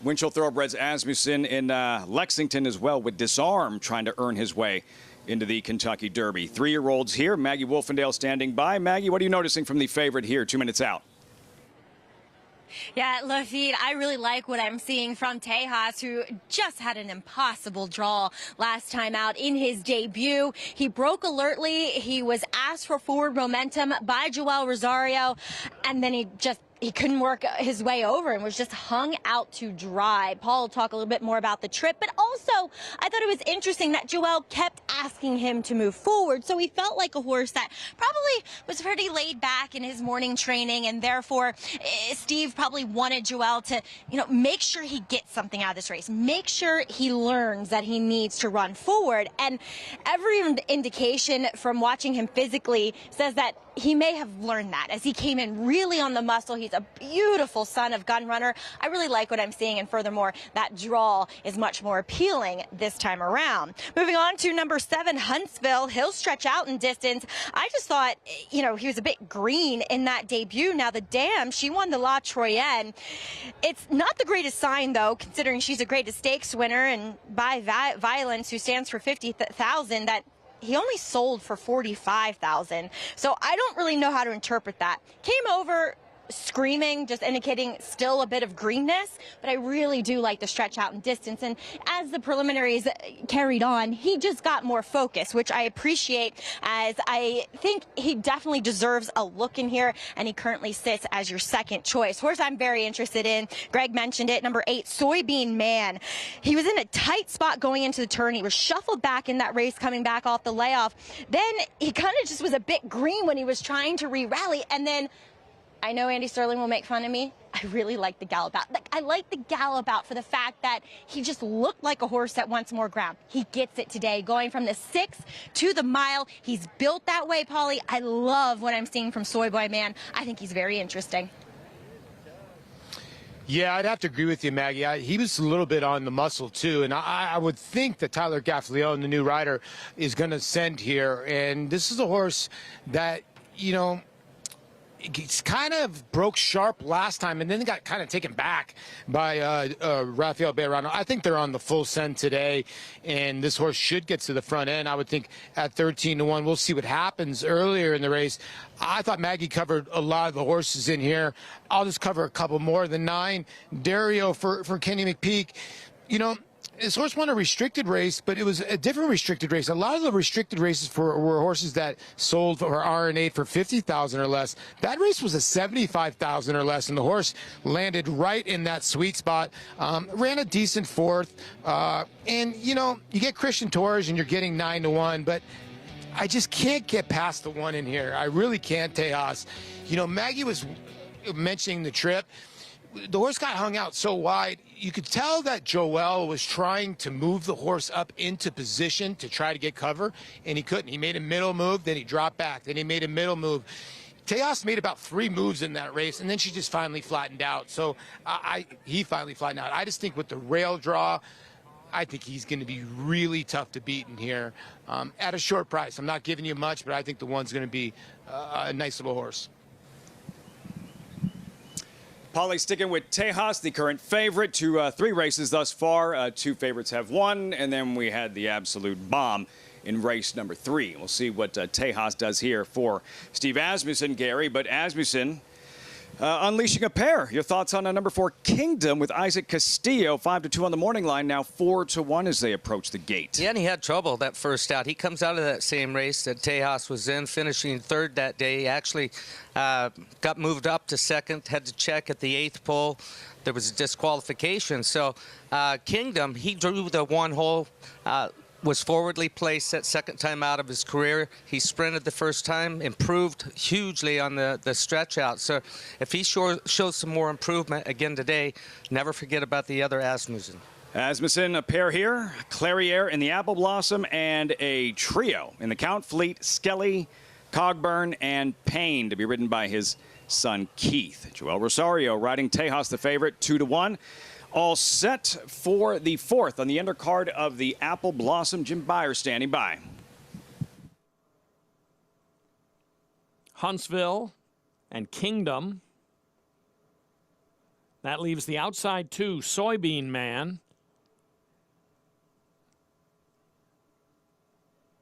C: Winchell Thoroughbreds Asmussen in Lexington as well, with Disarm trying to earn his way into the Kentucky Derby. 3-year-olds here, Maggie Wolfendale standing by. Maggie, what are you noticing from the favorite here, 2 minutes out?
O: Yeah, Lafitte, I really like what I'm seeing from Tejas, who just had an impossible draw last time out in his debut. He broke alertly. He was asked for forward momentum by Joel Rosario, and then he couldn't work his way over and was just hung out to dry. Paul will talk a little bit more about the trip, but also I thought it was interesting that Joel kept asking him to move forward, so he felt like a horse that probably was pretty laid back in his morning training, and therefore Steve probably wanted Joel to, make sure he gets something out of this race, make sure he learns that he needs to run forward. And every indication from watching him physically says that he may have learned that as he came in really on the muscle. He He's a beautiful son of gun runner. I really like what I'm seeing, and furthermore, that draw is much more appealing this time around. Moving on to number 7, Huntsville. He'll stretch out in distance. I just thought, you know, he was a bit green in that debut. Now the dam, she won the La Troyenne. It's not the greatest sign, though, considering she's a greatest stakes winner, and by Violence, who stands for 50,000, that he only sold for 45,000. So I don't really know how to interpret that. Came over screaming, just indicating still a bit of greenness, but I really do like the stretch out in distance. And as the preliminaries carried on, he just got more focus, which I appreciate, as I think he definitely deserves a look in here, and he currently sits as your second choice. Horse I'm very interested in, Greg mentioned it, number 8, Soybean Man. He was in a tight spot going into the turn. He was shuffled back in that race coming back off the layoff. Then he kind of just was a bit green when he was trying to re-rally, and then I know Andy Sterling will make fun of me. I really like the gallop out. I like the gallop out for the fact that he just looked like a horse that wants more ground. He gets it today, going from the 6 to the mile. He's built that way, Polly. I love what I'm seeing from Soyboy Man. I think he's very interesting.
A: Yeah, I'd have to agree with you, Maggie. He was a little bit on the muscle, too. And I would think that Tyler Gaffalione, the new rider, is going to send here. And this is a horse that, you know, it's kind of broke sharp last time and then got kind of taken back by Rafael Bejarano. I think they're on the full send today, and this horse should get to the front end. I would think at 13-1. We'll see what happens earlier in the race. I thought Maggie covered a lot of the horses in here. I'll just cover a couple more than 9. Dario for Kenny McPeak. You know, this horse won a restricted race, but it was a different restricted race. A lot of the restricted races were horses that sold for RNA for 50,000 or less. That race was a 75,000 or less, and the horse landed right in that sweet spot. Ran a decent 4th, and you know, you get Christian Torres and you're getting 9-1, but I just can't get past the 1 in here. I really can't, Tejas. You know, Maggie was mentioning the trip. The horse got hung out so wide, you could tell that Joel was trying to move the horse up into position to try to get cover, and he couldn't. He made a middle move, then he dropped back, then he made a middle move. Tejas made about 3 moves in that race, and then she just finally flattened out. So he finally flattened out. I just think with the rail draw, I think he's going to be really tough to beat in here at a short price. I'm not giving you much, but I think the 1's going to be a nice little horse.
C: Polly sticking with Tejas, the current favorite, to 3 races thus far. 2 favorites have won, and then we had the absolute bomb in race number 3. We'll see what Tejas does here for Steve Asmussen, Gary. But Asmussen unleashing a pair. Your thoughts on number 4, Kingdom, with Isaac Castillo, 5-2 on the morning line, now 4-1 as they approach the gate.
M: Yeah, and he had trouble that first out. He comes out of that same race that Tejas was in, finishing 3rd that day. He actually got moved up to 2nd, had to check at the 8th pole. There was a disqualification. So Kingdom, he drew the 1 hole, was forwardly placed that 2nd time out of his career. He sprinted the first time, improved hugely on the stretch out. So if he shows some more improvement again today, never forget about the other Asmussen.
C: Asmussen, a pair here, Clairiere in the Apple Blossom, and a trio in the Count Fleet, Skelly, Cogburn, and Payne, to be ridden by his son Keith. Joel Rosario riding Tejas, the favorite, 2-1. All set for the 4th on the undercard of the Apple Blossom. Jim Beyer standing by.
L: Huntsville and Kingdom. That leaves the outside 2, Soybean Man.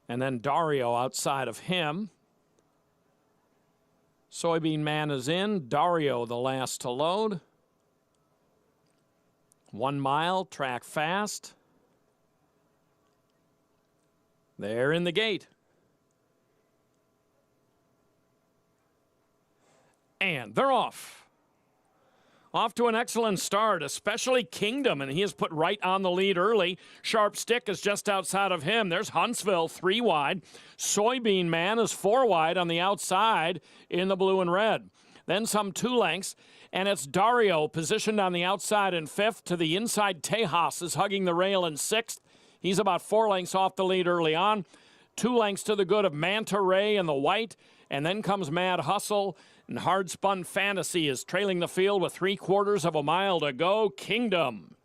L: And then Dario outside of him. Soybean Man is in. Dario the last to load. 1 mile, track fast. They're in the gate. And they're off. Off to an excellent start, especially Kingdom, and he is put right on the lead early. Sharp Stick is just outside of him. There's Huntsville, 3 wide. Soybean Man is 4 wide on the outside in the blue and red. Then some 2 lengths. And it's Dario positioned on the outside in 5th. To the inside, Tejas is hugging the rail in 6th. He's about 4 lengths off the lead early on. 2 lengths to the good of Manta Ray in the white. And then comes Mad Hustle And Hard Spun Fantasy is trailing the field with 3/4 of a mile to go. Kingdom.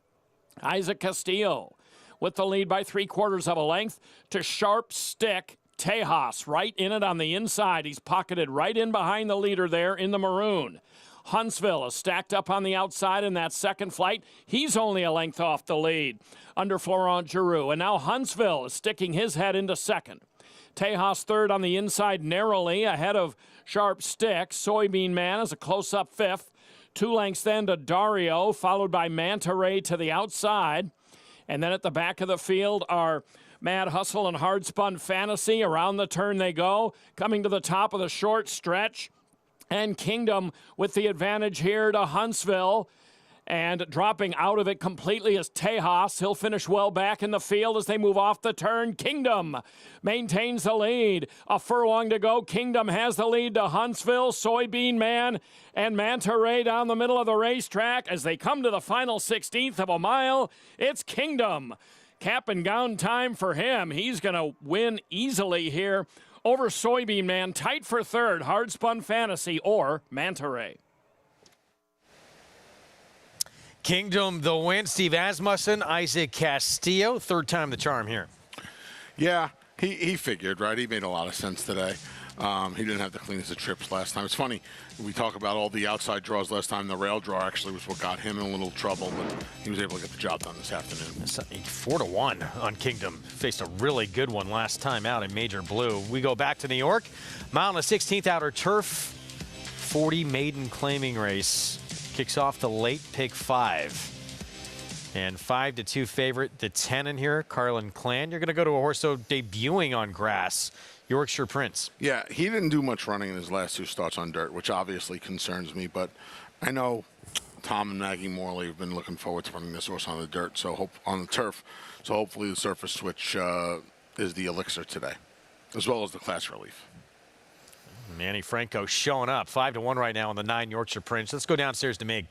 L: Isaac Castillo with the lead by 3/4 of a length to Sharp Stick. Tejas right in it on the inside. He's pocketed right in behind the leader there in the maroon. Huntsville is stacked up on the outside in that second flight. He's only a length off the lead under Florent Giroux. And now Huntsville is sticking his head into second. Tejas third on the inside narrowly ahead of Sharp Stick. Soybean Man is a close-up fifth. 2 lengths then to Dario, followed by Manta Ray to the outside. And then at the back of the field are Mad Hustle and Hard Spun Fantasy. Around the turn they go, coming to the top of the short stretch. And Kingdom with the advantage here to Huntsville. And dropping out of it completely is Tejas. He'll finish well back in the field as they move off the turn. Kingdom maintains the lead. A furlong to go. Kingdom has the lead to Huntsville, Soybean Man, and Manta Ray down the middle of the racetrack. As they come to the final 16th of a mile, it's Kingdom. Cap and gown time for him. He's going to win easily here over Soybean Man. Tight for third, Hard Spun Fantasy or Manta Ray.
E: Kingdom the win. Steve Asmussen, Isaac Castillo, third time the charm here.
B: Yeah, he figured, right? He made a lot of sense today. He didn't have the cleanest of trips last time. It's funny, we talk about all the outside draws last time. The rail draw actually was what got him in a little trouble, but he was able to get the job done this afternoon.
E: 4-1 on Kingdom. Faced a really good one last time out in Major Blue. We go back to New York. Mile and a 16th outer turf. 40 maiden claiming race. Kicks off the late pick 5. And 5-2 favorite, the 10 in here, Carlin Clan. You're going to go to a horse so debuting on grass, Yorkshire Prince.
B: Yeah, he didn't do much running in his last 2 starts on dirt, which obviously concerns me. But I know Tom and Maggie Morley have been looking forward to running this horse on the dirt, on the turf. So hopefully the surface switch is the elixir today, as well as the class relief.
E: Manny Franco showing up. 5-1 right now on the 9 Yorkshire Prince. Let's go downstairs to Mig.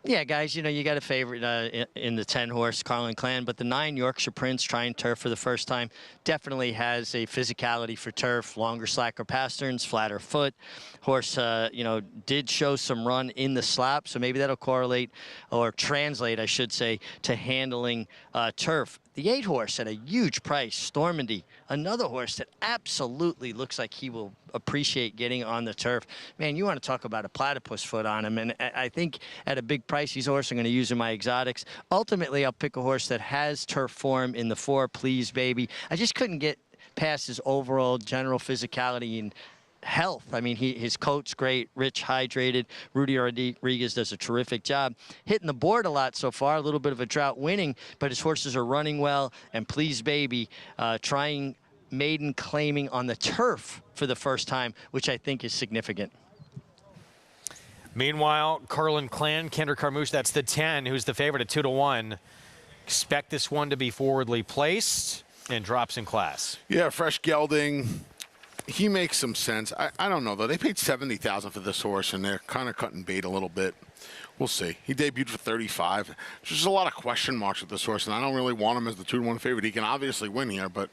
G: Yeah, guys, you got a favorite in the 10 horse, Carlin Clan, but the 9 Yorkshire Prince trying turf for the first time definitely has a physicality for turf, longer, slacker pasterns, flatter foot. Horse, did show some run in the slap, so maybe that'll correlate or translate, I should say, to handling turf. The 8 horse at a huge price, Stormandy, another horse that absolutely looks like he will appreciate getting on the turf. Man, you want to talk about a platypus foot on him, and I think at a big price, these horses are going to use in my exotics. Ultimately, I'll pick a horse that has turf form in the 4, Please Baby. I just couldn't get past his overall general physicality and health. I mean, his coat's great, rich, hydrated. Rudy Rodriguez does a terrific job. Hitting the board a lot so far, a little bit of a drought winning, but his horses are running well. And Please Baby trying maiden claiming on the turf for the first time, which I think is significant.
E: Meanwhile, Carlin Clan, Kendra Carmouche, that's the 10, who's the favorite at 2-1. Expect this one to be forwardly placed and drops in class.
B: Yeah, fresh gelding. He makes some sense. I don't know, though. They paid $70,000 for this horse, and they're kind of cutting bait a little bit. We'll see. He debuted for $35,000. There's just a lot of question marks with this horse, and I don't really want him as the 2-1 favorite. He can obviously win here, but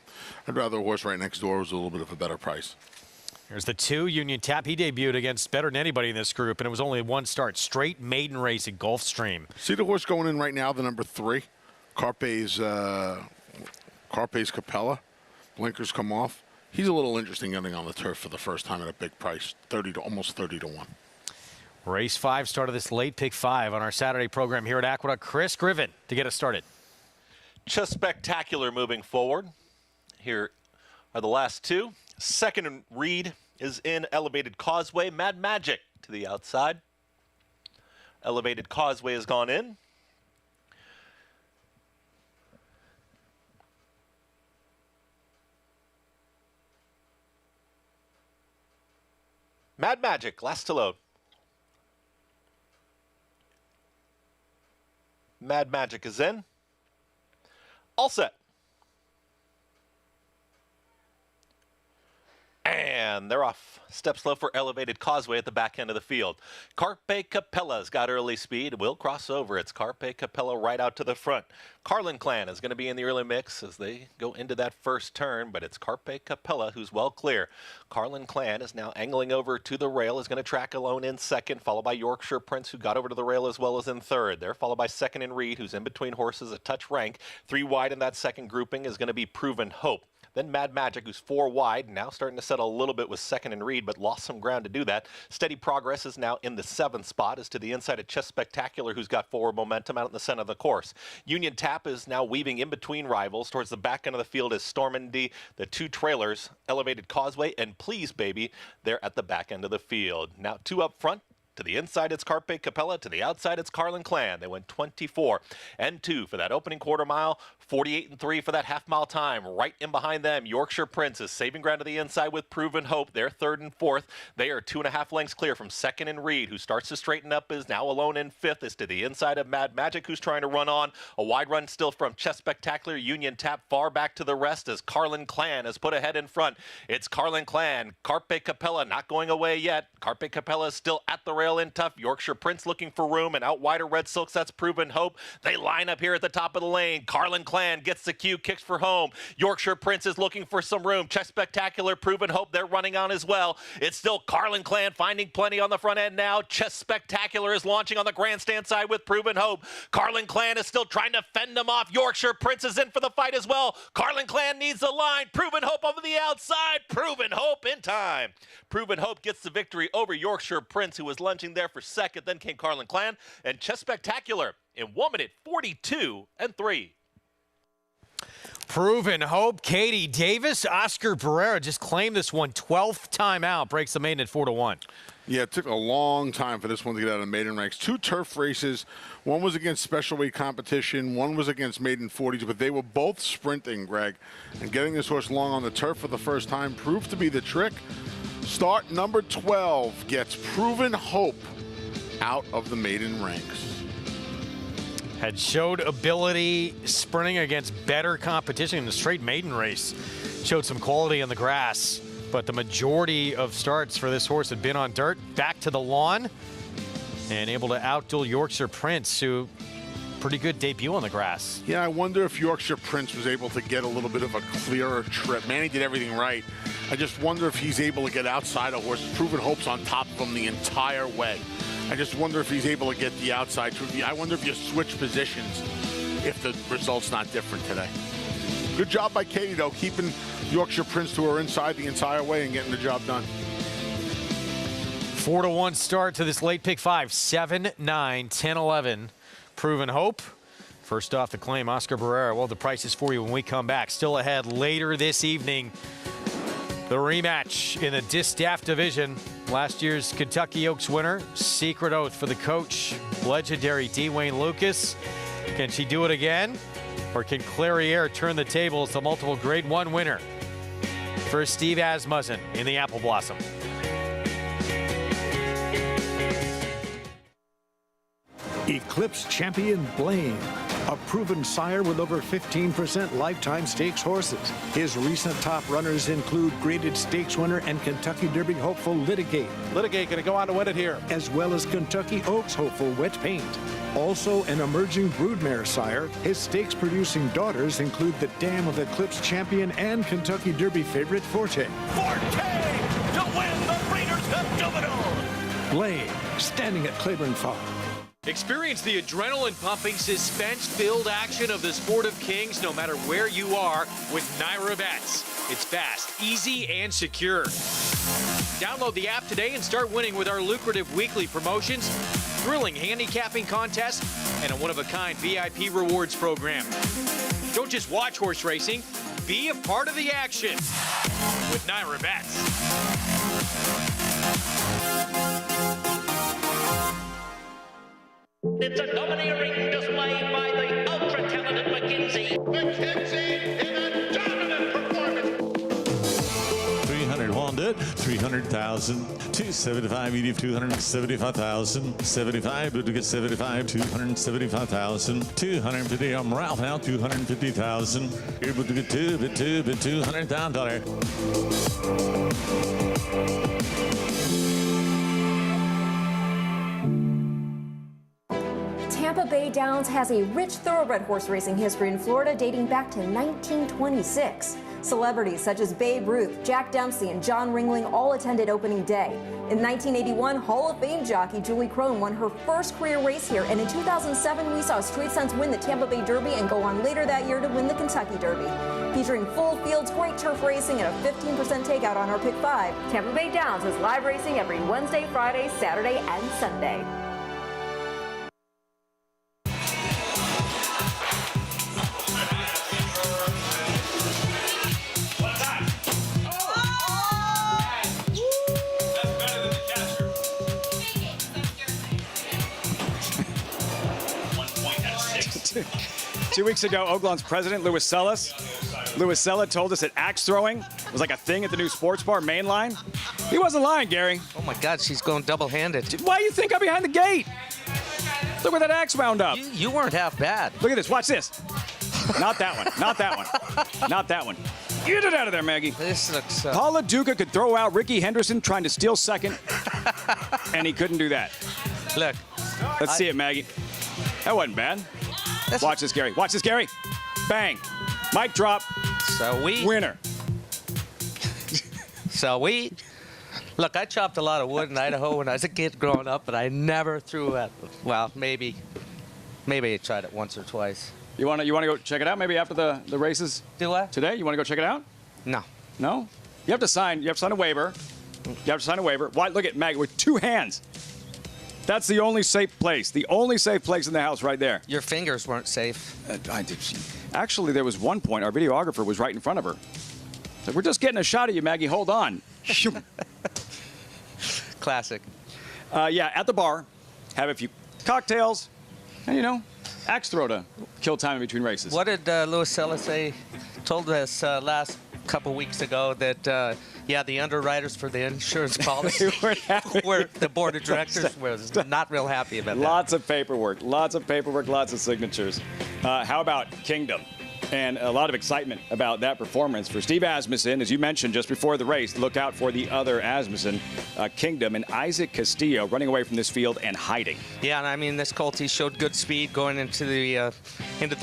B: I'd rather a horse right next door was a little bit of a better price.
E: Here's the 2, Union Tap. He debuted against better than anybody in this group, and it was only 1 start. Straight maiden race at Gulfstream.
B: See the horse going in right now, the number 3? Carpe's Capella. Blinkers come off. He's a little interesting getting on the turf for the first time at a big price, almost 30-1.
E: Race 5, start of this late pick 5 on our Saturday program here at Aqueduct. Chris Griffin to get us started.
I: Just spectacular moving forward. Here are the last 2. Second read is in Elevated Causeway. Mad Magic to the outside. Elevated Causeway has gone in. Mad Magic, last to load. Mad Magic is in. All set. And they're off. Step slow for Elevated Causeway at the back end of the field. Carpe Capella's got early speed. Will cross over. It's Carpe Capella right out to the front. Carlin Clan is going to be in the early mix as they go into that first turn, but it's Carpe Capella who's well clear. Carlin Clan is now angling over to the rail, is going to track alone in second, followed by Yorkshire Prince, who got over to the rail as well as in third. They're followed by second and Reed, who's in between horses, a touch rank. 3 wide in that second grouping is going to be Proven Hope. Then Mad Magic, who's 4 wide, now starting to settle a little bit with second and Reed, but lost some ground to do that. Steady Progress is now in the 7th spot, is to the inside of Chess Spectacular, who's got forward momentum out in the center of the course. Union Tap is now weaving in between rivals. Towards the back end of the field is Stormandy. The 2 trailers, Elevated Causeway and Please Baby, they're at the back end of the field. Now 2 up front. To the inside, it's Carpe Capella. To the outside, it's Carlin Clan. They went 24 and 2 for that opening quarter mile. 48 and 3 for that half-mile time. Right in behind them, Yorkshire Prince is saving ground to the inside with Proven Hope. They're 3rd and 4th. They are 2.5 lengths clear from second and Reed, who starts to straighten up, is now alone in 5th. Is to the inside of Mad Magic, who's trying to run on. A wide run still from Chess Spectacular. Union Tap far back to the rest as Carlin Clan is put ahead in front. It's Carlin Clan. Carpe Capella not going away yet. Carpe Capella is still at the rail in tough. Yorkshire Prince looking for room, and out wider Red Silks, that's Proven Hope. They line up here at the top of the lane. Carlin Clan gets the cue, kicks for home. Yorkshire Prince is looking for some room. Chess Spectacular, Proven Hope, they're running on as well. It's still Carlin Clan finding plenty on the front end now. Chess Spectacular is launching on the grandstand side with Proven Hope. Carlin Clan is still trying to fend them off. Yorkshire Prince is in for the fight as well. Carlin Clan needs the line. Proven Hope over the outside. Proven Hope in time. Proven Hope gets the victory over Yorkshire Prince, who was lunging there for second. Then came Carlin Clan and Chess Spectacular in 1 minute 42 and 3.
E: Proven Hope, Katie Davis, Oscar Cabrera just claimed this one. 12th time out, breaks the maiden at 4-1.
B: Yeah, it took a long time for this one to get out of maiden ranks. 2 turf races. One was against special weight competition. One was against maiden 40s, but they were both sprinting, Greg. And getting this horse long on the turf for the first time proved to be the trick. Start number 12 gets Proven Hope out of the maiden ranks.
E: Had showed ability sprinting against better competition in the straight maiden race. Showed some quality on the grass, but the majority of starts for this horse had been on dirt. Back to the lawn and able to outduel Yorkshire Prince, who pretty good debut on the grass.
B: Yeah, I wonder if Yorkshire Prince was able to get a little bit of a clearer trip. Manny did everything right. I just wonder if he's able to get outside a horse. Proven Hope's on top of him the entire way. I just wonder if he's able to get the outside. I wonder if you switch positions if the result's not different today. Good job by Katie, though, keeping Yorkshire Prince to her inside the entire way and getting the job done.
E: 4-1 start to this late pick 5. 7, 9, 10, 11. Proven Hope. First off the claim, Oscar Cabrera. Well, the price is for you when we come back. Still ahead later this evening. The rematch in the Distaff division. Last year's Kentucky Oaks winner, Secret Oath for the coach, legendary Dwayne Lucas. Can she do it again? Or can Clairiere turn the tables to multiple Grade 1 winner for Steve Asmussen in the Apple Blossom?
D: Eclipse champion Blaine, a proven sire with over 15% lifetime stakes horses. His recent top runners include graded stakes winner and Kentucky Derby hopeful Litigate.
J: Litigate going to go on to win it here.
D: As well as Kentucky Oaks hopeful Wet Paint. Also an emerging broodmare sire. His stakes producing daughters include the dam of Eclipse champion and Kentucky Derby favorite Forte.
K: Forte to win the Breeders' Cup Juvenile.
D: Blaine, standing at Claiborne Farm.
E: Experience the adrenaline-pumping, suspense-filled action of the Sport of Kings no matter where you are with Naira Bets. It's fast, easy, and secure. Download the app today and start winning with our lucrative weekly promotions, thrilling handicapping contests, and a one-of-a-kind VIP rewards program. Don't just watch horse racing, be a part of the action with Naira Bets.
K: It's a domineering display by the ultra-talented McKenzie.
J: McKenzie in a dominant performance.
T: 300 Honda
F: 300,000, 275, 275,000, 75, but to get 75, 275,000, 250. I'm Ralph now, 250,000. Able to get $200,000.
T: Tampa Bay Downs has a rich thoroughbred horse racing history in Florida dating back to 1926. Celebrities such as Babe Ruth, Jack Dempsey, and John Ringling all attended opening day. In 1981, Hall of Fame jockey Julie Crone won her first career race here, and in 2007, we saw Street Sense win the Tampa Bay Derby and go on later that year to win the Kentucky Derby. Featuring full fields, great turf racing, and a 15% takeout on our Pick 5, Tampa Bay Downs is live racing every Wednesday, Friday, Saturday, and Sunday.
C: Two weeks ago, Oaklawn's president, Louis Sella, told us that axe throwing was like a thing at the new sports bar, Mainline. He wasn't lying, Gary.
M: Oh, my God, she's going double-handed.
C: Why do you think I'm behind the gate? Look where that axe wound up.
M: You weren't half bad.
C: Look at this. Watch this. Not that one. Not that one. Not that one. Get it out of there, Maggie.
M: This looks...
C: Paula Duca could throw out Ricky Henderson trying to steal second, and he couldn't do that.
M: Look.
C: Let's see it, Maggie. That wasn't bad. Watch this, Gary. Watch this, Gary. Bang. Mic drop.
M: So we...
C: Winner.
M: So we... Look, I chopped a lot of wood in Idaho when I was a kid growing up, but I never threw at... Well, maybe I tried it once or twice.
C: You want to go check it out maybe after the races?
M: Do I?
C: Today? You want to go check it out?
M: No.
C: No? You have to sign a waiver. You have to sign a waiver. Why? Look at Maggie with two hands. That's the only safe place. The only safe place in the house right there.
M: Your fingers weren't safe.
C: I did. Actually, there was one point our videographer was right in front of her. So we're just getting a shot of you, Maggie. Hold on.
M: Classic.
C: Yeah, at the bar, have a few cocktails, and, axe throw to kill time in between races.
M: What did Louis Sella say? Told us last couple weeks ago that, the underwriters for the insurance policy were the board of directors was not real happy about that.
C: Lots of paperwork, lots of signatures. How about Kingdom? And a lot of excitement about that performance for Steve Asmussen. As you mentioned just before the race, look out for the other Asmussen, Kingdom, and Isaac Castillo running away from this field and hiding.
M: Yeah, and I mean, this coltie showed good speed going into the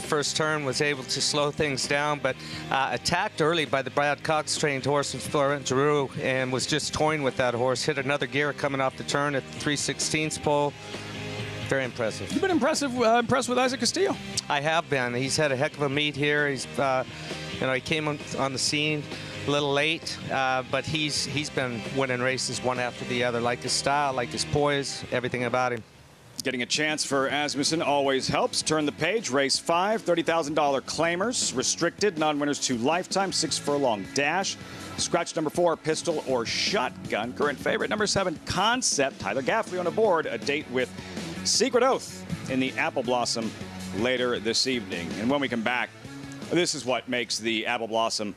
M: first turn, was able to slow things down, but attacked early by the Brad Cox trained horse in Florent Giroux and was just toying with that horse. Hit another gear coming off the turn at the 3/16 pole. Very impressive.
C: You've been impressed with Isaac Castillo?
M: I have been. He's had a heck of a meet here. He's, he came on the scene a little late, but he's been winning races one after the other. Like his style, like his poise, everything about him.
C: Getting a chance for Asmussen always helps. Turn the page. Race 5, $30,000 claimers, restricted, non-winners to lifetime, 6 furlong dash. Scratch number 4, pistol or shotgun. Current favorite number 7, concept. Tyler Gaffley on a board. A date with Secret Oath in the Apple Blossom later this evening. And when we come back, this is what makes the Apple Blossom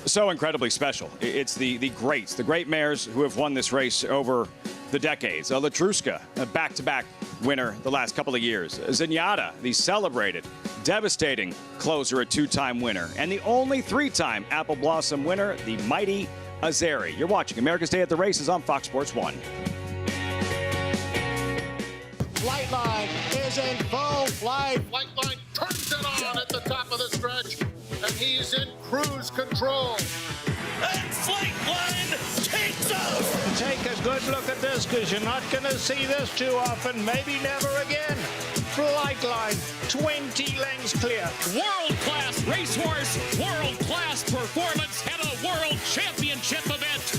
C: so incredibly special. It's the greats, the great mares who have won this race over the decades. Latruska, a back-to-back winner the last couple of years. Zenyatta, the celebrated, devastating closer, a 2-time winner. And the only 3-time Apple Blossom winner, the mighty Azeri. You're watching America's Day at the Races on Fox Sports 1.
J: Flightline is in full flight. Flightline turns it on at the top of the stretch, and he's in cruise control.
U: And Flightline takes off.
V: Take a good look at this, because you're not going to see this too often, maybe never again. Flightline, 20 lengths clear.
U: World-class racehorse, world-class performance at a world championship event.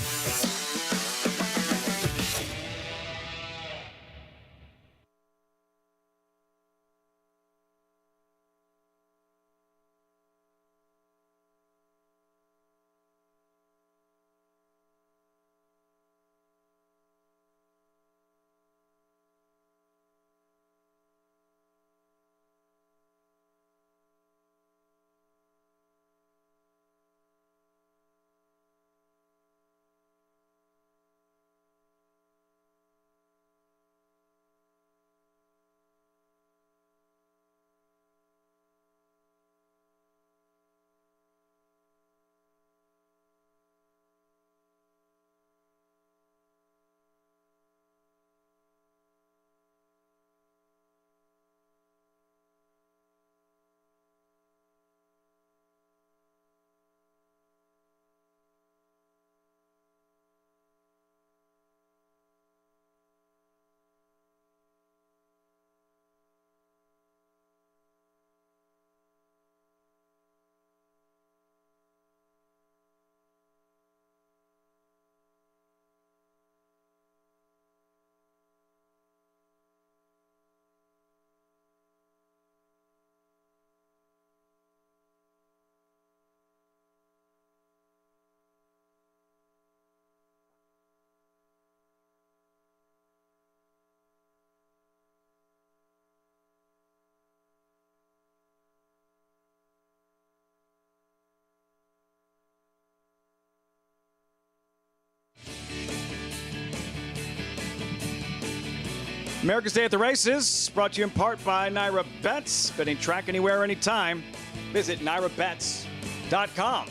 C: America's Day at the Races, brought to you in part by Naira Bets. Betting track anywhere, anytime. Visit NairaBets.com.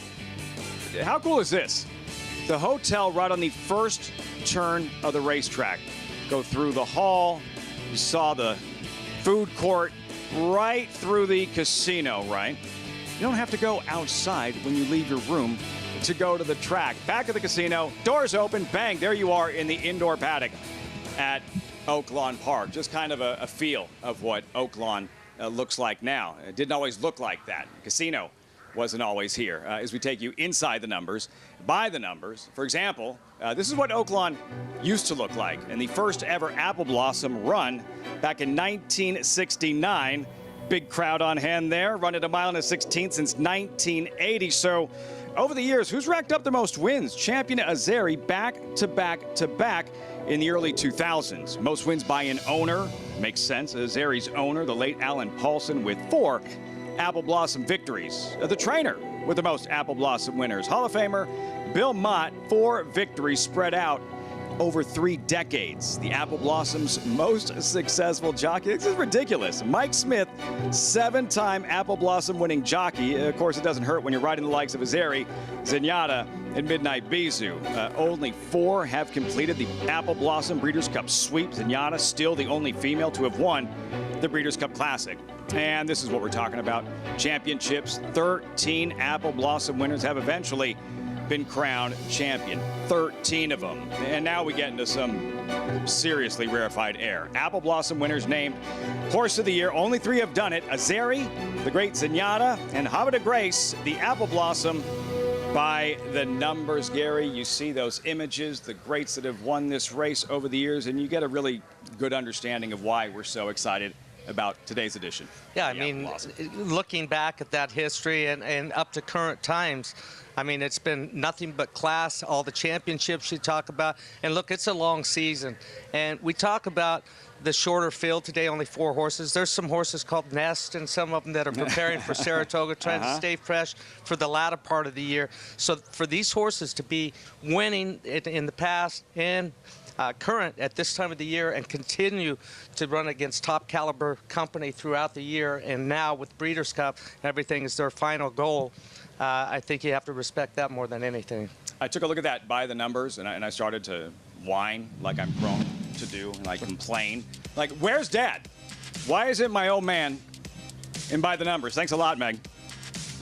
C: How cool is this? The hotel right on the first turn of the racetrack. Go through the hall. You saw the food court right through the casino, right? You don't have to go outside when you leave your room to go to the track. Back at the casino, doors open, bang, there you are in the indoor paddock at Oaklawn Park. Just kind of a feel of what Oaklawn looks like now. It didn't always look like that. Casino wasn't always here. As we take you inside the numbers, by the numbers. For example, this is what Oaklawn used to look like in the first ever Apple Blossom run back in 1969. Big crowd on hand there, run at 1 mile and 1/16 since 1980. So over the years, who's racked up the most wins? Champion Azeri back to back to back in the early 2000s. Most wins by an owner. Makes sense. Azeri's owner, the late Alan Paulson, with 4 Apple Blossom victories. The trainer with the most Apple Blossom winners. Hall of Famer Bill Mott, 4 victories spread out over 3 decades. The Apple Blossom's most successful jockey. This is ridiculous. Mike Smith, 7-time Apple Blossom winning jockey. Of course, it doesn't hurt when you're riding the likes of Azeri, Zenyatta, and Midnight Bisou. Only 4 have completed the Apple Blossom Breeders' Cup sweep. Zenyatta, still the only female to have won the Breeders' Cup Classic. And this is what we're talking about. Championships. 13 Apple Blossom winners have eventually been crowned champion. 13 of them. And now we get into some seriously rarefied air. Apple Blossom winners named Horse of the Year. Only 3 have done it. Azeri, the great Zenyatta, and Havre de Grace, the Apple Blossom by the numbers. Gary, you see those images, the greats that have won this race over the years, and you get a really good understanding of why we're so excited about today's edition.
M: Yeah, I mean, looking back at that history and up to current times, I mean, it's been nothing but class, all the championships you talk about. And look, it's a long season. And we talk about the shorter field today, only 4 horses. There's some horses called Nest and some of them that are preparing for Saratoga, trying to stay fresh for the latter part of the year. So for these horses to be winning in the past and current at this time of the year and continue to run against top caliber company throughout the year, and now with Breeders' Cup, everything is their final goal. I think you have to respect that more than anything.
C: I took a look at that by the numbers, and I started to whine like I'm prone to do, and I complain. Like, where's Dad? Why isn't my old man in by the numbers? Thanks a lot, Meg.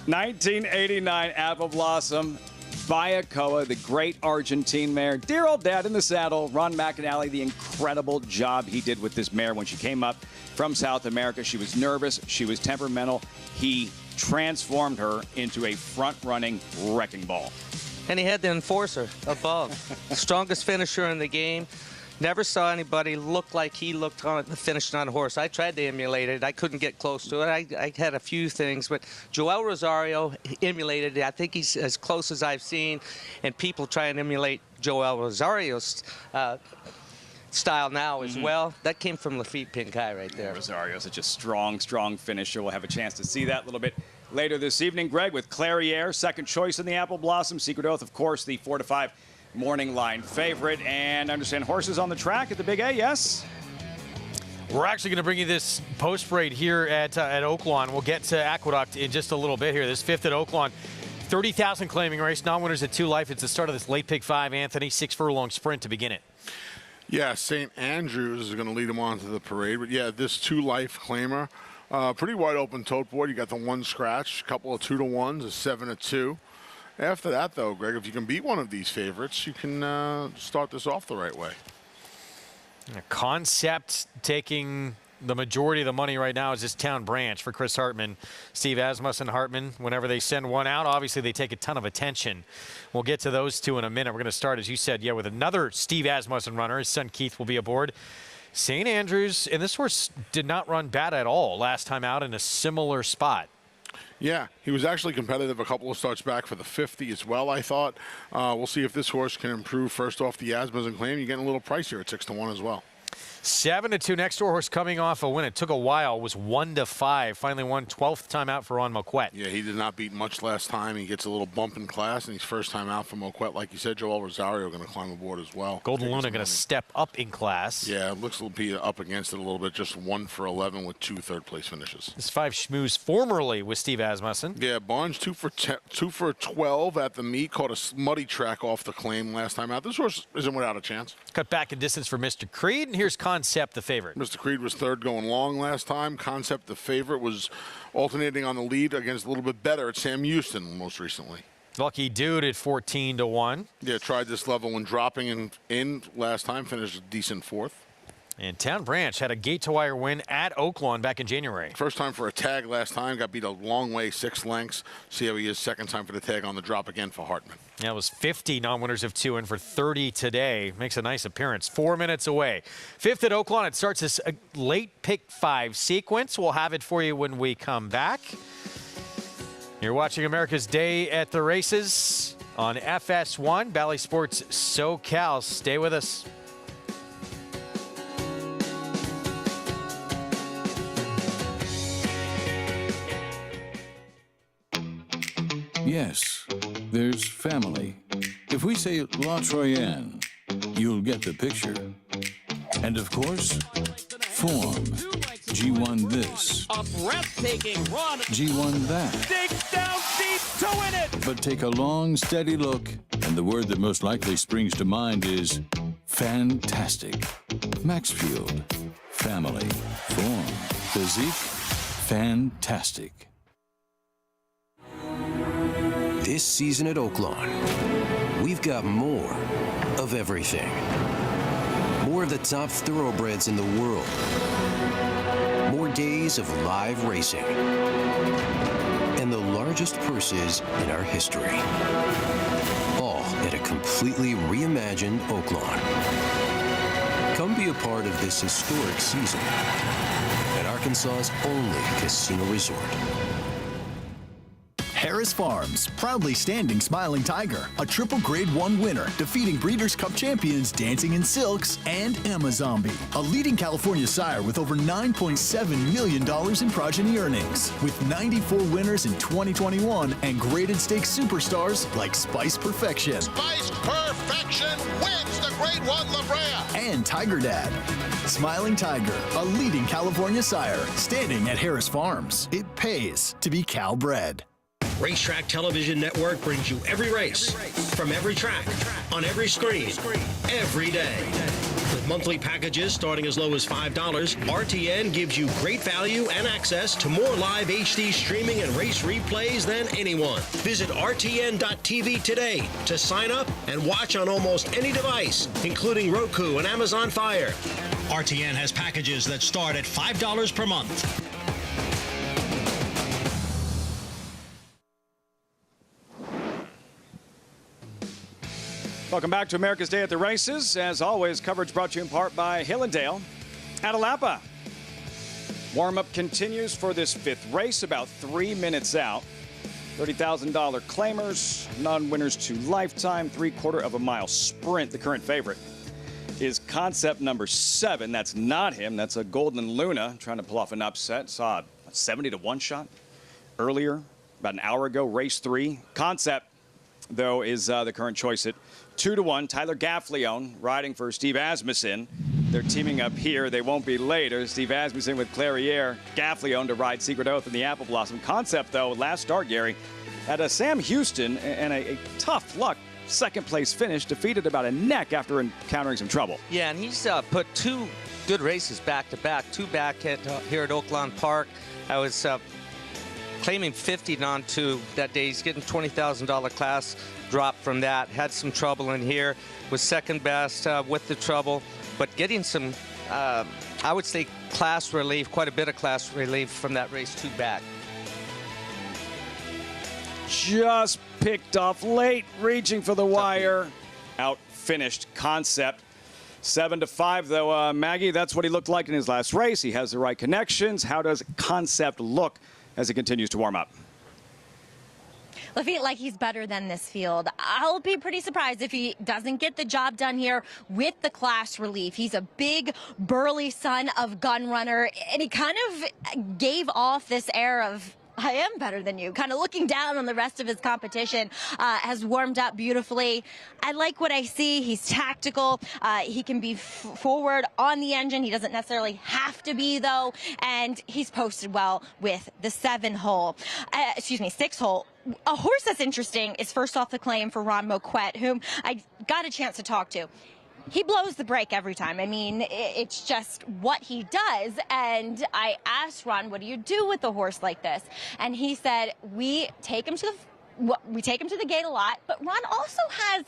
C: 1989 Apple Blossom. Viacoa, the great Argentine mare. Dear old Dad in the saddle. Ron McAnally, the incredible job he did with this mare when she came up from South America. She was nervous. She was temperamental. He transformed her into a front-running wrecking ball.
M: And he had the enforcer above. Strongest finisher in the game. Never saw anybody look like he looked on finishing on a horse. I tried to emulate it. I couldn't get close to it. I had a few things, but Joel Rosario emulated it. I think he's as close as I've seen, and people try and emulate Joel Rosario's style now as well. That came from Lafitte Pinkai right there.
C: Rosario, such a strong, strong finisher. We'll have a chance to see that a little bit later this evening. Greg with Clairiere, second choice in the Apple Blossom. Secret Oath, of course, the 4-5 morning line favorite. And I understand horses on the track at the Big A, yes?
E: We're actually going to bring you this post parade here at Oaklawn. We'll get to Aqueduct in just a little bit here. This 5th at Oaklawn. 30,000 claiming race, non-winners at 2 life. It's the start of this late pick 5, Anthony, 6 furlong sprint to begin it.
B: Yeah, St. Andrews is going to lead him on to the parade. But yeah, this 2 life claimer, pretty wide open tote board. You got the 1 scratch, a couple of 2-1s, a 7-2. After that, though, Greg, if you can beat one of these favorites, you can start this off the right way.
E: Concept taking the majority of the money right now is this Town Branch for Chris Hartman. Steve Asmussen, Hartman, whenever they send one out, obviously they take a ton of attention. We'll get to those 2 in a minute. We're going to start, as you said, with another Steve Asmussen runner. His son Keith will be aboard. St. Andrews, and this horse did not run bad at all last time out in a similar spot.
B: Yeah, he was actually competitive a couple of starts back for the 50 as well, I thought. We'll see if this horse can improve first off the Asmussen claim. You're getting a little pricier at 6-1 as well.
E: 7-2. Next door horse coming off a win. It took a while. It was 1-5. Finally won 12th time out for Ron Moquette.
B: Yeah, he did not beat much last time. He gets a little bump in class, and he's first time out for Moquette. Like you said, Joel Rosario going to climb aboard as well.
E: Golden Luna going to step up in class.
B: Yeah, it looks to be up against it a little bit. Just 1 for 11 with 2 third-place finishes.
E: This 5 schmooze formerly with Steve Asmussen.
B: Yeah, Barnes 2 for 12 at the meet. Caught a muddy track off the claim last time out. This horse isn't without a chance.
E: Cut back in distance for Mr. Creed, and here's Concept, the favorite.
B: Mr. Creed was third going long last time. Concept, the favorite, was alternating on the lead against a little bit better at Sam Houston most recently.
E: Lucky Dude at 14-1.
B: Yeah, tried this level when dropping in last time, finished a decent fourth.
E: And Town Branch had a gate-to-wire win at Oaklawn back in January.
B: First time for a tag last time, got beat a long way, 6 lengths. See how he is second time for the tag on the drop again for Hartman.
E: Yeah, it was 50 non-winners of 2 in for 30 today. Makes a nice appearance. 4 minutes away. 5th at Oaklawn. It starts this late pick 5 sequence. We'll have it for you when we come back. You're watching America's Day at the Races on FS1, Bally Sports SoCal. Stay with us.
H: Yes, there's family. If we say La Troyenne, you'll get the picture. And of course, form. G1 this.
U: A breathtaking run.
H: G1 that.
U: Digs down deep to win it.
H: But take a long, steady look, and the word that most likely springs to mind is fantastic. Maxfield. Family. Form. Physique. Fantastic.
R: This season at Oaklawn, we've got more of everything. More of the top thoroughbreds in the world. More days of live racing. And the largest purses in our history. All at a completely reimagined Oaklawn. Come be a part of this historic season at Arkansas's only casino resort.
N: Harris Farms, proudly standing Smiling Tiger, a triple grade 1 winner, defeating Breeders' Cup champions Dancing in Silks and Amazombi, a leading California sire with over $9.7 million in progeny earnings, with 94 winners in 2021 and graded stakes superstars like Spice Perfection.
J: Spice Perfection wins the Grade 1 La Brea.
N: And Tiger Dad. Smiling Tiger, a leading California sire, standing at Harris Farms. It pays to be Cal bred.
R: Racetrack Television Network brings you every race, from every track, on every screen, every day. With monthly packages starting as low as $5, RTN gives you great value and access to more live HD streaming and race replays than anyone. Visit RTN.tv today to sign up and watch on almost any device, including Roku and Amazon Fire. RTN has packages that start at $5 per month.
C: Welcome back to America's Day at the Races. As always, coverage brought to you in part by Hillendale. Atalapa. Warm-up continues for this 5th race, about 3 minutes out. $30,000 claimers, non-winners to lifetime, 3/4 of a mile sprint. The current favorite is Concept number 7. That's not him. That's a Golden Luna trying to pull off an upset. Saw a 70-1 shot earlier, about an hour ago, race 3. Concept, though, is the current choice at 2-1. Tyler Gaffleone riding for Steve Asmussen. They're teaming up here. They won't be later. Steve Asmussen with Clairiere. Gaffleone to ride Secret Oath in the Apple Blossom. Concept, though, last start, Gary, had a Sam Houston and a tough luck second place finish, defeated about a neck after encountering some trouble.
M: Yeah, and he's put 2 good races back to back. 2 back at here at Oaklawn Park. I was claiming 50 non-2 that day. He's getting $20,000 class drop from that. Had some trouble in here. Was second best with the trouble, but getting some, I would say, class relief, quite a bit of class relief from that race 2 back.
C: Just picked off late, reaching for the wire. Out finished Concept. 7-5, though, Maggie, that's what he looked like in his last race. He has the right connections. How does Concept look as he continues to warm up?
O: Lafitte, like he's better than this field. I'll be pretty surprised if he doesn't get the job done here with the class relief. He's a big, burly son of gun runner, and he kind of gave off this air of, I am better than you, kind of looking down on the rest of his competition. Has warmed up beautifully. I like what I see. He's tactical. He can be forward on the engine. He doesn't necessarily have to be, though. And he's posted well with the 6 hole. A horse that's interesting is First Off the Claim for Ron Moquette, whom I got a chance to talk to. He blows the brake every time. I mean, it's just what he does. And I asked Ron, what do you do with a horse like this? And he said, we take him to the gate a lot, but Ron also has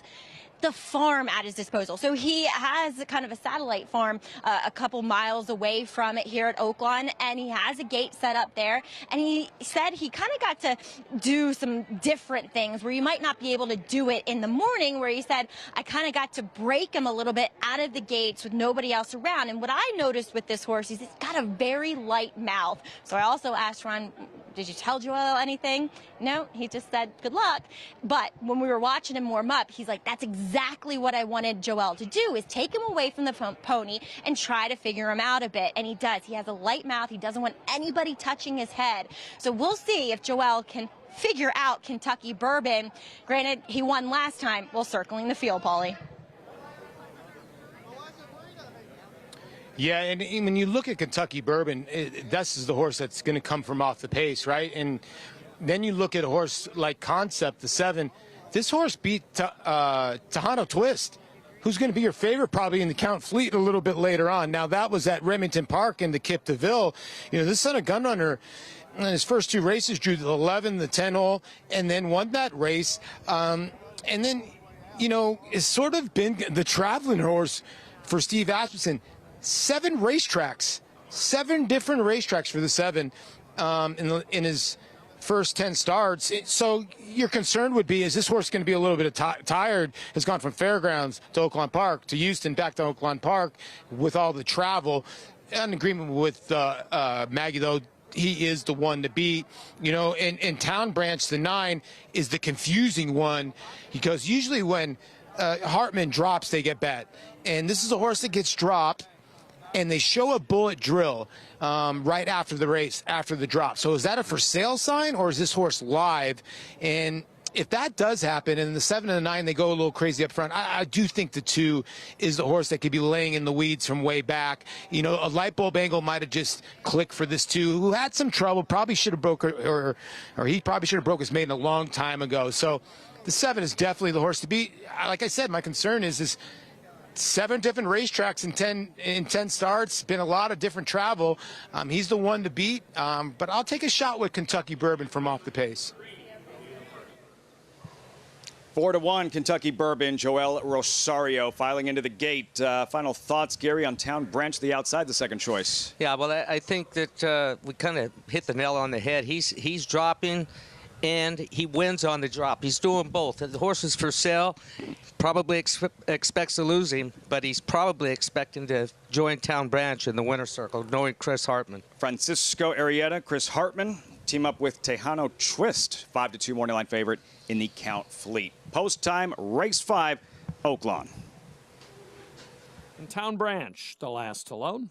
O: the farm at his disposal. So he has kind of a satellite farm a couple miles away from it here at Oaklawn, and he has a gate set up there. And he said he kind of got to do some different things where you might not be able to do it in the morning, where he said, I kind of got to break him a little bit out of the gates with nobody else around. And what I noticed with this horse is he's got a very light mouth. So I also asked Ron, did you tell Joel anything? No, he just said, good luck. But when we were watching him warm up, he's like, that's exactly what I wanted Joel to do, is take him away from the pony and try to figure him out a bit. And he does. He has a light mouth. He doesn't want anybody touching his head. So we'll see if Joel can figure out Kentucky Bourbon. Granted, he won last time. Well, circling the field, Paulie.
A: Yeah, and when you look at Kentucky Bourbon, this is the horse that's going to come from off the pace, right? And then you look at a horse like Concept, the 7. This horse beat Tejano Twist, who's going to be your favorite probably in the Count Fleet a little bit later on. Now, that was at Remington Park in the Kip DeVille. You know, this son of Gun Runner, in his first 2 races, drew the 11, the 10 hole, and then won that race. And then, you know, it's sort of been the traveling horse for Steve Asmussen. 7 racetracks, 7 different racetracks for the 7 in his first 10 starts. So your concern would be, is this horse going to be a little bit tired? Has gone from Fairgrounds to Oaklawn Park to Houston back to Oaklawn Park with all the travel. In agreement with Maggie, though, he is the one to beat. You know, and Town Branch, the 9, is the confusing one, because usually when Hartman drops, they get bet. And this is a horse that gets dropped, and they show a bullet drill right after the race, after the drop. So is that a for sale sign, or is this horse live? And if that does happen, and the 7 and the 9, they go a little crazy up front, I do think the 2 is the horse that could be laying in the weeds from way back. You know, a light bulb angle might have just clicked for this 2, who had some trouble, probably should have broke, or he probably should have broke his maiden a long time ago. So the 7 is definitely the horse to beat. Like I said, my concern is 7 different racetracks in 10 starts. Been a lot of different travel. He's the one to beat. But I'll take a shot with Kentucky Bourbon from off the pace.
C: 4-1 Kentucky Bourbon. Joel Rosario filing into the gate. Final thoughts, Gary, on Town Branch, the outside, the second choice.
M: Yeah, well, I think that we kind of hit the nail on the head. He's dropping, and he wins on the drop. He's doing both. The horse is for sale. Probably expects to lose him, but he's probably expecting to join Town Branch in the winner's circle, knowing Chris Hartman.
C: Francisco Arrieta, Chris Hartman, team up with Tejano Twist, 5-2 morning line favorite in the Count Fleet. Post time, race 5, Oaklawn.
L: And Town Branch, the last to load.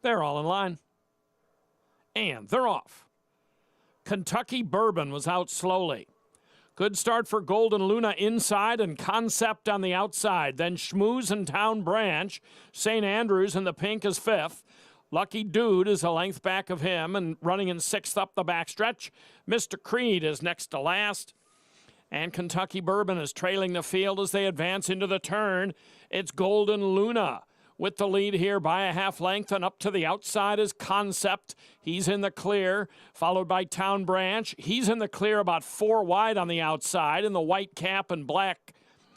L: They're all in line. And they're off. Kentucky Bourbon was out slowly. Good start for Golden Luna inside and Concept on the outside. Then Schmooze and Town Branch. St. Andrews in the pink is 5th. Lucky Dude is a length back of him and running in 6th up the backstretch. Mr. Creed is next to last. And Kentucky Bourbon is trailing the field as they advance into the turn. It's Golden Luna with the lead here by a half length, and up to the outside is Concept. He's in the clear, followed by Town Branch. He's in the clear about 4 wide on the outside in the white cap and black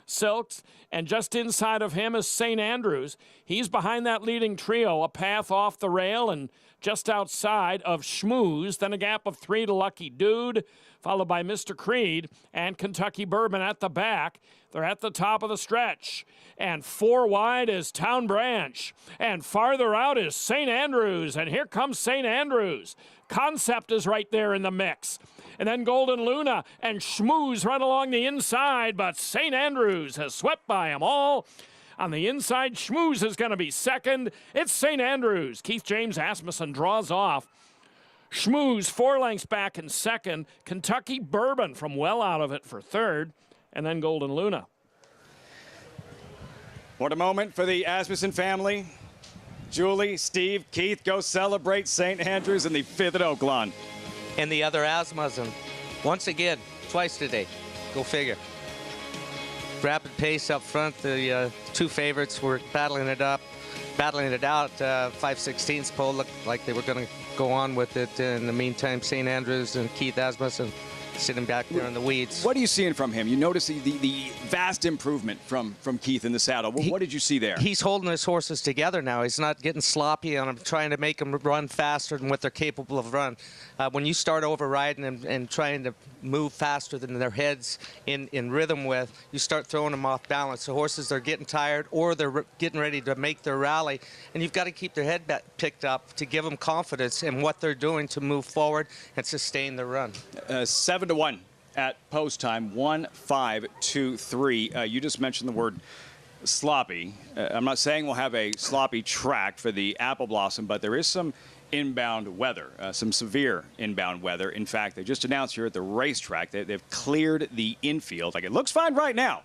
L: silks. And just inside of him is St. Andrews. He's behind that leading trio, A Path Off the Rail and just outside of Schmooze, then a gap of 3 to Lucky Dude, followed by Mr. Creed and Kentucky Bourbon at the back. They're at the top of the stretch. And 4 wide is Town Branch. And farther out is St. Andrews. And here comes St. Andrews. Concept is right there in the mix. And then Golden Luna and Schmooze run along the inside, but St. Andrews has swept by them all. On the inside, Schmooze is going to be second. It's St. Andrews. Keith James Asmussen draws off. Schmooze 4 lengths back in second. Kentucky Bourbon from well out of it for third. And then Golden Luna.
C: What a moment for the Asmussen family. Julie, Steve, Keith go celebrate St. Andrews in the 5th at Oaklawn.
M: And the other Asmussen, once again, twice today. Go figure. Rapid pace up front. The 2 favorites were battling it out. 5/16 pole looked like they were going to go on with it. In the meantime, St. Andrews and Keith Asmussen sitting back there in the weeds.
C: What are you seeing from him? You notice the vast improvement from Keith in the saddle. What did you see there?
M: He's holding his horses together now. He's not getting sloppy on them, trying to make them run faster than what they're capable of run. When you start overriding and trying to move faster than their heads in rhythm with, you start throwing them off balance. The horses are getting tired or they're getting ready to make their rally, and you've got to keep their head picked up to give them confidence in what they're doing to move forward and sustain the run.
C: 7-1 at post time. 1, 5, 2, 3. You just mentioned the word sloppy. I'm not saying we'll have a sloppy track for the Apple Blossom, but there is some inbound weather, some severe inbound weather. In fact, they just announced here at the racetrack that they've cleared the infield. Like, it looks fine right now.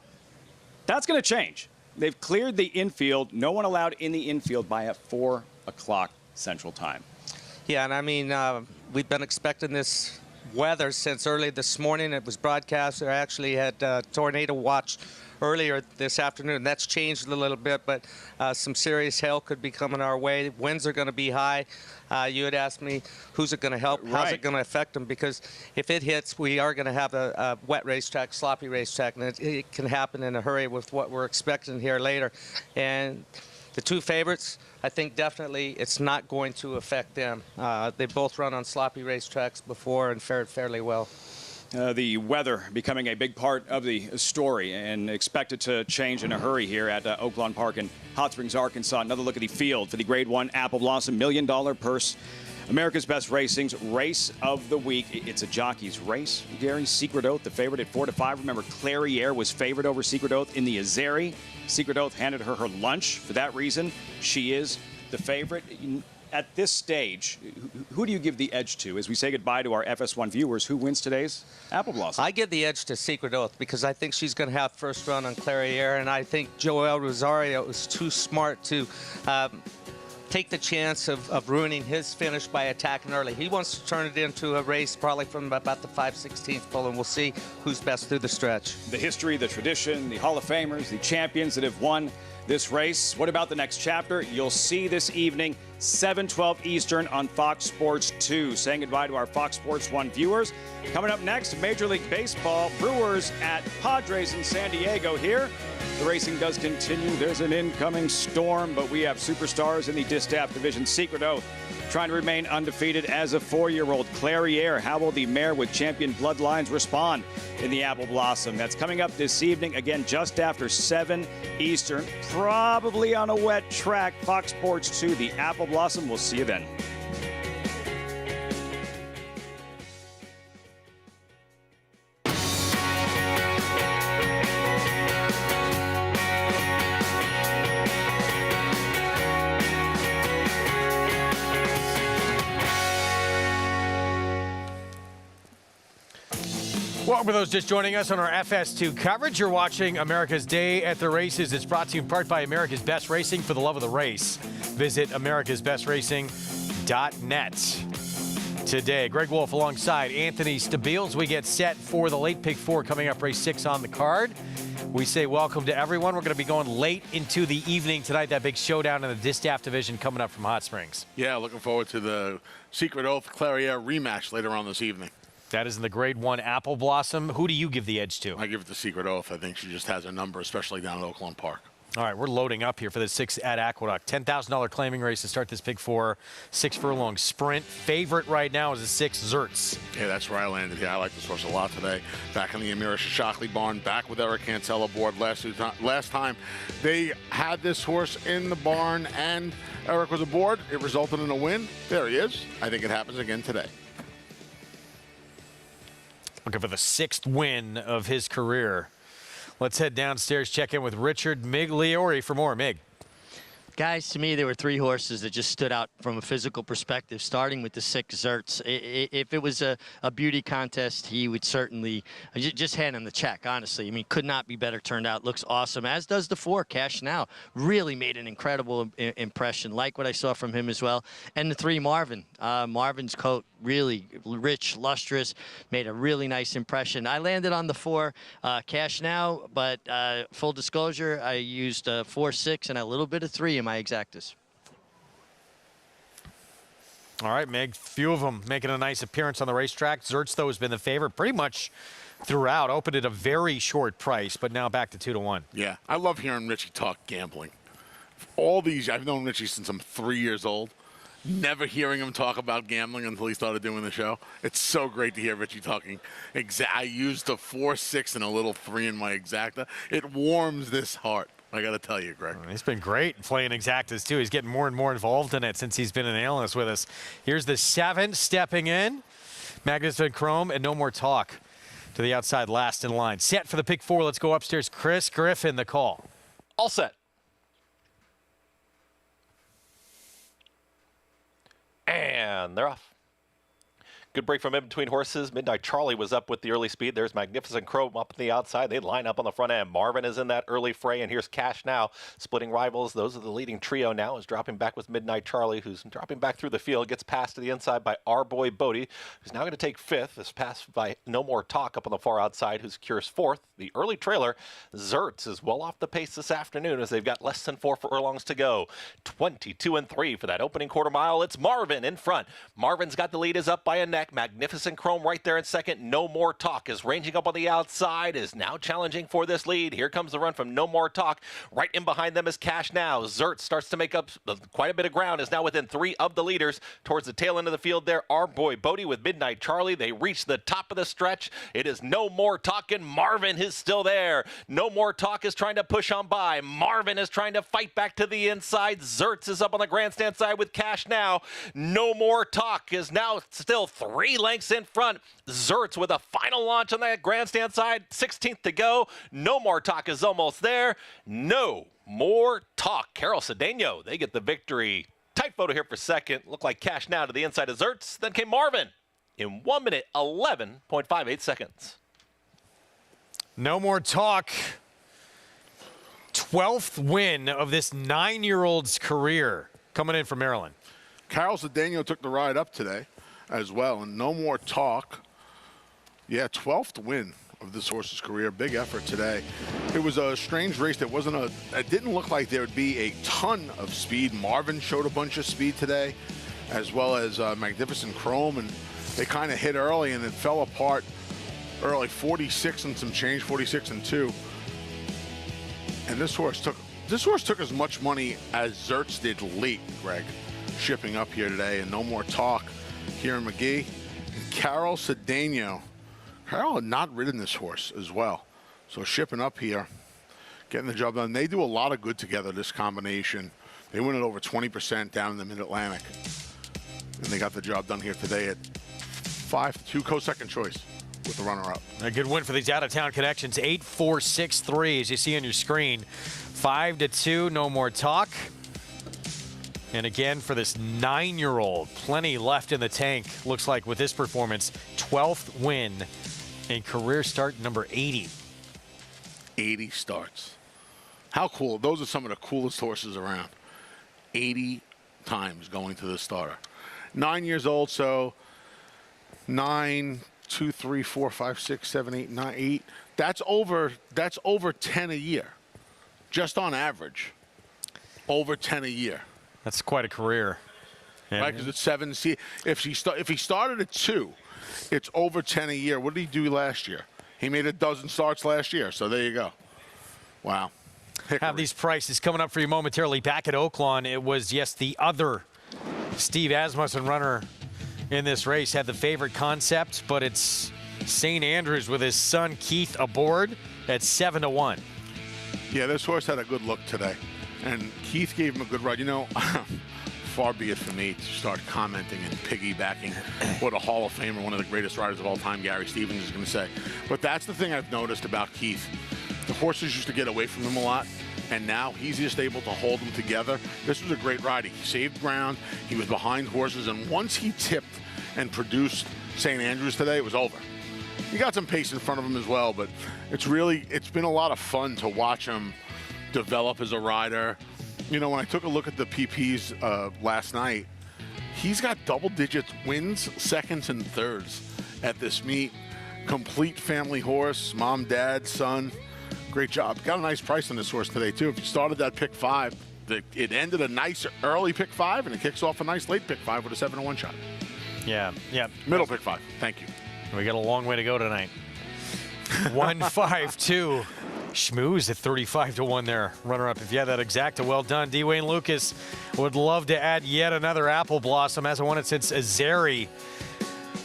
C: That's going to change. They've cleared the infield. No one allowed in the infield by at 4 o'clock Central Time.
M: Yeah, and I mean, we've been expecting this weather since early this morning. It was broadcast. I actually had tornado watch earlier this afternoon. That's changed a little bit, but some serious hail could be coming our way. Winds are going to be high. You had asked me, who's it going to help?
C: Right.
M: How's it going to affect them? Because if it hits, we are going to have a wet racetrack, sloppy racetrack, and it can happen in a hurry with what we're expecting here later. And the 2 favorites, I think definitely it's not going to affect them. They both run on sloppy racetracks before and fared fairly well.
C: The weather becoming a big part of the story and expected to change in a hurry here at Oaklawn Park in Hot Springs, Arkansas. Another look at the field for the Grade 1 Apple Blossom $1 million purse. America's Best Racing's Race of the Week. It's a jockey's race. Gary, Secret Oath, the favorite at 4 to 5. Remember, Clairiere was favored over Secret Oath in the Azeri. Secret Oath handed her lunch. For that reason, she is the favorite. At this stage, who do you give the edge to? As we say goodbye to our FS1 viewers, who wins today's Apple Blossom?
M: I give the edge to Secret Oath because I think she's going to have first run on Clairiere, and I think Joel Rosario is too smart to take the chance of ruining his finish by attacking early. He wants to turn it into a race probably from about the 5/16 pole, and we'll see who's best through the stretch.
C: The history, the tradition, the Hall of Famers, the champions that have won this race. What about the next chapter? You'll see this evening, 7:12 Eastern on Fox Sports 2. Saying goodbye to our Fox Sports 1 viewers. Coming up next, Major League Baseball, Brewers at Padres in San Diego here. The racing does continue. There's an incoming storm, but we have superstars in the Distaff Division. Secret Oath trying to remain undefeated as a 4-year-old. Clairiere, how will the mare with champion bloodlines respond in the Apple Blossom? That's coming up this evening, again, just after 7 Eastern, probably on a wet track. Fox Sports 2, the Apple Blossom. We'll see you then.
E: Welcome to those just joining us on our FS2 coverage. You're watching America's Day at the Races. It's brought to you in part by America's Best Racing. For the love of the race, visit americasbestracing.net today. Greg Wolf alongside Anthony Stabile as we get set for the late pick 4 coming up, race 6 on the card. We say welcome to everyone. We're going to be going late into the evening tonight. That big showdown in the Distaff Division coming up from Hot Springs.
B: Yeah, looking forward to the Secret Oath Clairiere rematch later on this evening.
E: That is in the Grade 1 Apple Blossom. Who do you give the edge to?
B: I give it to Secret Oath. I think she just has a number, especially down at Oaklawn Park.
E: All right, we're loading up here for the 6 at Aqueduct. $10,000 claiming race to start this Big 4 6-furlong sprint. Favorite right now is the 6 Zerts.
B: Yeah, that's where I landed here. I like this horse a lot today. Back in the Amira Shockley barn, back with Eric Cantel aboard last time. They had this horse in the barn and Eric was aboard. It resulted in a win. There he is. I think it happens again today.
E: Looking for the 6th win of his career. Let's head downstairs, check in with Richard Migliore for more. Mig.
G: Guys, to me, there were 3 horses that just stood out from a physical perspective, starting with the 6 Zerts. If it was a beauty contest, he would certainly just hand him the check, honestly. I mean, could not be better turned out. Looks awesome, as does the 4, Cash Now. Really made an incredible impression. Like what I saw from him as well. And the 3, Marvin. Marvin's coat, really rich, lustrous, made a really nice impression. I landed on the 4, Cash Now, but full disclosure, I used 4, 6, and a little bit of 3 in my exactas.
E: All right, Meg, few of them making a nice appearance on the racetrack. Zerts, though, has been the favorite pretty much throughout. Opened at a very short price, but now back to 2-1.
B: Yeah, I love hearing Richie talk gambling. All these, I've known Richie since I'm 3 years old. Never hearing him talk about gambling until he started doing the show. It's so great to hear Richie talking. I used a 4, 6, and a little 3 in my exacta. It warms this heart. I got to tell you, Greg.
E: He's been great playing exactas, too. He's getting more and more involved in it since he's been an analyst with us. Here's the 7 stepping in. Magnificent Chrome and No More Talk to the outside last in line. Set for the pick 4. Let's go upstairs. Chris Griffin, the call.
I: All set. And they're off. Good break from in between horses. Midnight Charlie was up with the early speed. There's Magnificent Chrome up on the outside. They line up on the front end. Marvin is in that early fray, and here's Cash Now. Splitting rivals. Those are the leading trio now. Is dropping back with Midnight Charlie, who's dropping back through the field. Gets passed to the inside by Our Boy Bodie, who's now going to take 5th. Is passed by No More Talk up on the far outside, who secures 4th. The early trailer, Zerts, is well off the pace this afternoon as they've got less than 4 furlongs to go. 22-3 for that opening quarter mile. It's Marvin in front. Marvin's got the lead, is up by a neck. Magnificent Chrome right there in second. No More Talk is ranging up on the outside, is now challenging for this lead. Here comes the run from No More Talk. Right in behind them is Cash Now. Zerts starts to make up quite a bit of ground, is now within 3 of the leaders. Towards the tail end of the field there, Our Boy Bodie with Midnight Charlie. They reach the top of the stretch. It is No More Talk, and Marvin is still there. No More Talk is trying to push on by. Marvin is trying to fight back to the inside. Zerts is up on the grandstand side with Cash Now. No More Talk is now still 3 lengths in front. Zerts with a final launch on that grandstand side. 16th to go. No More Talk is almost there. No More Talk. Carol Cedeno, they get the victory. Tight photo here for second. Looked like Cash Now to the inside of Zerts. Then came Marvin in 1 minute, 11.58 seconds.
E: No More Talk. 12th win of this 9-year-old's career coming in from Maryland.
B: Carol Cedeno took the ride up today as well, and No More Talk. Yeah, 12th win of this horse's career. Big effort today. It was a strange race. It didn't look like there would be a ton of speed. Marvin showed a bunch of speed today, as well as Magnificent Chrome, and they kind of hit early and it fell apart early. 46 and some change, 46 and 2. And this horse took as much money as Zerts did late, Greg, shipping up here today. And No More Talk here in McGee. And Carol Cedeno. Carol had not ridden this horse as well. So shipping up here, getting the job done. They do a lot of good together, this combination. They win it over 20% down in the Mid-Atlantic. And they got the job done here today at 5-2, co-second choice with the runner-up.
E: A good win for these out-of-town connections. 8-4-6-3, as you see on your screen. 5-2, No More Talk. And again, for this 9-year-old, plenty left in the tank, looks like, with this performance. 12th win in career start number 80.
B: 80 starts. How cool. Those are some of the coolest horses around. 80 times going to the starter. 9 years old, so 9, 2, 3, 4, 5, 6, 7, 8, 9, 8. That's over 10 a year. Just on average. Over 10 a year.
E: That's quite a career.
B: Yeah. Right, because it's 7. See, if he started at 2, it's over 10 a year. What did he do last year? He made a dozen starts last year, so there you go. Wow.
E: have these prices coming up for you momentarily. Back at Oaklawn, it was, yes, the other Steve Asmussen runner in this race had the favorite concept, but it's St. Andrews with his son Keith aboard at 7-1.
B: Yeah, this horse had a good look today, and Keith gave him a good ride. You know, far be it for me to start commenting and piggybacking what a Hall of Famer, one of the greatest riders of all time, Gary Stevens, is going to say. But that's the thing I've noticed about Keith. The horses used to get away from him a lot, and now he's just able to hold them together. This was a great ride. He saved ground. He was behind horses, and once he tipped and produced St. Andrews today, it was over. He got some pace in front of him as well, but it's been a lot of fun to watch him develop as a rider. You know, when I took a look at the PPs last night, he's got double-digit wins, seconds, and thirds at this meet. Complete family horse, mom, dad, son. Great job. Got a nice price on this horse today, too. If you started that pick 5, it ended a nice early pick 5, and it kicks off a nice late pick 5 with a 7-1 shot.
E: Yeah.
B: Middle pick 5. Thank you.
E: We got a long way to go tonight. 152. Schmooze at 35-1 there. Runner-up. If you had that exacta, well done. Dwayne Lucas would love to add yet another Apple Blossom. Hasn't won it since Azeri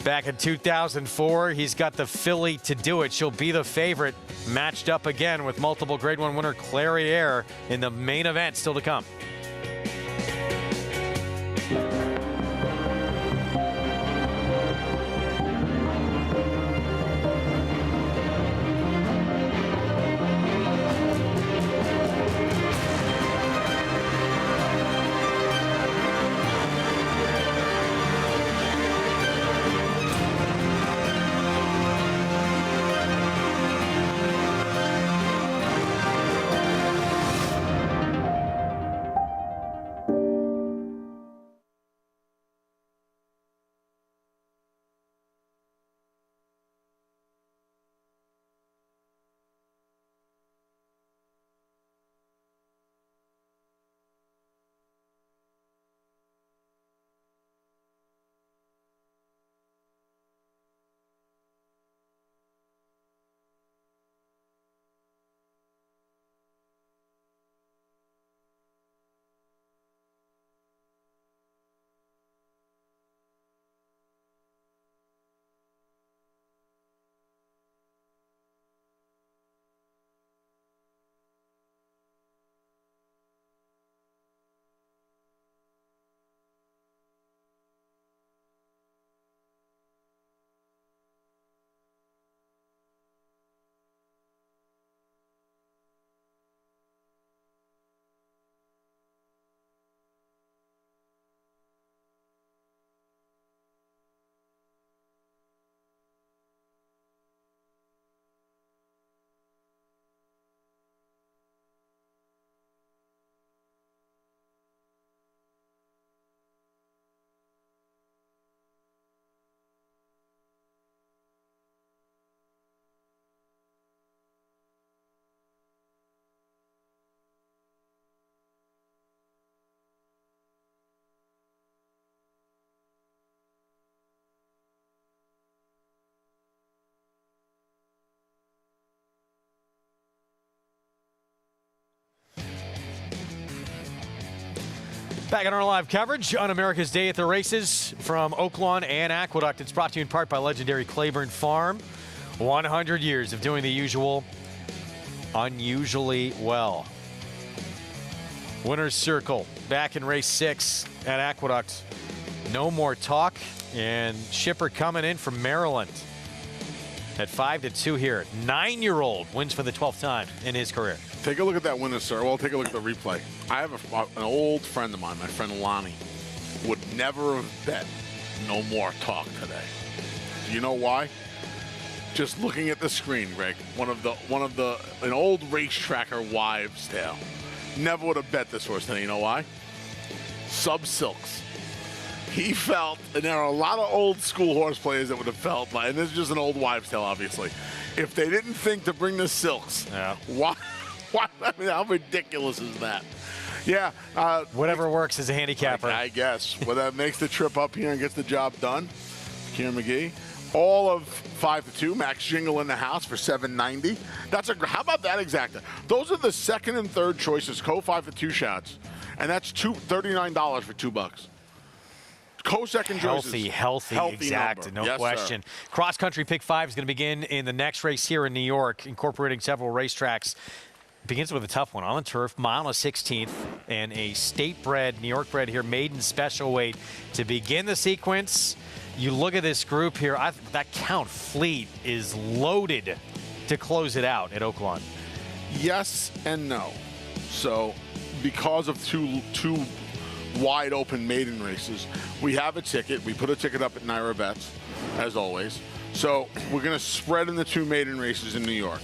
E: back in 2004. He's got the filly to do it. She'll be the favorite. Matched up again with multiple Grade 1 winner Clairiere in the main event still to come. Back on our live coverage on America's Day at the Races from Oaklawn and Aqueduct. It's brought to you in part by legendary Claiborne Farm. 100 years of doing the usual unusually well. Winner's Circle back in race 6 at Aqueduct. No more talk, and Shipper coming in from Maryland at 5-2 here. 9-year-old wins for the 12th time in his career.
B: Take a look at that winner, sir. Well, take a look at the replay. I have an old friend of mine, my friend Lonnie, would never have bet no more talk today. Do you know why? Just looking at the screen, Greg, an old racetracker wives' tale. Never would have bet this horse today. You know why? Sub-Silks. He felt, and there are a lot of old school horse players that would have felt like, and this is just an old wives' tale, obviously. If they didn't think to bring the Silks, why? I mean, how ridiculous is that? Yeah.
E: Whatever works as a handicapper.
B: I guess. Well, that makes the trip up here and gets the job done. Kieran McGee. all of 5-2. Max Jingle in the house for $7.90. How about that exacta? Those are the second and third choices, co-5-2 shots, and that's $39 for $2. Co-second choices.
E: Healthy exacta, no question. Cross country pick 5 is going to begin in the next race here in New York, incorporating several racetracks. Begins with a tough one on the turf, mile and a 16th, and a state-bred, New York-bred here, maiden special weight to begin the sequence. You look at this group here, that Count Fleet is loaded to close it out at Oaklawn.
B: Yes and no. So, because of two wide open maiden races, we have a ticket. We put a ticket up at Naira Bets, as always. So, we're going to spread in the 2 maiden races in New York.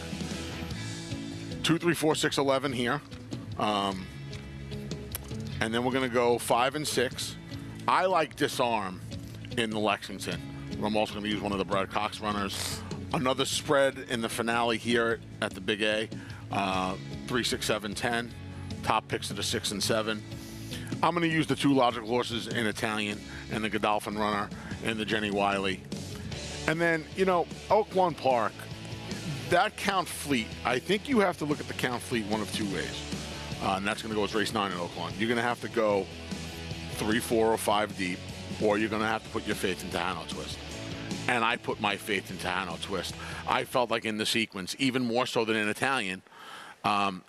B: 2, 3, 4, 6, 11 here. And then we're going to go 5 and 6. I like Disarm in the Lexington. I'm also going to use one of the Brad Cox runners. Another spread in the finale here at the Big A. 3, 6, 7, 10. Top picks are the 6 and 7. I'm going to use the 2 logical horses in Italian and the Godolphin runner and the Jenny Wiley. And then, Oaklawn Park. That Count Fleet, I think you have to look at the Count Fleet one of 2 ways. And that's going to go as race 9 at Oaklawn. You're going to have to go 3, 4, or 5 deep, or you're going to have to put your faith into Hanno Twist. And I put my faith into Hanno Twist. I felt like in the sequence, even more so than in Italian,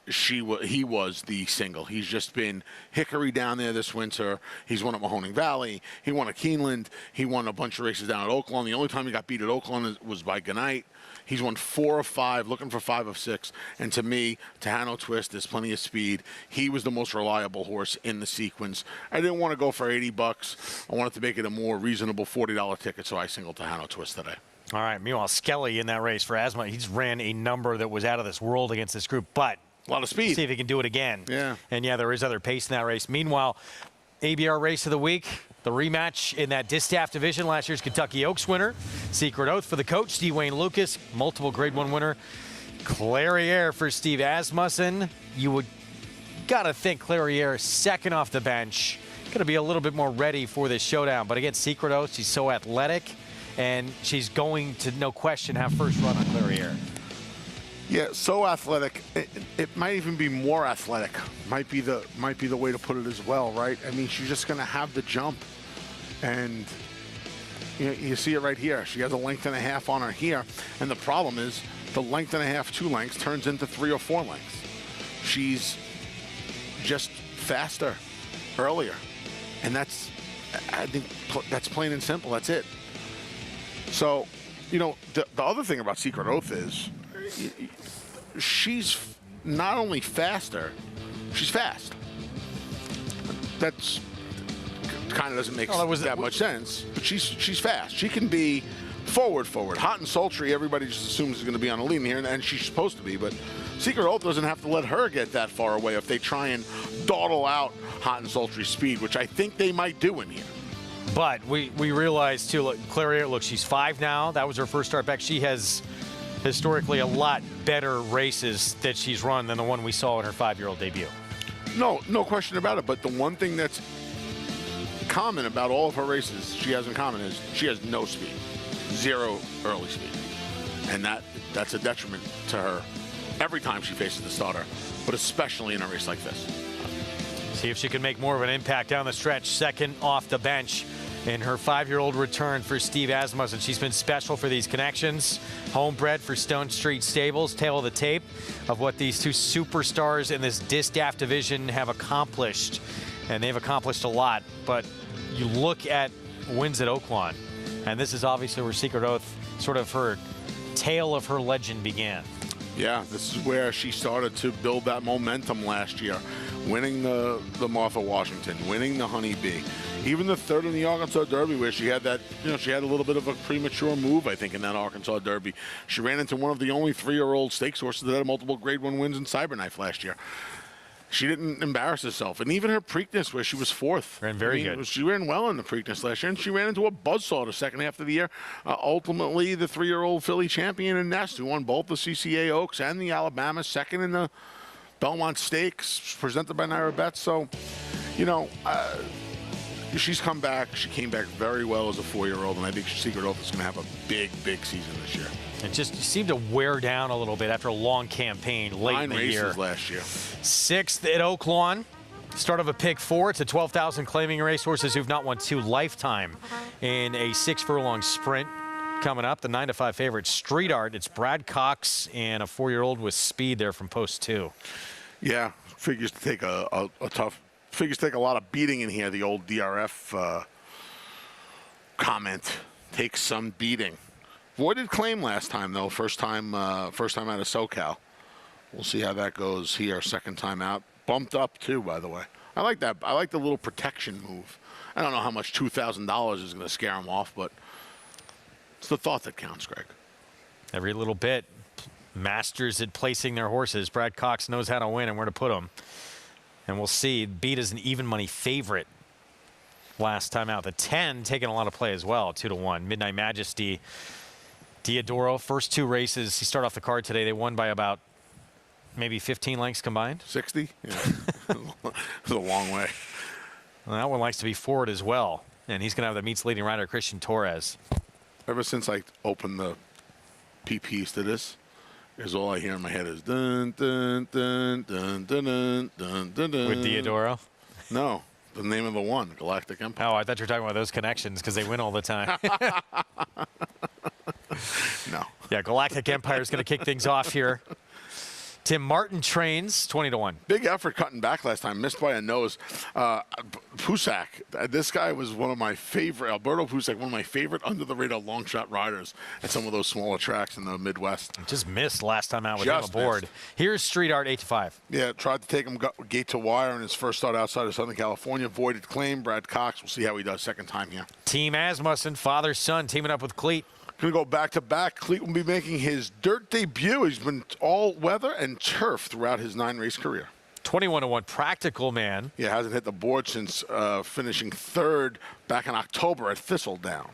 B: he was the single. He's just been Hickory down there this winter. He's won at Mahoning Valley. He won at Keeneland. He won a bunch of races down at Oaklawn. The only time he got beat at Oaklawn was by Ganite. He's won 4 of 5, looking for 5 of 6. And to me, Hanno Twist, there's plenty of speed. He was the most reliable horse in the sequence. I didn't want to go for $80. I wanted to make it a more reasonable $40 ticket, so I singled Hanno Twist today.
E: All right, meanwhile, Skelly in that race for Asmussen, he's ran a number that was out of this world against this group, but
B: a lot of speed.
E: See if he can do it again.
B: Yeah.
E: And yeah, there is other pace in that race. Meanwhile, ABR race of the week, the rematch in that Distaff division, last year's Kentucky Oaks winner. Secret Oath for the coach, Steve Wayne Lucas, multiple Grade 1 winner. Clairiere for Steve Asmussen. You would got to think Clairiere, second off the bench, going to be a little bit more ready for this showdown. But again, Secret Oath, she's so athletic, and she's going to, no question, have first run on Clairiere.
B: Yeah, so athletic. It might even be more athletic. Might be the way to put it as well, right? I mean, she's just going to have the jump, and you see it right here. She has a length and a half on her here, and the problem is the length and a half, 2 lengths turns into 3 or 4 lengths. She's just faster earlier, and I think that's plain and simple. That's it. So, the other thing about Secret Oath is, she's not only faster, she's fast. That's kind of doesn't make that much sense, but she's fast. She can be forward. Hot and sultry, everybody just assumes is going to be on a lean here, and she's supposed to be, but Secret Oath doesn't have to let her get that far away if they try and dawdle out hot and sultry speed, which I think they might do in here.
E: But we realize, too, look, Clairiere, look, she's 5 now. That was her first start back. She has historically a lot better races that she's run than the one we saw in her 5-year-old debut.
B: No question about it. But the one thing that's common about all of her races she has in common is she has no speed, 0 early speed. And that's a detriment to her every time she faces the starter, but especially in a race like this.
E: See if she can make more of an impact down the stretch. Second off the bench in her 5-year-old return for Steve Asmussen. She's been special for these connections. Homebred for Stone Street Stables. Tail of the tape of what these 2 superstars in this Distaff division have accomplished. And they've accomplished a lot. But you look at wins at Oaklawn, and this is obviously where Secret Oath, sort of her tale of her legend began.
B: Yeah, this is where she started to build that momentum last year. Winning the Martha Washington, winning the Honey Bee, even the 3rd in the Arkansas Derby, where she had that, she had a little bit of a premature move, I think, in that Arkansas Derby. She ran into one of the only 3-year-old stakes horses that had multiple Grade 1 wins in Cyberknife last year. She didn't embarrass herself, and even her Preakness, where she was 4th,
E: ran very good.
B: She ran well in the Preakness last year, and she ran into a buzzsaw the second half of the year. Ultimately, the 3-year-old filly champion in Nest, who won both the CCA Oaks and the Alabama, second in the Belmont Stakes, presented by Naira Betts. So, She's come back. She came back very well as a 4-year-old, and I think Secret Oath is going to have a big, big season this year.
E: It just seemed to wear down a little bit after a long campaign late in the year.
B: 9 races last year.
E: 6th at Oaklawn. Start of a pick 4. It's a 12,000 claiming racehorses who've not won 2 lifetime in a 6-furlong sprint. Coming up, the 9-5 favorite, Street Art. It's Brad Cox and a 4-year-old with speed there from post 2.
B: Yeah, figures to take a tough. Figures to take a lot of beating in here. The old DRF comment takes some beating. Voided claim last time though. First time out of SoCal. We'll see how that goes here. Second time out. Bumped up too, by the way. I like that. I like the little protection move. I don't know how much $2,000 is going to scare him off, but it's the thought that counts, Greg.
E: Every little bit. Masters at placing their horses. Brad Cox knows how to win and where to put them. And we'll see. Beat as an even money favorite last time out. The 10 taking a lot of play as well, 2-1. Midnight Majesty. Diodoro, first 2 races. He started off the card today. They won by about maybe 15 lengths combined.
B: 60? Yeah. It's a long way.
E: Well, that one likes to be forward as well. And he's going to have the meets leading rider, Christian Torres.
B: Ever since I opened the PPs to this, is all I hear in my head is dun dun dun dun dun dun dun dun dun.
E: With Diodoro?
B: No, the name of the one, Galactic Empire.
E: Oh, I thought you were talking about those connections because they win all the time.
B: No.
E: Yeah, Galactic Empire is going to kick things off here. Tim Martin trains 20-1.
B: Big effort cutting back last time, missed by a nose. Pusak, this guy was one of my favorite, Alberto Pusak, one of my favorite under-the-radar long-shot riders at some of those smaller tracks in the Midwest.
E: Just missed last time out with him aboard.
B: Missed.
E: Here's Street Art 8-5.
B: Yeah, tried to take him gate to wire in his first start outside of Southern California. Voided claim. Brad Cox. We'll see how he does second time here.
E: Team Asmussen, father-son, teaming up with Cleat.
B: Going to go back-to-back. Cleat will be making his dirt debut. He's been all weather and turf throughout his 9-race career.
E: 21-1 Practical Man.
B: Yeah, hasn't hit the board since finishing 3rd back in October at Thistledown.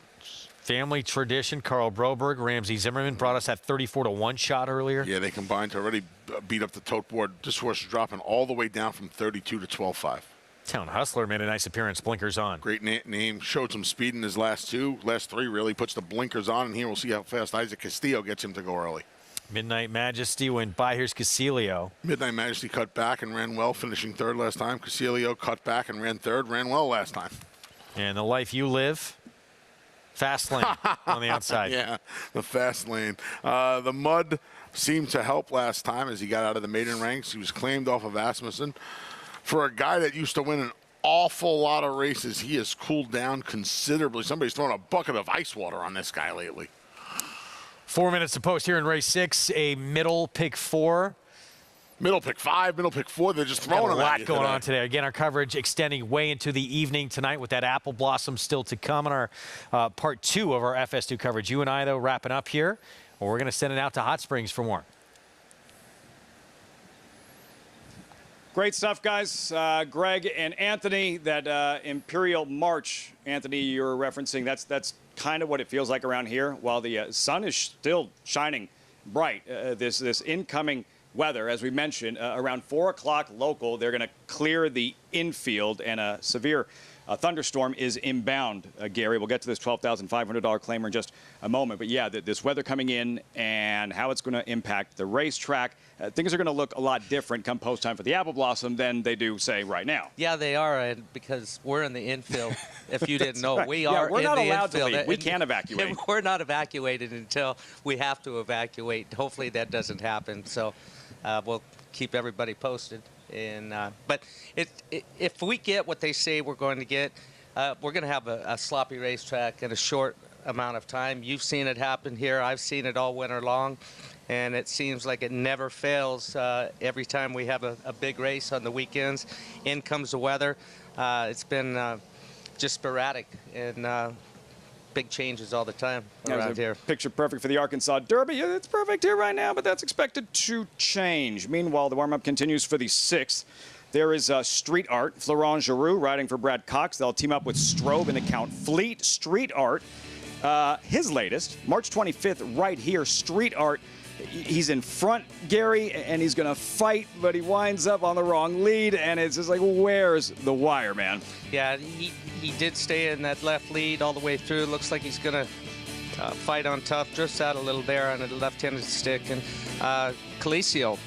E: Family tradition. Carl Broberg, Ramsey Zimmerman brought us that 34-1 shot earlier.
B: Yeah, they combined to already beat up the tote board. This horse is dropping all the way down from 32 to 12.5.
E: Town Hustler made a nice appearance. Blinkers on.
B: Great name. Showed some speed in his last 3 really. Puts the blinkers on, and here we'll see how fast Isaac Castillo gets him to go early.
E: Midnight Majesty went by. Here's Casilio.
B: Midnight Majesty cut back and ran well, finishing 3rd last time. Casilio cut back and ran 3rd, ran well last time.
E: And the life you live, fast lane on the outside.
B: Yeah, the fast lane. The mud seemed to help last time as he got out of the maiden ranks. He was claimed off of Asmussen. For a guy that used to win an awful lot of races, he has cooled down considerably. Somebody's throwing a bucket of ice water on this guy lately.
E: 4 minutes to post here in race 6. A middle pick 4.
B: Middle pick 5, middle pick 4. They're just throwing
E: them
B: at you.
E: A lot going on today. Again, our coverage extending way into the evening tonight with that apple blossom still to come in our part 2 of our FS2 coverage. You and I, though, wrapping up here. We're going to send it out to Hot Springs for more.
C: Great stuff, guys. Greg and Anthony, that Imperial March, Anthony, you're referencing, that's kind of what it feels like around here. While the sun is still shining bright, this incoming weather, as we mentioned, around 4 o'clock local, they're going to clear the infield, and a severe thunderstorm is inbound, Gary. We'll get to this $12,500 claimer in just a moment. But, yeah, this weather coming in and how it's going to impact the racetrack. Things are going to look a lot different come post time for the Apple Blossom than they do, say, right now.
M: Yeah, they are, and because we're in the infield. If you didn't know,
C: right.
M: we are
C: we're
M: in
C: not
M: the
C: allowed
M: infield.
C: to leave. We can't evacuate.
M: And we're not evacuated until we have to evacuate. Hopefully that doesn't happen. So we'll keep everybody posted. And but if we get what they say we're going to get, we're going to have a sloppy racetrack in a short amount of time. You've seen it happen here. I've seen it all winter long, and it seems like it never fails. Every time we have a big race on the weekends, in comes the weather. It's been just sporadic and big changes all the time around here.
C: Picture perfect for the Arkansas Derby. It's perfect here right now, but that's expected to change. Meanwhile, the warm-up continues for the 6th. There is Street Art, Florent Giroux riding for Brad Cox. They'll team up with Strobe in the count. Fleet Street Art, his latest, March 25th, right here. Street Art he's in front, Gary, and he's going to fight, but he winds up on the wrong lead, and it's just like, where's the wire, man?
M: Yeah, he did stay in that left lead all the way through. Looks like he's going to fight on tough, drifts out a little there on a left-handed stick. And Calicio,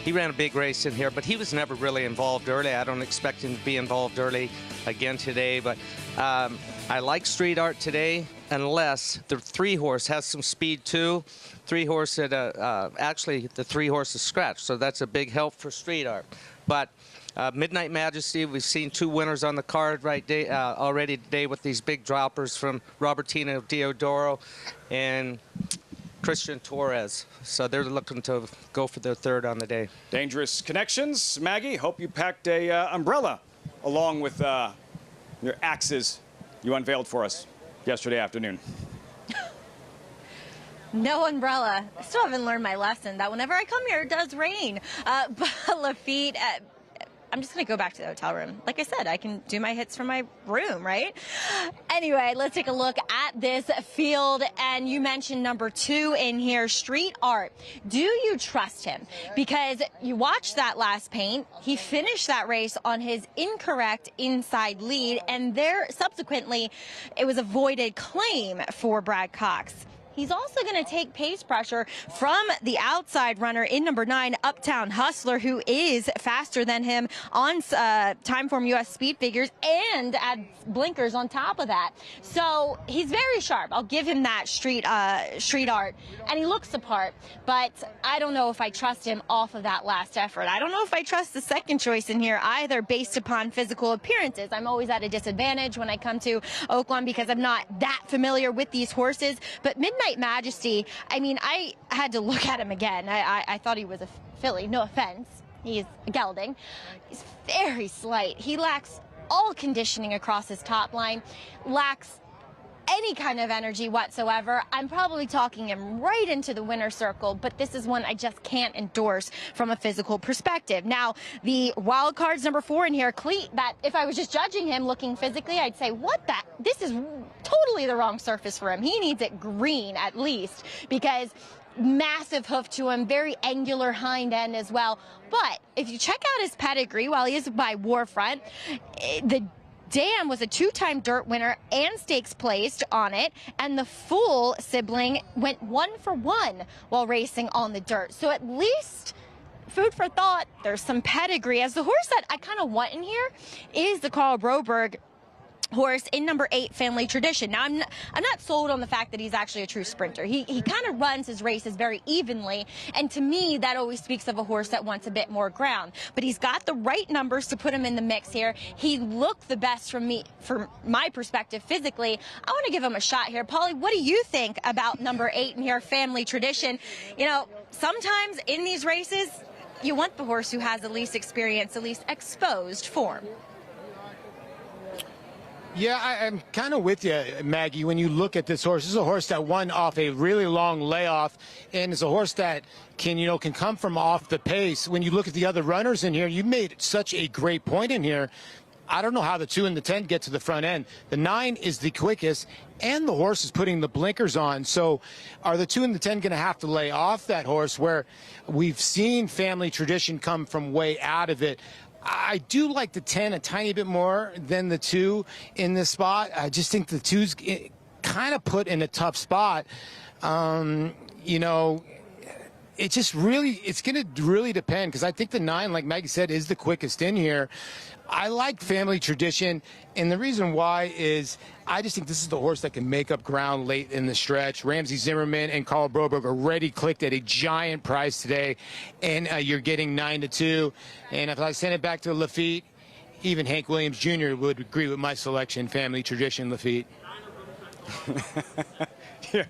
M: he ran a big race in here, but he was never really involved early. I don't expect him to be involved early again today, but I like Street Art today, unless the 3-horse has some speed too. 3-horse at actually the 3-horse is scratched, so that's a big help for Street Art. But Midnight Majesty, we've seen 2 winners on the card already today with these big droppers from Robertino Diodoro and Christian Torres. So they're looking to go for their 3rd on the day.
C: Dangerous Connections. Maggie, hope you packed a umbrella along with your axes you unveiled for us yesterday afternoon.
O: No umbrella. I still haven't learned my lesson that whenever I come here, it does rain. But Lafitte, I'm just going to go back to the hotel room. Like I said, I can do my hits from my room, right? Anyway, let's take a look at this field. And you mentioned number 2 in here, Street Art. Do you trust him? Because you watched that last paint. He finished that race on his incorrect inside lead. And there, subsequently, it was a voided claim for Brad Cox. He's also going to take pace pressure from the outside runner in number 9, Uptown Hustler, who is faster than him on Timeform US speed figures and adds blinkers on top of that. So he's very sharp. I'll give him that street art. And he looks the part, but I don't know if I trust him off of that last effort. I don't know if I trust the second choice in here either based upon physical appearances. I'm always at a disadvantage when I come to Oaklawn because I'm not that familiar with these horses. But Midnight Majesty, I mean, I had to look at him again. I thought he was a filly. No offense. He's a gelding. He's very slight. He lacks all conditioning across his top line, lacks any kind of energy whatsoever. I'm probably talking him right into the winner's circle, but this is one I just can't endorse from a physical perspective. Now, the wild cards number 4 in here, Cleat, that if I was just judging him looking physically, I'd say, this is totally the wrong surface for him. He needs it green at least, because massive hoof to him, very angular hind end as well. But if you check out his pedigree, while he is by Warfront, the Dam was a 2-time dirt winner and stakes placed on it, and the Fool sibling went 1 for 1 while racing on the dirt. So at least food for thought, there's some pedigree. As the horse that I kind of want in here is the Carl Broberg horse in number 8, Family Tradition. Now, I'm not sold on the fact that he's actually a true sprinter. He kind of runs his races very evenly, and to me, that always speaks of a horse that wants a bit more ground. But he's got the right numbers to put him in the mix here. He looked the best from my perspective physically. I want to give him a shot here. Polly, what do you think about number 8 in here, Family Tradition? You know, sometimes in these races, you want the horse who has the least experience, the least exposed form.
A: Yeah, I'm kind of with you, Maggie. When you look at this horse, this is a horse that won off a really long layoff, and it's a horse that can come from off the pace. When you look at the other runners in here, you made such a great point in here. I don't know how the 2 and the 10 get to the front end. The 9 is the quickest, and the horse is putting the blinkers on. So are the 2 and the 10 going to have to lay off that horse, where we've seen Family Tradition come from way out of it? I do like the 10 a tiny bit more than the 2 in this spot. I just think the 2's kind of put in a tough spot. You know, it's going to really depend, because I think the 9, like Maggie said, is the quickest in here. I like Family Tradition, and the reason why is I just think this is the horse that can make up ground late in the stretch. Ramsey Zimmerman and Carl Broberg already clicked at a giant price today, and you're getting 9-2. And if I send it back to Lafitte, even Hank Williams Jr. would agree with my selection, Family Tradition, Lafitte.
C: Yeah,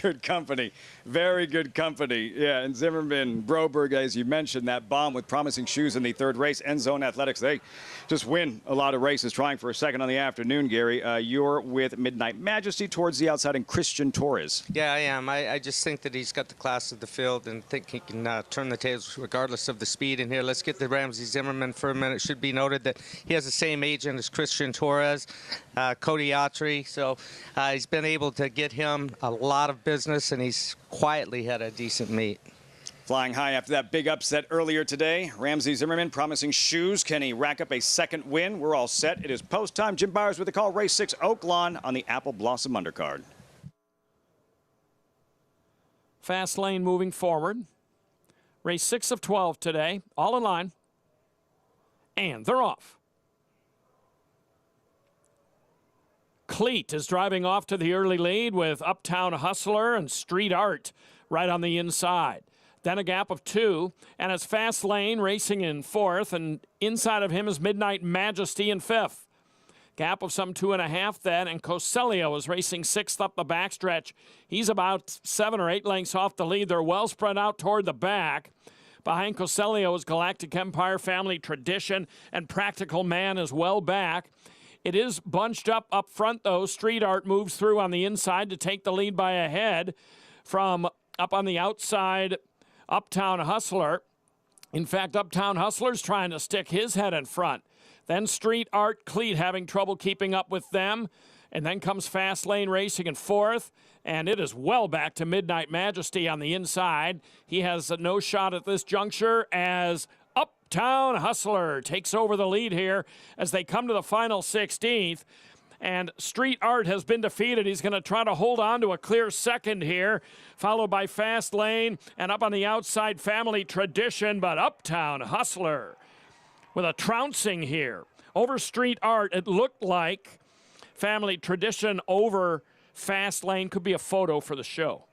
C: good company. Very good company. Yeah, and Zimmerman, Broberg, as you mentioned, that bomb with promising shoes in the 3rd race. End Zone Athletics, they just win a lot of races trying for a second on the afternoon, Gary. You're with Midnight Majesty towards the outside and Christian Torres.
M: Yeah, I am. I just think that he's got the class of the field and think he can turn the tables regardless of the speed in here. Let's get to Ramsey Zimmerman for a minute. It should be noted that he has the same agent as Christian Torres, Cody Autry. So he's been able to get him him a lot of business, and he's quietly had a decent meet.
C: Flying high after that big upset earlier today. Ramsey Zimmerman promising shoes. Can he rack up a second win? We're all set. It is post time. Jim Byers with the call. Race 6 Oaklawn on the Apple Blossom undercard.
L: Fast lane moving forward. Race 6 of 12 today. All in line. And they're off. Cleat is driving off to the early lead with Uptown Hustler and Street Art right on the inside. Then a gap of 2, and it's Fast Lane racing in 4th, and inside of him is Midnight Majesty in 5th. Gap of some 2.5 then, and Coselio is racing 6th up the backstretch. He's about 7 or 8 lengths off the lead. They're well spread out toward the back. Behind Coselio is Galactic Empire, Family Tradition, and Practical Man is well back. It is bunched up front, though. Street Art moves through on the inside to take the lead by a head from up on the outside. Uptown Hustler. In fact, Uptown Hustler's trying to stick his head in front. Then Street Art Cleat having trouble keeping up with them. And then comes Fast Lane racing in 4th. And it is well back to Midnight Majesty on the inside. He has no shot at this juncture as Uptown Hustler takes over the lead here as they come to the final 16th. And Street Art has been defeated. He's going to try to hold on to a clear second here, followed by Fast Lane, and up on the outside, Family Tradition, but Uptown Hustler with a trouncing here. Over Street Art, it looked like Family Tradition over Fast Lane. Could be a photo for the show.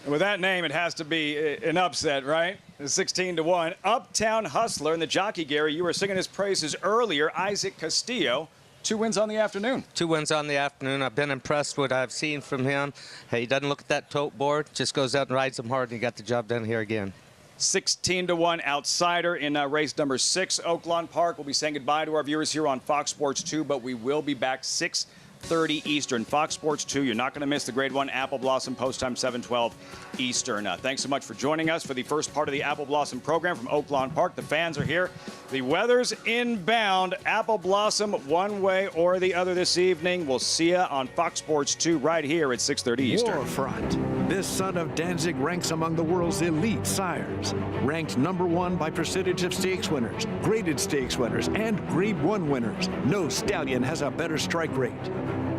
C: With that name, it has to be an upset, right? 16-1. Uptown Hustler and the jockey, Gary, you were singing his praises earlier. Isaac Castillo, 2 wins on the afternoon.
M: 2 wins on the afternoon. I've been impressed with what I've seen from him. He doesn't look at that tote board, just goes out and rides them hard, and he got the job done here again.
C: 16-1 outsider in race number 6, Oaklawn Park. We'll be saying goodbye to our viewers here on Fox Sports 2, but we will be back 6:30 Eastern. Fox Sports 2, you're not going to miss the Grade 1 Apple Blossom post time 7:12 Eastern. Thanks so much for joining us for the first part of the Apple Blossom program from Oaklawn Park. The fans are here. The weather's inbound. Apple Blossom one way or the other this evening. We'll see you on Fox Sports 2 right here at 6:30 Eastern.
D: Warfront. This son of Danzig ranks among the world's elite sires. Ranked #1 by percentage of stakes winners, graded stakes winners, and Grade 1 winners. No stallion has a better strike rate.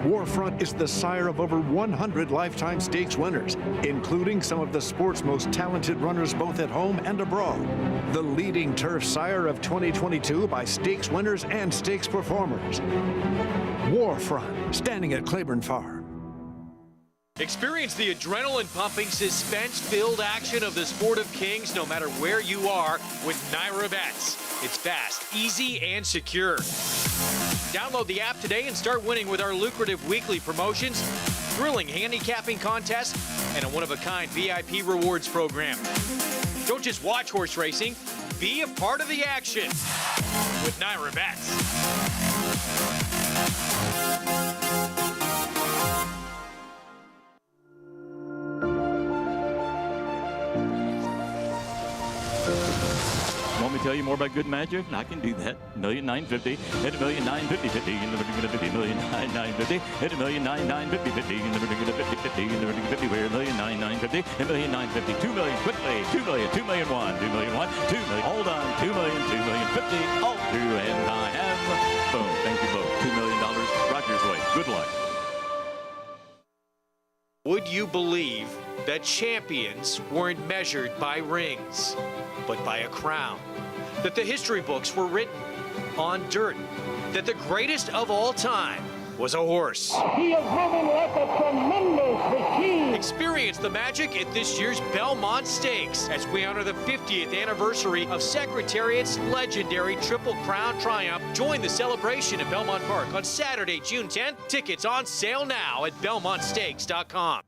D: Warfront is the sire of over 100 lifetime stakes winners, including some of the sport's most talented runners both at home and abroad. The leading turf sire of 2022 by stakes winners and stakes performers. Warfront, standing at Claiborne Farm.
E: Experience the adrenaline-pumping, suspense-filled action of the Sport of Kings no matter where you are with Naira Bets. It's fast, easy, and secure. Download the app today and start winning with our lucrative weekly promotions, thrilling handicapping contests, and a one-of-a-kind VIP rewards program. Don't just watch horse racing, be a part of the action with Naira Bets.
K: Want me to tell you more about good magic? I can do that. $1,950,000. Hit $1,950,000. You never gonna $50,000,000. $1,950,000. Hit $1,950,000. You never gonna $50,000,000. You never gonna $50,000,000. We're $1,950,000. $1,950,000. $2,000,000 quickly. $2,000,000. $2,000,001. $2,000,001. $2,000,000. Hold on. $2,000,000. $2,000,050. All through, and I have. Boom. Thank you both. $2 million. Rogers way. Good luck.
E: Would you believe that champions weren't measured by rings, but by a crown? That the history books were written on dirt? That the greatest of all time was a horse?
P: He is moving like a tremendous machine.
E: Experience the magic at this year's Belmont Stakes as we honor the 50th anniversary of Secretariat's legendary Triple Crown triumph. Join the celebration at Belmont Park on Saturday, June 10th. Tickets on sale now at BelmontStakes.com.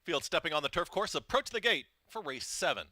I: Field stepping on the turf course, approach the gate for race 7.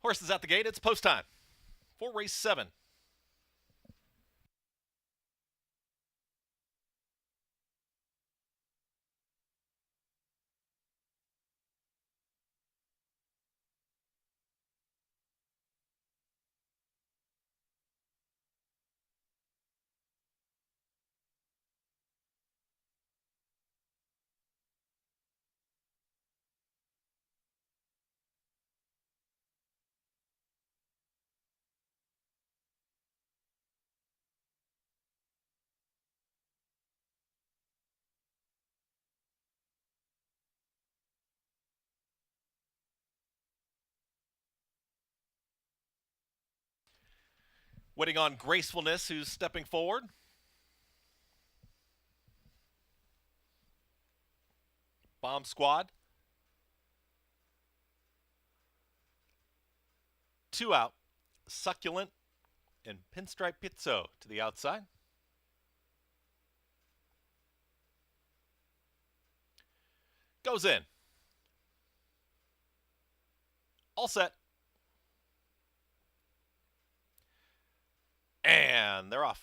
I: Horses at the gate, it's post time for race 7. Waiting on Gracefulness, who's stepping forward. Bomb Squad. 2 out. Succulent and Pinstripe Pizzo to the outside. Goes in. All set. And they're off.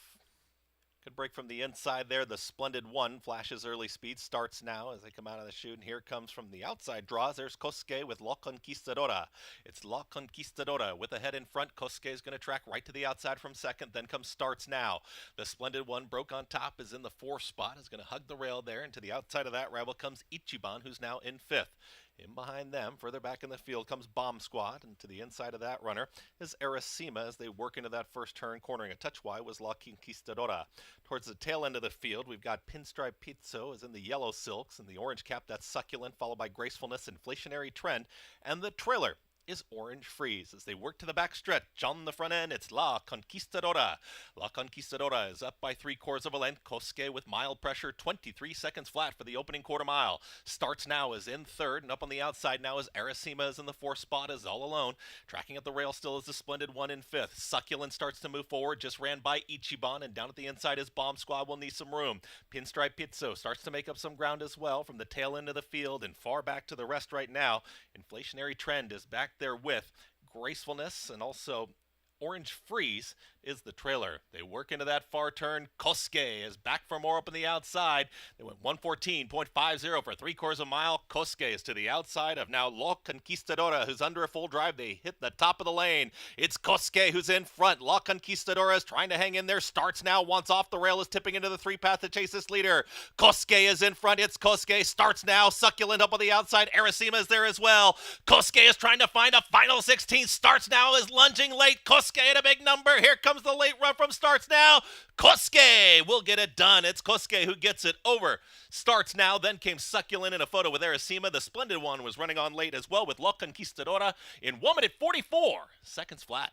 I: Good break from the inside there. The Splendid One flashes early speed. Starts now as they come out of the chute. And here comes from the outside draws. There's Kosuke with La Conquistadora. It's La Conquistadora with a head in front. Kosuke is going to track right to the outside from second. Then comes Starts Now. The Splendid One broke on top, is in the 4th spot. Is going to hug the rail there. And to the outside of that rival comes Ichiban, who's now in 5th. In behind them, further back in the field, comes Bomb Squad, and to the inside of that runner is Arasima as they work into that first turn, cornering a touch wide was La Conquistadora. Towards the tail end of the field, we've got Pinstripe Pizzo as in the yellow silks, and the orange cap, that's Succulent, followed by Gracefulness, Inflationary Trend, and the trailer is Orange Freeze. As they work to the back stretch, on the front end, it's La Conquistadora. La Conquistadora is up by 3/4 of a length. Kosuke with mild pressure, 23 seconds flat for the opening quarter mile. Starts Now is in 3rd, and up on the outside now is Arasima is in the 4th spot, is all alone. Tracking at the rail still is the Splendid One in 5th. Succulent starts to move forward, just ran by Ichiban, and down at the inside is Bomb Squad, will need some room. Pinstripe Pizzo starts to make up some ground as well from the tail end of the field, and far back to the rest right now. Inflationary Trend is back there with Gracefulness, and also Orange Freeze is the trailer. They work into that far turn. Kosuke is back for more up on the outside. They went 1:14.50 for 3/4 of a mile. Kosuke is to the outside of now La Conquistadora, who's under a full drive. They hit the top of the lane. It's Kosuke who's in front. La Conquistadora is trying to hang in there. Starts Now, once off the rail, is tipping into the 3-path to chase this leader. Kosuke is in front. It's Kosuke. Starts Now. Succulent up on the outside. Arasima is there as well. Kosuke is trying to find a final 16. Starts Now is lunging late. Kosuke at a big number. Here comes the late run from Starts Now. Kosuke will get it done. It's Kosuke who gets it over. Starts Now, then came Succulent in a photo with Arasima. The Splendid One was running on late as well with La Conquistadora in 1:44 seconds flat.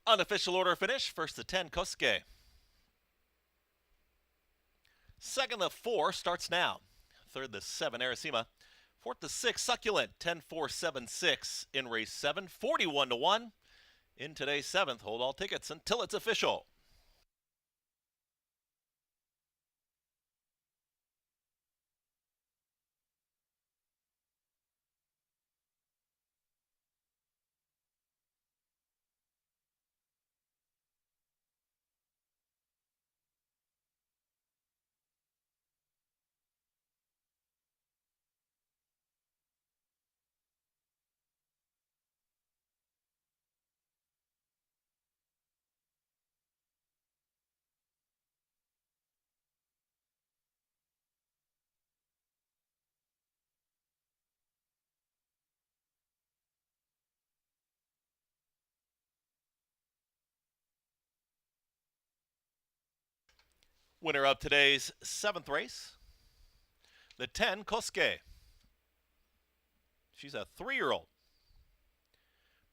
I: Unofficial order of finish. First the 10, Kosuke. Second the 4 starts now. Third the 7, Arasima. Fourth the 6, Succulent. 10-4-7-6 in race 7. 41-1 in today's 7th. Hold all tickets until it's official. Winner of today's 7th race, the 10, Kosuke. She's a 3-year-old.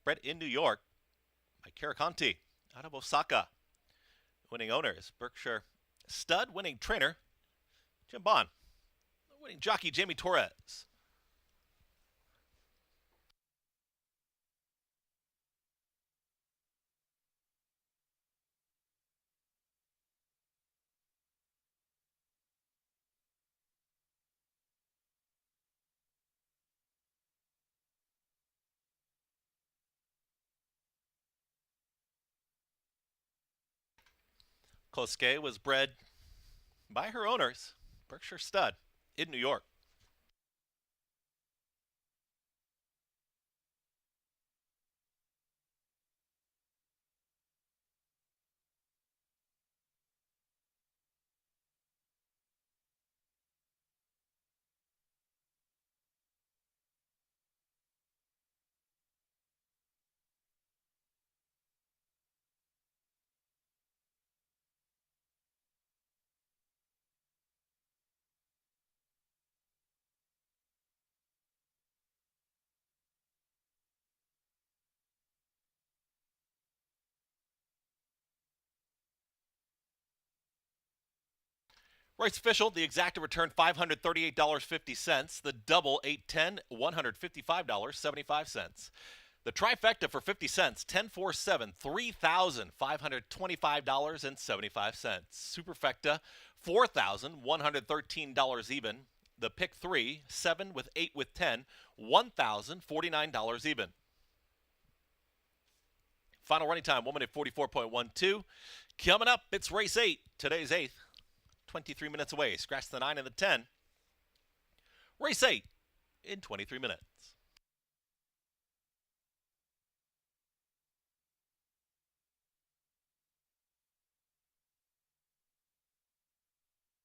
I: Bred in New York by Karakanti out of Osaka. Winning owner is Berkshire Stud. Winning trainer, Jim Bond. Winning jockey, Jamie Torres. Kosuke was bred by her owners, Berkshire Stud, in New York. Race official, the exacta return $538.50. The double 810, $155.75. The trifecta for 50 cents, 10-4-7, $3,525.75. Superfecta, $4,113 even. The pick 3, 7 with 8 with 10, $1,049 even. Final running time, 1 minute 44.12. Coming up, it's race 8, today's 8th. 23 minutes away. Scratch the 9 and the 10. Race 8 in 23 minutes.